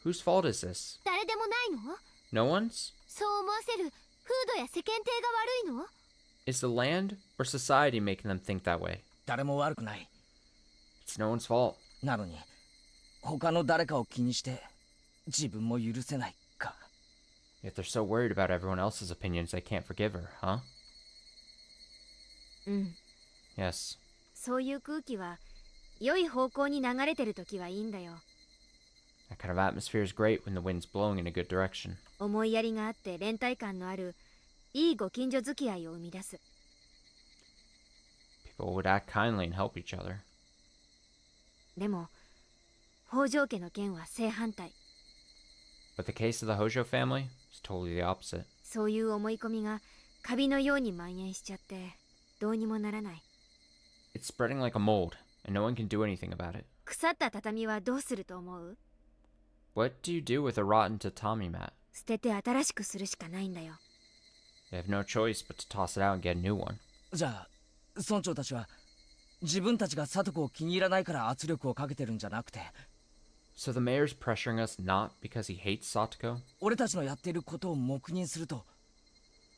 Whose fault is this? 誰でもないの？ No one's? そう思わせる風土や世間体が悪いの？ Is the land or society making them think that way? 誰も悪くない。 It's no one's fault. なのに他の誰かを気にして自分も許せないか。 Yet they're so worried about everyone else's opinions they can't forgive her, huh? うん。 Yes. そういう空気は良い方向に流れてる時はいいんだよ。 That kind of atmosphere is great when the wind's blowing in a good direction. 思いやりがあって連帯感のあるいいご近所付き合いを生み出す。 People would act kindly and help each other. でも北条家の件は正反対。 But the case of the Hojo family is totally the opposite. そういう思い込みがカビのように蔓延しちゃってどうにもならない。 It's spreading like a mold, and no one can do anything about it. 腐った畳はどうすると思う？ What do you do with a rotten tatami mat? 捨てて新しくするしかないんだよ。 They have no choice but to toss it out and get a new one. じゃあ村長たちは自分たちが聡子を気に入らないから圧力をかけてるんじゃなくて、 So the mayor's pressuring us not because he hates Satoko, 俺たちのやっていることを黙認すると、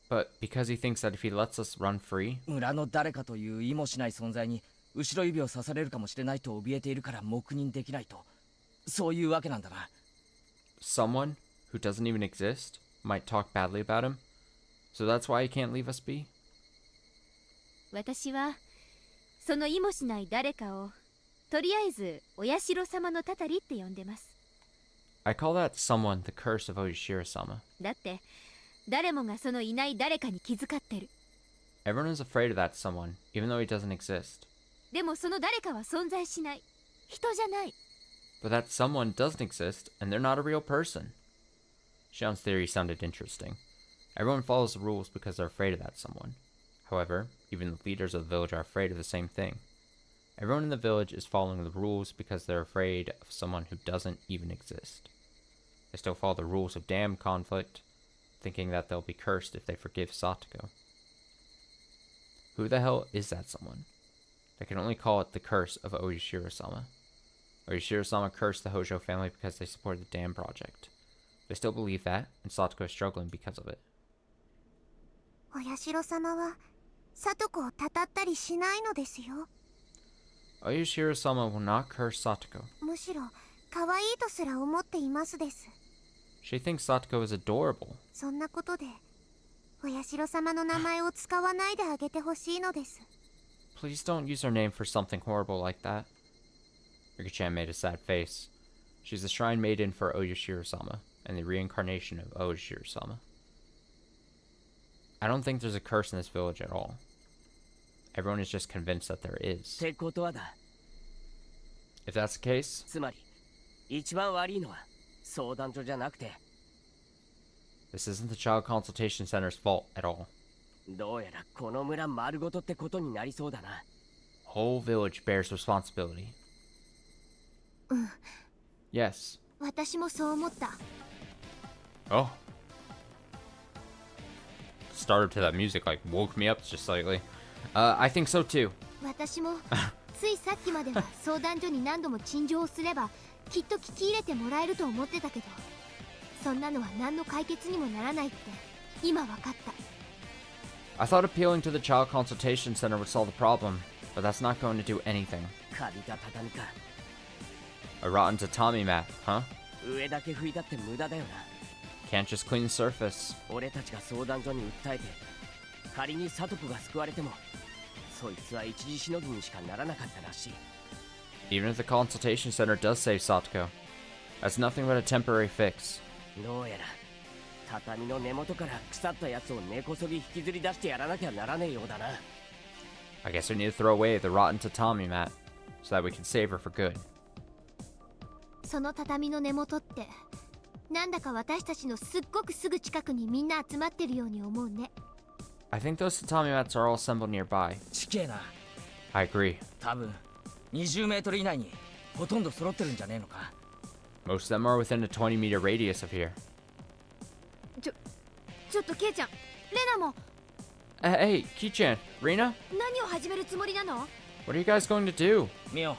but because he thinks that if he lets us run free, 村の誰かという意もしない存在に後ろ指を刺されるかもしれないと怯えているから黙認できないと、そういうわけなんだな。 someone who doesn't even exist might talk badly about him, so that's why he can't leave us be? 私はその意もしない誰かをとりあえずお社様のたたりって呼んでます。 I call that someone the curse of Oyashiro-sama. だって誰もがそのいない誰かに気遣ってる。 Everyone is afraid of that someone, even though he doesn't exist. でもその誰かは存在しない。人じゃない。 But that someone doesn't exist, and they're not a real person. Shion's theory sounded interesting. Everyone follows the rules because they're afraid of that someone. However, even the leaders of the village are afraid of the same thing. Everyone in the village is following the rules because they're afraid of someone who doesn't even exist. They still follow the rules of dam conflict, thinking that they'll be cursed if they forgive Satoko. Who the hell is that someone? They can only call it the curse of Oyashiro-sama. Oyashiro-sama cursed the Hojo family because they supported the dam project. They still believe that, and Satoko is struggling because of it. お社様は聡子をたたったりしないのですよ。 Oyashiro-sama will not curse Satoko. むしろ可愛いとすら思っていますです。 She thinks Satoko is adorable. そんなことでお社様の名前を使わないであげてほしいのです。 Please don't use her name for something horrible like that. Rika-chan made a sad face. She's the shrine maiden for Oyashiro-sama, and the reincarnation of Oyashiro-sama. I don't think there's a curse in this village at all. Everyone is just convinced that there is. ってことはだ。 If that's the case, つまり一番悪いのは相談所じゃなくて、 this isn't the Child Consultation Center's fault at all. どうやらこの村丸ごとってことになりそうだな。 Whole village bears responsibility. うん。 Yes. 私もそう思った。 Oh. Started to that music like woke me up just slightly. I think so too. 私もついさっきまでは相談所に何度も陳情をすればきっと聞き入れてもらえると思ってたけど、そんなのは何の解決にもならないって今わかった。 I thought appealing to the Child Consultation Center would solve the problem, but that's not going to do anything. 借りた畳か。 A rotten tatami mat, huh? 上だけ拭いたって無駄だよな。 Can't just clean the surface. 俺たちが相談所に訴えて仮に聡子が救われてもそいつは一時しのぎにしかならなかったらしい。 Even if the consultation center does save Satoko, that's nothing but a temporary fix. どうやら畳の根元から腐ったやつを根こそぎ引きずり出してやらなきゃならねえようだな。 I guess we need to throw away the rotten tatami mat so that we can save her for good. その畳の根元ってなんだか私たちのすっごくすぐ近くにみんな集まってるように思うね。 I think those tatami mats are all assembled nearby. ちけえな。 I agree. 多分20メートル以内にほとんど揃ってるんじゃねえのか。 Most of them are within a 20-meter radius of here. ちょっとケイちゃん、レナも Hey, Ki-chan, Rina? 何を始めるつもりなの？ What are you guys going to do? ミオ、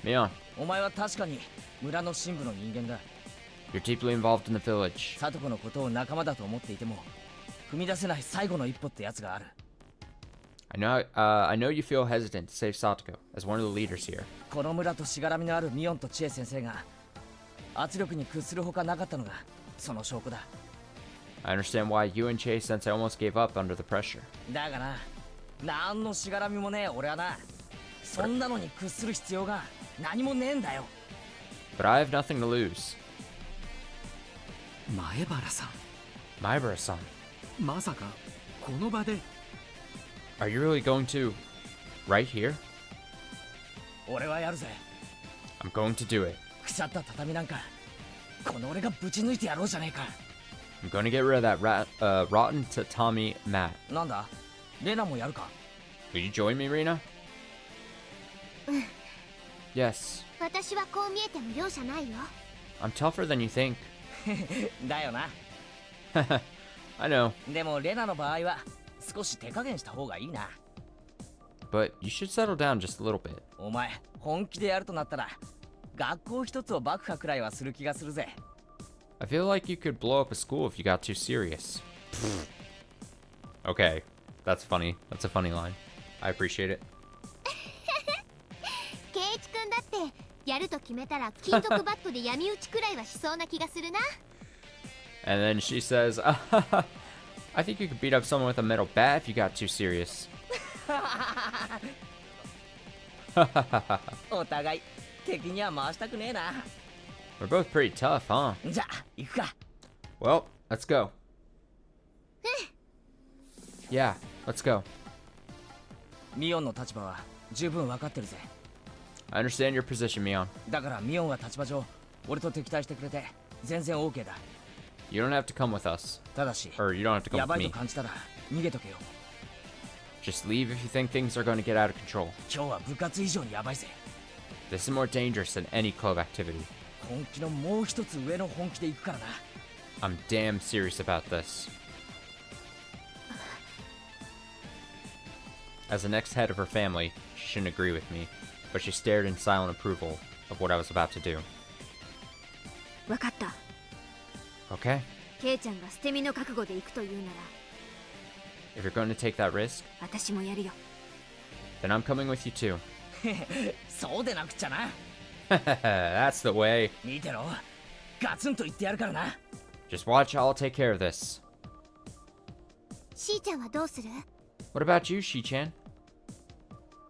Mion, お前は確かに村の深部の人間だ。 you're deeply involved in the village. 聡子のことを仲間だと思っていても踏み出せない最後の一歩ってやつがある。 I know you feel hesitant to save Satoko as one of the leaders here. この村としがらみのあるミオンとチエ先生が圧力に屈するほかなかったのがその証拠だ。 I understand why you and Chase Sensei almost gave up under the pressure. だがな、なんのしがらみもねえ俺はな、そんなのに屈する必要が何もねえんだよ。 But I have nothing to lose. 前原さん、 Maibara-san, まさかこの場で。 are you really going to... right here? 俺はやるぜ。 I'm going to do it. 腐った畳なんかこの俺がぶち抜いてやろうじゃねえか。 I'm going to get rid of that rotten tatami mat. なんだ、レナもやるか。 Will you join me, Rina? Yes. 私はこう見えても容赦ないよ。 I'm tougher than you think. だよな。I know, でもレナの場合は少し手加減した方がいいな。 but you should settle down just a little bit. お前本気でやるとなったら学校一つを爆破くらいはする気がするぜ。 I feel like you could blow up a school if you got too serious. Okay, that's funny. That's a funny line. I appreciate it. 圭一君だってやると決めたら金属バットで闇討ちくらいはしそうな気がするな。 And then she says, I think you could beat up someone with a metal bat if you got too serious. お互い敵には回したくねえな。 We're both pretty tough, huh? じゃあ行くか。 Well, let's go. Yeah, let's go. ミオンの立場は十分分かってるぜ。 I understand your position, Mion. だからミオンは立場上俺と敵対してくれて全然 OK だ。 You don't have to come with us. ただし Or you don't have to come や with ばいと me. 感じたら逃げとけよ。 Just leave if you think things are going to get out of control. 今日は部活以上にやばいぜ。 This is more dangerous than any club activity. 本気のもう一つ上の本気で行くからな。 I'm damn serious about this. As the next head of her family, she shouldn't agree with me, but she stared in silent approval of what I was about to do. わかった。 Okay? ケイちゃんが捨て身の覚悟で行くというなら If you're going to take that risk, 私もやるよ。 then I'm coming with you too. そうでなくちゃな。 That's the way. 見てろ、ガツンと言ってやるからな。 Just watch, I'll take care of this. しーちゃんはどうする？ What about you, Shi-chan?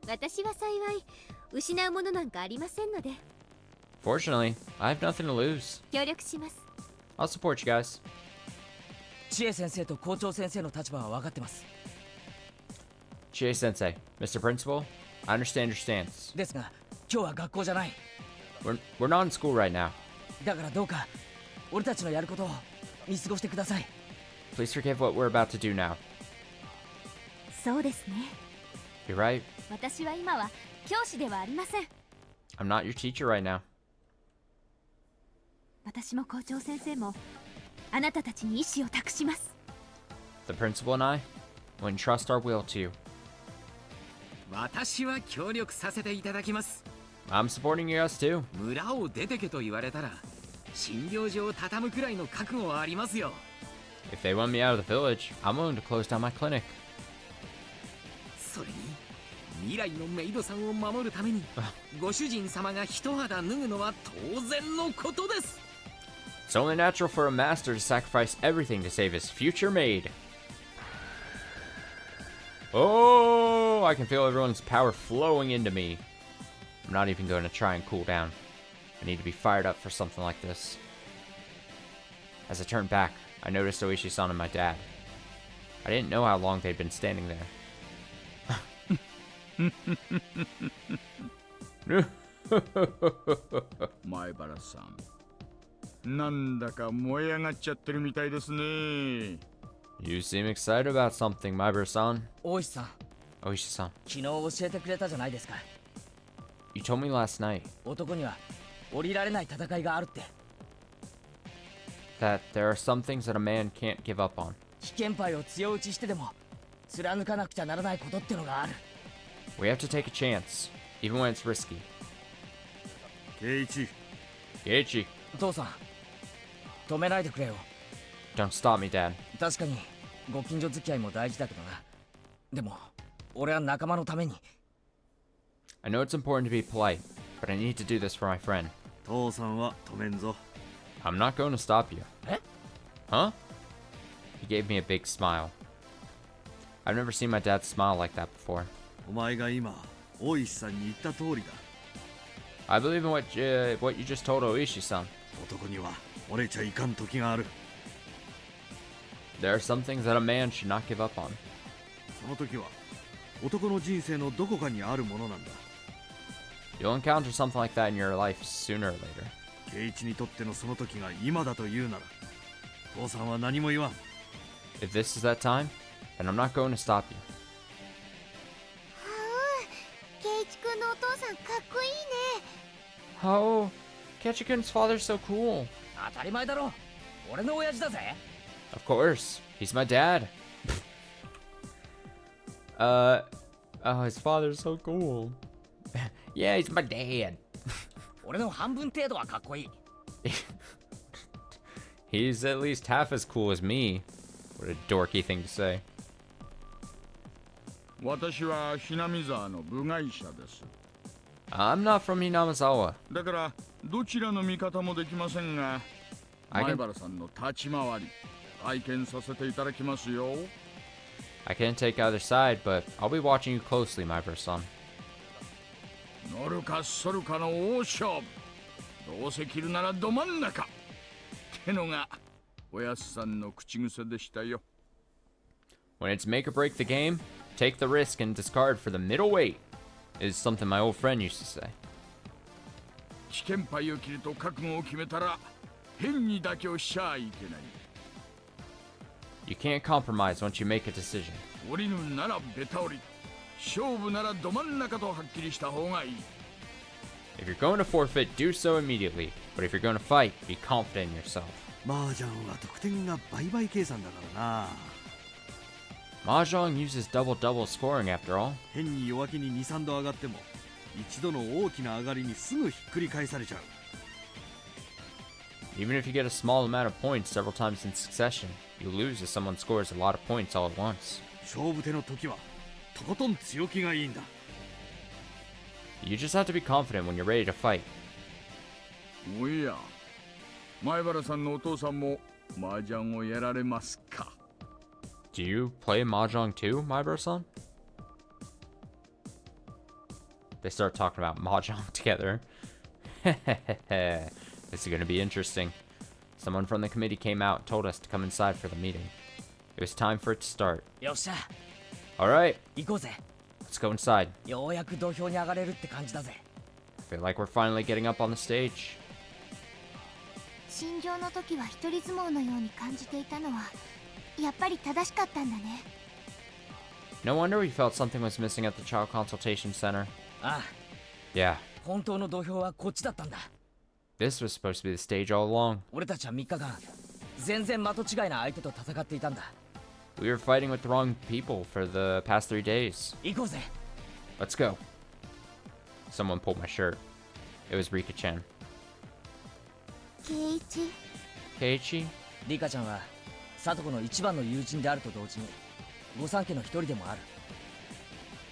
私は幸い失うものなんかありませんので Fortunately, I have nothing to lose. 協力します。 I'll support you guys. 千恵先生と校長先生の立場は分かってます。 Chie-sensei, Mr. Principal, I understand your stance. ですが今日は学校じゃない。 We're not in school right now. だからどうか俺たちのやることを見過ごしてください。 Please forgive what we're about to do now. そうですね。 You're right. 私は今は教師ではありません。 I'm not your teacher right now. 私も校長先生もあなたたちに意志を託します。 The principal and I will entrust our will to you. 私は協力させていただきます。 I'm supporting you guys too. 村を出てけと言われたら診療所を畳むくらいの覚悟はありますよ。 If they want me out of the village, I'm willing to close down my clinic. それに未来のメイドさんを守るためにご主人様が一肌脱ぐのは当然のことです。 It's only natural for a master to sacrifice everything to save his future maid. Oh, I can feel everyone's power flowing into me. I'm not even going to try and cool down. I need to be fired up for something like this. As I turned back, I noticed Oishi-san and my dad. I didn't know how long they'd been standing there. 前原さん、なんだか燃え上がっちゃってるみたいですね。 You seem excited about something, Maibara-san. 大石さん、 Oishi-san, 昨日教えてくれたじゃないですか。 you told me last night 男には降りられない戦いがあるって。 that there are some things that a man can't give up on. 危険牌を強打ちしてでも貫かなくちゃならないことってのがある。 We have to take a chance, even when it's risky. 圭一、Geiichi, 父さん、止めないでくれよ。 don't stop me, Dad. 確かにご近所付き合いも大事だけどな。でも俺は仲間のために。 I know it's important to be polite, but I need to do this for my friend. 父さんは止めんぞ。 I'm not going to stop you. え？ Huh? He gave me a big smile. I've never seen my dad smile like that before. お前が今大石さんに言った通りだ。 I believe in what you just told Oishi-san. 男には折れちゃいかん時がある。 There are some things that a man should not give up on. その時は男の人生のどこかにあるものなんだ。 You'll encounter something like that in your life sooner or later. 圭一にとってのその時が今だと言うなら、父さんは何も言わん。 If this is that time, then I'm not going to stop you. 圭一君のお父さんかっこいいね。 Oh, Ketchikun's father's so cool. 当たり前だろ。俺の親父だぜ。Of course. He's my dad. Oh, his father's so cool. Yeah, he's my dad. 俺の半分程度はかっこいい。He's at least half as cool as me. What a dorky thing to say. 私はひなみ沢の部外者です。I'm not from Hinamizawa. だからどちらの味方もできませんが、前原さんの立ち回り拝見させていただきますよ。I can't take either side, but I'll be watching you closely, my son. 乗るか反るかの大勝負。どうせ切るならど真ん中。ってのがおやすさんの口癖でしたよ。When it's make or break the game, take the risk and discard for the middleweight, is something my old friend used to say. 危険牌を切ると覚悟を決めたら変に妥協しちゃいけない。You can't compromise once you make a decision. 降りるならベタ降り。勝負ならど真ん中とはっきりした方がいい。If you're going to forfeit, do so immediately. But if you're going to fight, be confident in yourself. 麻雀は得点が倍々計算だからな。Mahjong uses double-double scoring after all. 変に弱気に 2,3 度上がっても一度の大きな上がりにすぐひっくり返されちゃう。Even if you get a small amount of points several times in succession, you lose if someone scores a lot of points all at once. 勝負手の時はとことん強気がいいんだ。You just have to be confident when you're ready to fight. おや、前原さんのお父さんも麻雀をやられますか。Do you play Mahjong too, my son? They start talking about Mahjong together. This is going to be interesting. Someone from the committee came out and told us to come inside for the meeting. It was time for it to start. よっしゃ。 Alright, 行こうぜ。 let's go inside. ようやく土俵に上がれるって感じだぜ。 I feel like we're finally getting up on the stage. 心情の時は一人相撲のように感じていたのはやっぱり正しかったんだね。 No wonder we felt something was missing at the child consultation center. ああ。 Yeah, 本当の土俵はこっちだったんだ。 this was supposed to be the stage all along. 俺たちは3日間全然的違いな相手と戦っていたんだ。 We were fighting with the wrong people for the past 3 days. 行こうぜ。 Let's go. Someone pulled my shirt. It was Rika-chan. 圭一、 Keiichi? リカちゃんは聡子の一番の友人であると同時に御三家の一人でもある。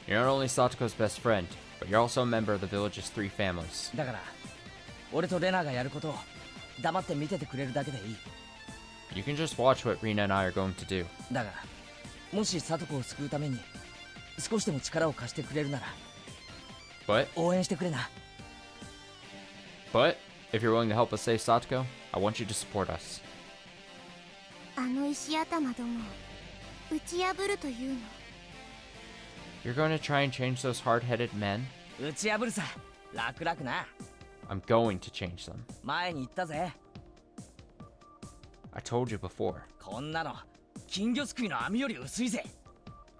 You're not only Satoko's best friend, but you're also a member of the village's 3 families. だから俺とレナがやることを黙って見ててくれるだけでいい。 You can just watch what Rina and I are going to do. だがもし聡子を救うために少しでも力を貸してくれるなら But 応援してくれな。 if you're willing to help us save Satoko, I want you to support us. あの石頭ども打ち破るというの。 You're going to try and change those hard-headed men? 打ち破るさ。楽々な。 I'm going to change them. 前に言ったぜ。 I told you before. こんなの金魚すくいの網より薄いぜ。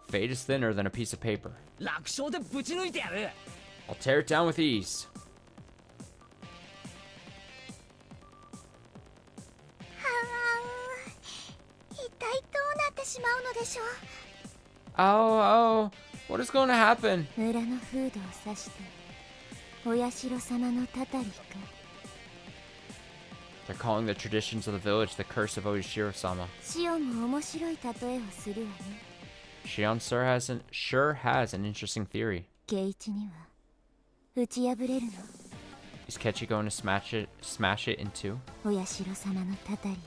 Fate is thinner than a piece of paper. 楽勝でぶち抜いてやる。 I'll tear it down with ease. 一体どうなってしまうのでしょう。 Oh, what is going to happen? 村の風土を指してお社様のたたりか。 They're calling the traditions of the village the curse of Oishiro-sama. シオンも面白い例えをするわね。 Shion sure has an interesting theory. 圭一には打ち破れるの。 Is Kechi going to smash it in two? お社様のたたりを。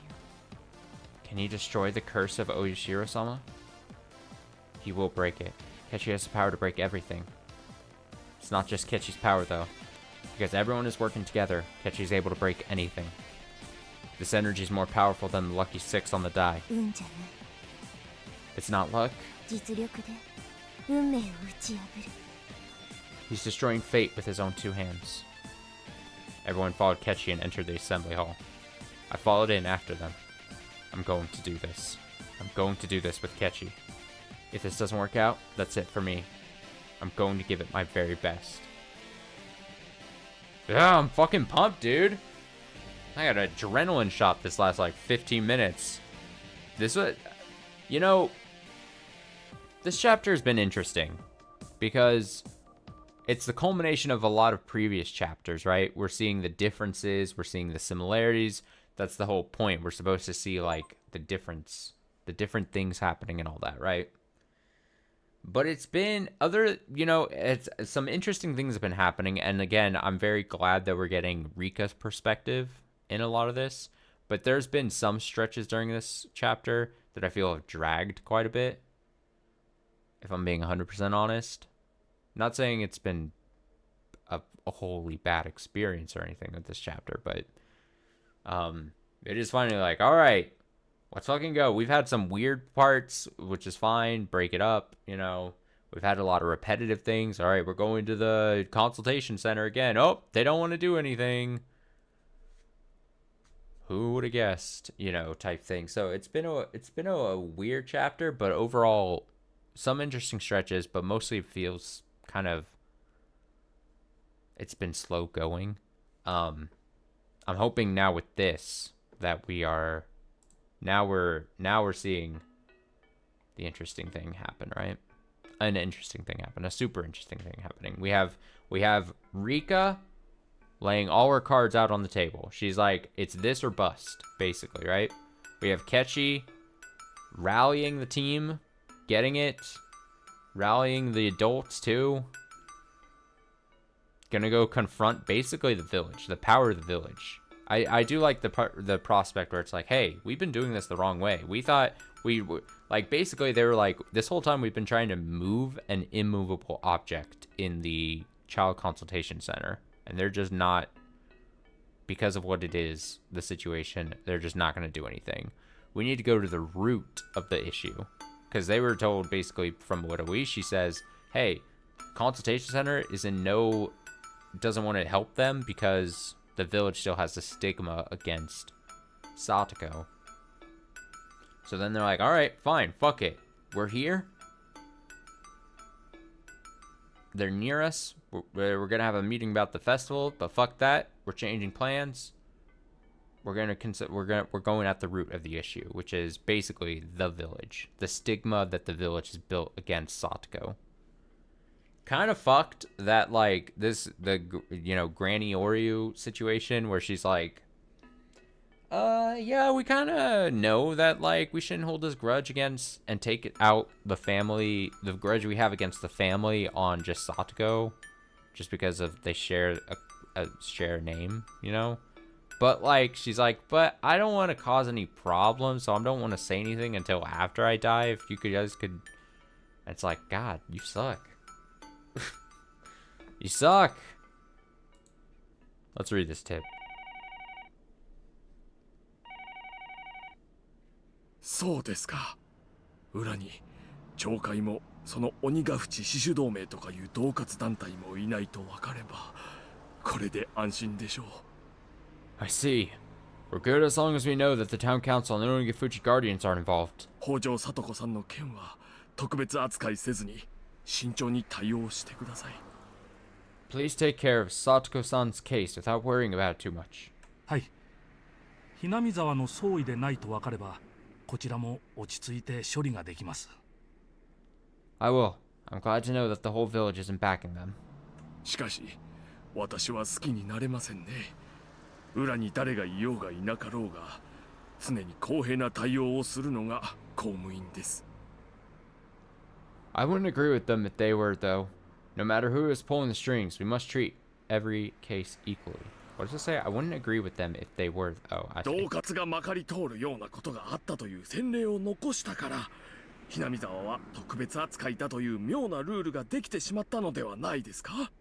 Can he destroy the curse of Oishiro-sama? He will break it. Kechi has the power to break everything. It's not just Kechi's power though. Because everyone is working together, Kechi is able to break anything. This energy is more powerful than the lucky 6 on the die. 運じゃない。 It's not luck. 実力で運命を打ち破る。 He's destroying fate with his own 2 hands. Everyone followed Kechi and entered the assembly hall. I followed in after them. I'm going to do this. I'm going to do this with Kechi. If this doesn't work out, that's it for me. I'm going to give it my very best. Yeah, I'm fucking pumped, dude. I got an adrenaline shot this last like 15 minutes. This was, you know, this chapter has been interesting because it's the culmination of a lot of previous chapters, right? We're seeing the differences, we're seeing the similarities. That's the whole point. We're supposed to see like the difference, the different things happening and all that, right? But it's been other, you know, it's some interesting things have been happening. And again, I'm very glad that we're getting Rika's perspective in a lot of this. But there's been some stretches during this chapter that I feel have dragged quite a bit, if I'm being 100% honest. Not saying it's been a wholly bad experience or anything with this chapter, but it is finally like, all right, let's fucking go. We've had some weird parts, which is fine. Break it up, you know. We've had a lot of repetitive things. All right, we're going to the consultation center again. Oh, they don't want to do anything. Who would have guessed, you know, type thing. So it's been a weird chapter, but overall some interesting stretches, but mostly it feels kind of, it's been slow going. I'm hoping now with this that we're seeing the interesting thing happen, right? An interesting thing happen, a super interesting thing happening. We have Rika laying all her cards out on the table. She's like, it's this or bust, basically, right? We have Ketchy rallying the team, getting it, rallying the adults too. Gonna go confront basically the village, the power of the village. I do like the prospect where it's like, hey, we've been doing this the wrong way. We thought we were, like, basically they were like, this whole time we've been trying to move an immovable object in the child consultation center. And they're just not, because of what it is, the situation, they're just not going to do anything. We need to go to the root of the issue. Because they were told, basically, from what Oishi says, hey, consultation center doesn't want to help them because the village still has the stigma against Satoko. So then they're like, all right, fine, fuck it. We're here. They're near us. We're gonna have a meeting about the festival, but fuck that. We're changing plans. We're going at the root of the issue, which is basically the village, the stigma that the village has built against Satoko. Kind of fucked that, like, Granny Oryu situation where she's like, yeah, we kind of know that, like, we shouldn't hold this grudge against and take it out the grudge we have against the family on just Satoko, just because of they share a name, you know? But, like, she's like, but I don't want to cause any problems, so I don't want to say anything until after I die. If you guys could... It's like, God, you suck. You suck. Let's read this tip. そうですか。裏に教会もその鬼ヶ淵死守同盟とかいう同活団体もいないと分かれば、これで安心でしょう。I see. We're good as long as we know that the town council and the Onigafuchi guardians aren't involved. 北条聡子さんの件は特別扱いせずに慎重に対応してください。Please take care of Satoko-san's case without worrying about it too much. はい。ひなみ沢の総意でないと分かれば、こちらも落ち着いて処理ができます。I will. I'm glad to know that the whole village isn't backing them. しかし、私は好きになれませんね。裏に誰がいようがいなかろうが、常に公平な対応をするのが公務員です。I wouldn't agree with them if they were, though. No matter who is pulling the strings, we must treat every case equally. What does it say? I wouldn't agree with them if they were. Oh, I see. 同活がまかり通るようなことがあったという先例を残したから、ひなみ沢は特別扱いだという妙なルールができてしまったのではないですか?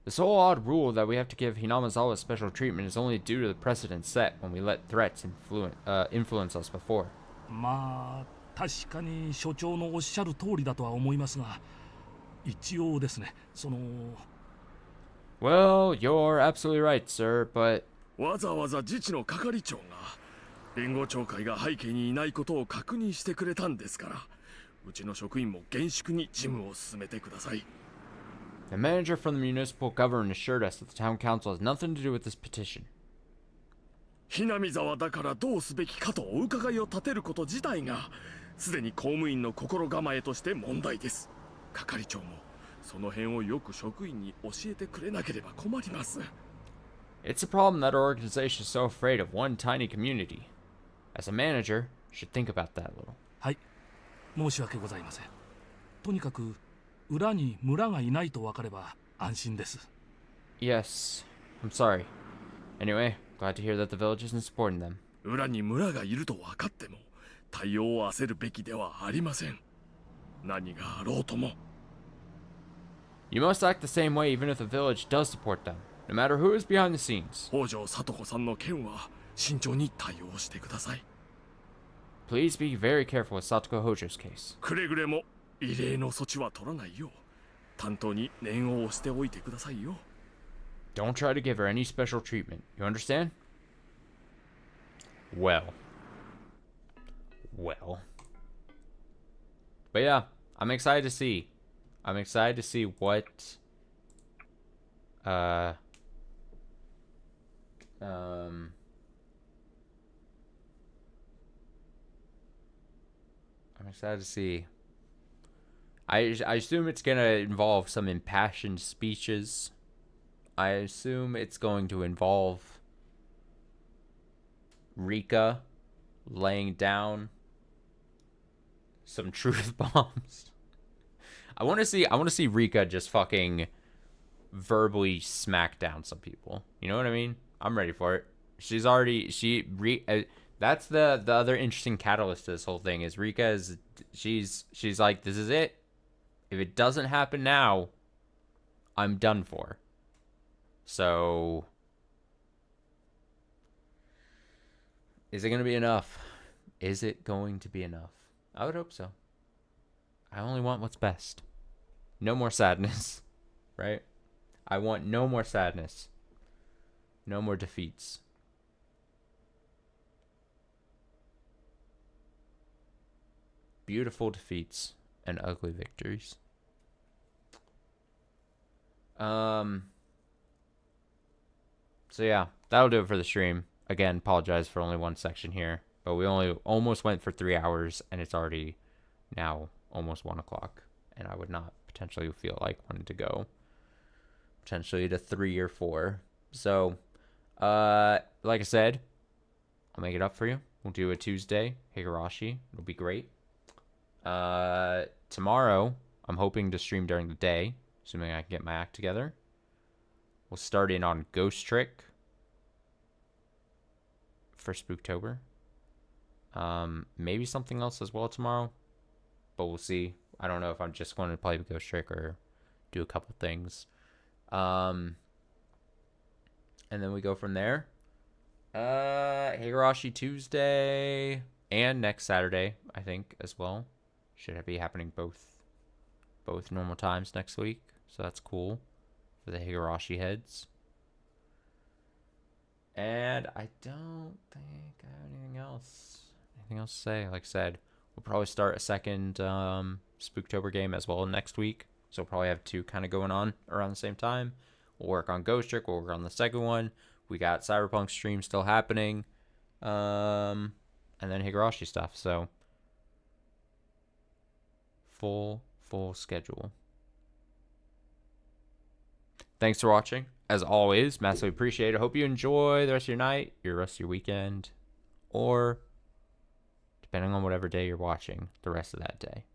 This whole odd rule that we have to give Hinamizawa special treatment is only due to the precedent set when we let threats influence us before. まあ、確かに所長のおっしゃる通りだとは思いますが、一応ですね、Well, you're absolutely right, sir, but... わざわざ自治の係長が連合長会が背景にいないことを確認してくれたんですから、うちの職員も厳粛に事務を進めてください。The manager from the municipal government assured us that the town council has nothing to do with this petition. ひなみ沢だからどうすべきかとお伺いを立てること自体がすでに公務員の心構えとして問題です。係長もその辺をよく職員に教えてくれなければ困ります。It's a problem that our organization is so afraid of one tiny community. As a manager, should think about that a little. はい、申し訳ございません。とにかく裏に村がいないと分かれば安心です。Yes, I'm sorry. Anyway, glad to hear that the village isn't supporting them. 裏に村がいると分かっても対応を焦るべきではありません。何があろうとも。You must act the same way even if the village does support them, no matter who is behind the scenes. 北条聡子さんの件は慎重に対応してください。Please be very careful with Satoko Hojo's case. くれぐれも異例の措置は取らないよう担当に念を押しておいてくださいよ。Don't try to give her any special treatment. You understand? Well. But yeah, I'm excited to see. I'm excited to see what I'm excited to see. I assume it's gonna involve some impassioned speeches. I assume it's going to involve Rika laying down some truth bombs. I want to see Rika just fucking verbally smack down some people. You know what I mean? I'm ready for it. That's the other interesting catalyst to this whole thing is Rika is she's like, this is it. If it doesn't happen now, I'm done for. So is it going to be enough? Is it going to be enough? I would hope so. I only want what's best. No more sadness, right? I want no more sadness. No more defeats. Beautiful defeats and ugly victories. So yeah, that'll do it for the stream. Again, apologize for only one section here, but we only almost went for 3 hours, and it's already now almost 1 o'clock, and I would not potentially feel like wanting to go potentially to 3 or 4. So, like I said, I'll make it up for you. We'll do a Tuesday Higurashi. It'll be great. Tomorrow, I'm hoping to stream during the day, assuming I can get my act together. We'll start in on Ghost Trick for Spooktober. Maybe something else as well tomorrow, but we'll see. I don't know if I'm just going to play Ghost Trick or do a couple things. And then we go from there. Higurashi Tuesday and next Saturday, I think, as well. Should be happening both normal times next week, so that's cool for the Higurashi heads. And I don't think I have anything else to say. Like I said, we'll probably start a second Spooktober game as well next week, so we'll probably have 2 kind of going on around the same time. We'll work on Ghost Trick, we'll work on the second one. We got Cyberpunk stream still happening, and then Higurashi stuff. So full schedule. Thanks for watching. As always, massively appreciate it. Hope you enjoy the rest of your night, the rest of your weekend, or depending on whatever day you're watching, the rest of that day.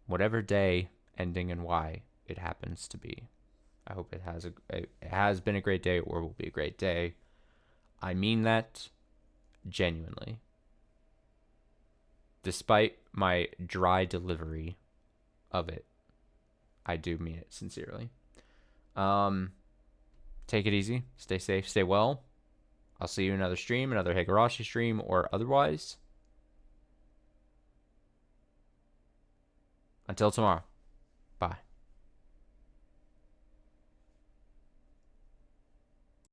Whatever day, ending, and why it happens to be. I hope it has been a great day or will be a great day. I mean that genuinely. Despite my dry delivery of it, I do mean it sincerely. Take it easy, stay safe, stay well. I'll see you in another stream, another Higurashi stream, or otherwise. Until tomorrow. Bye.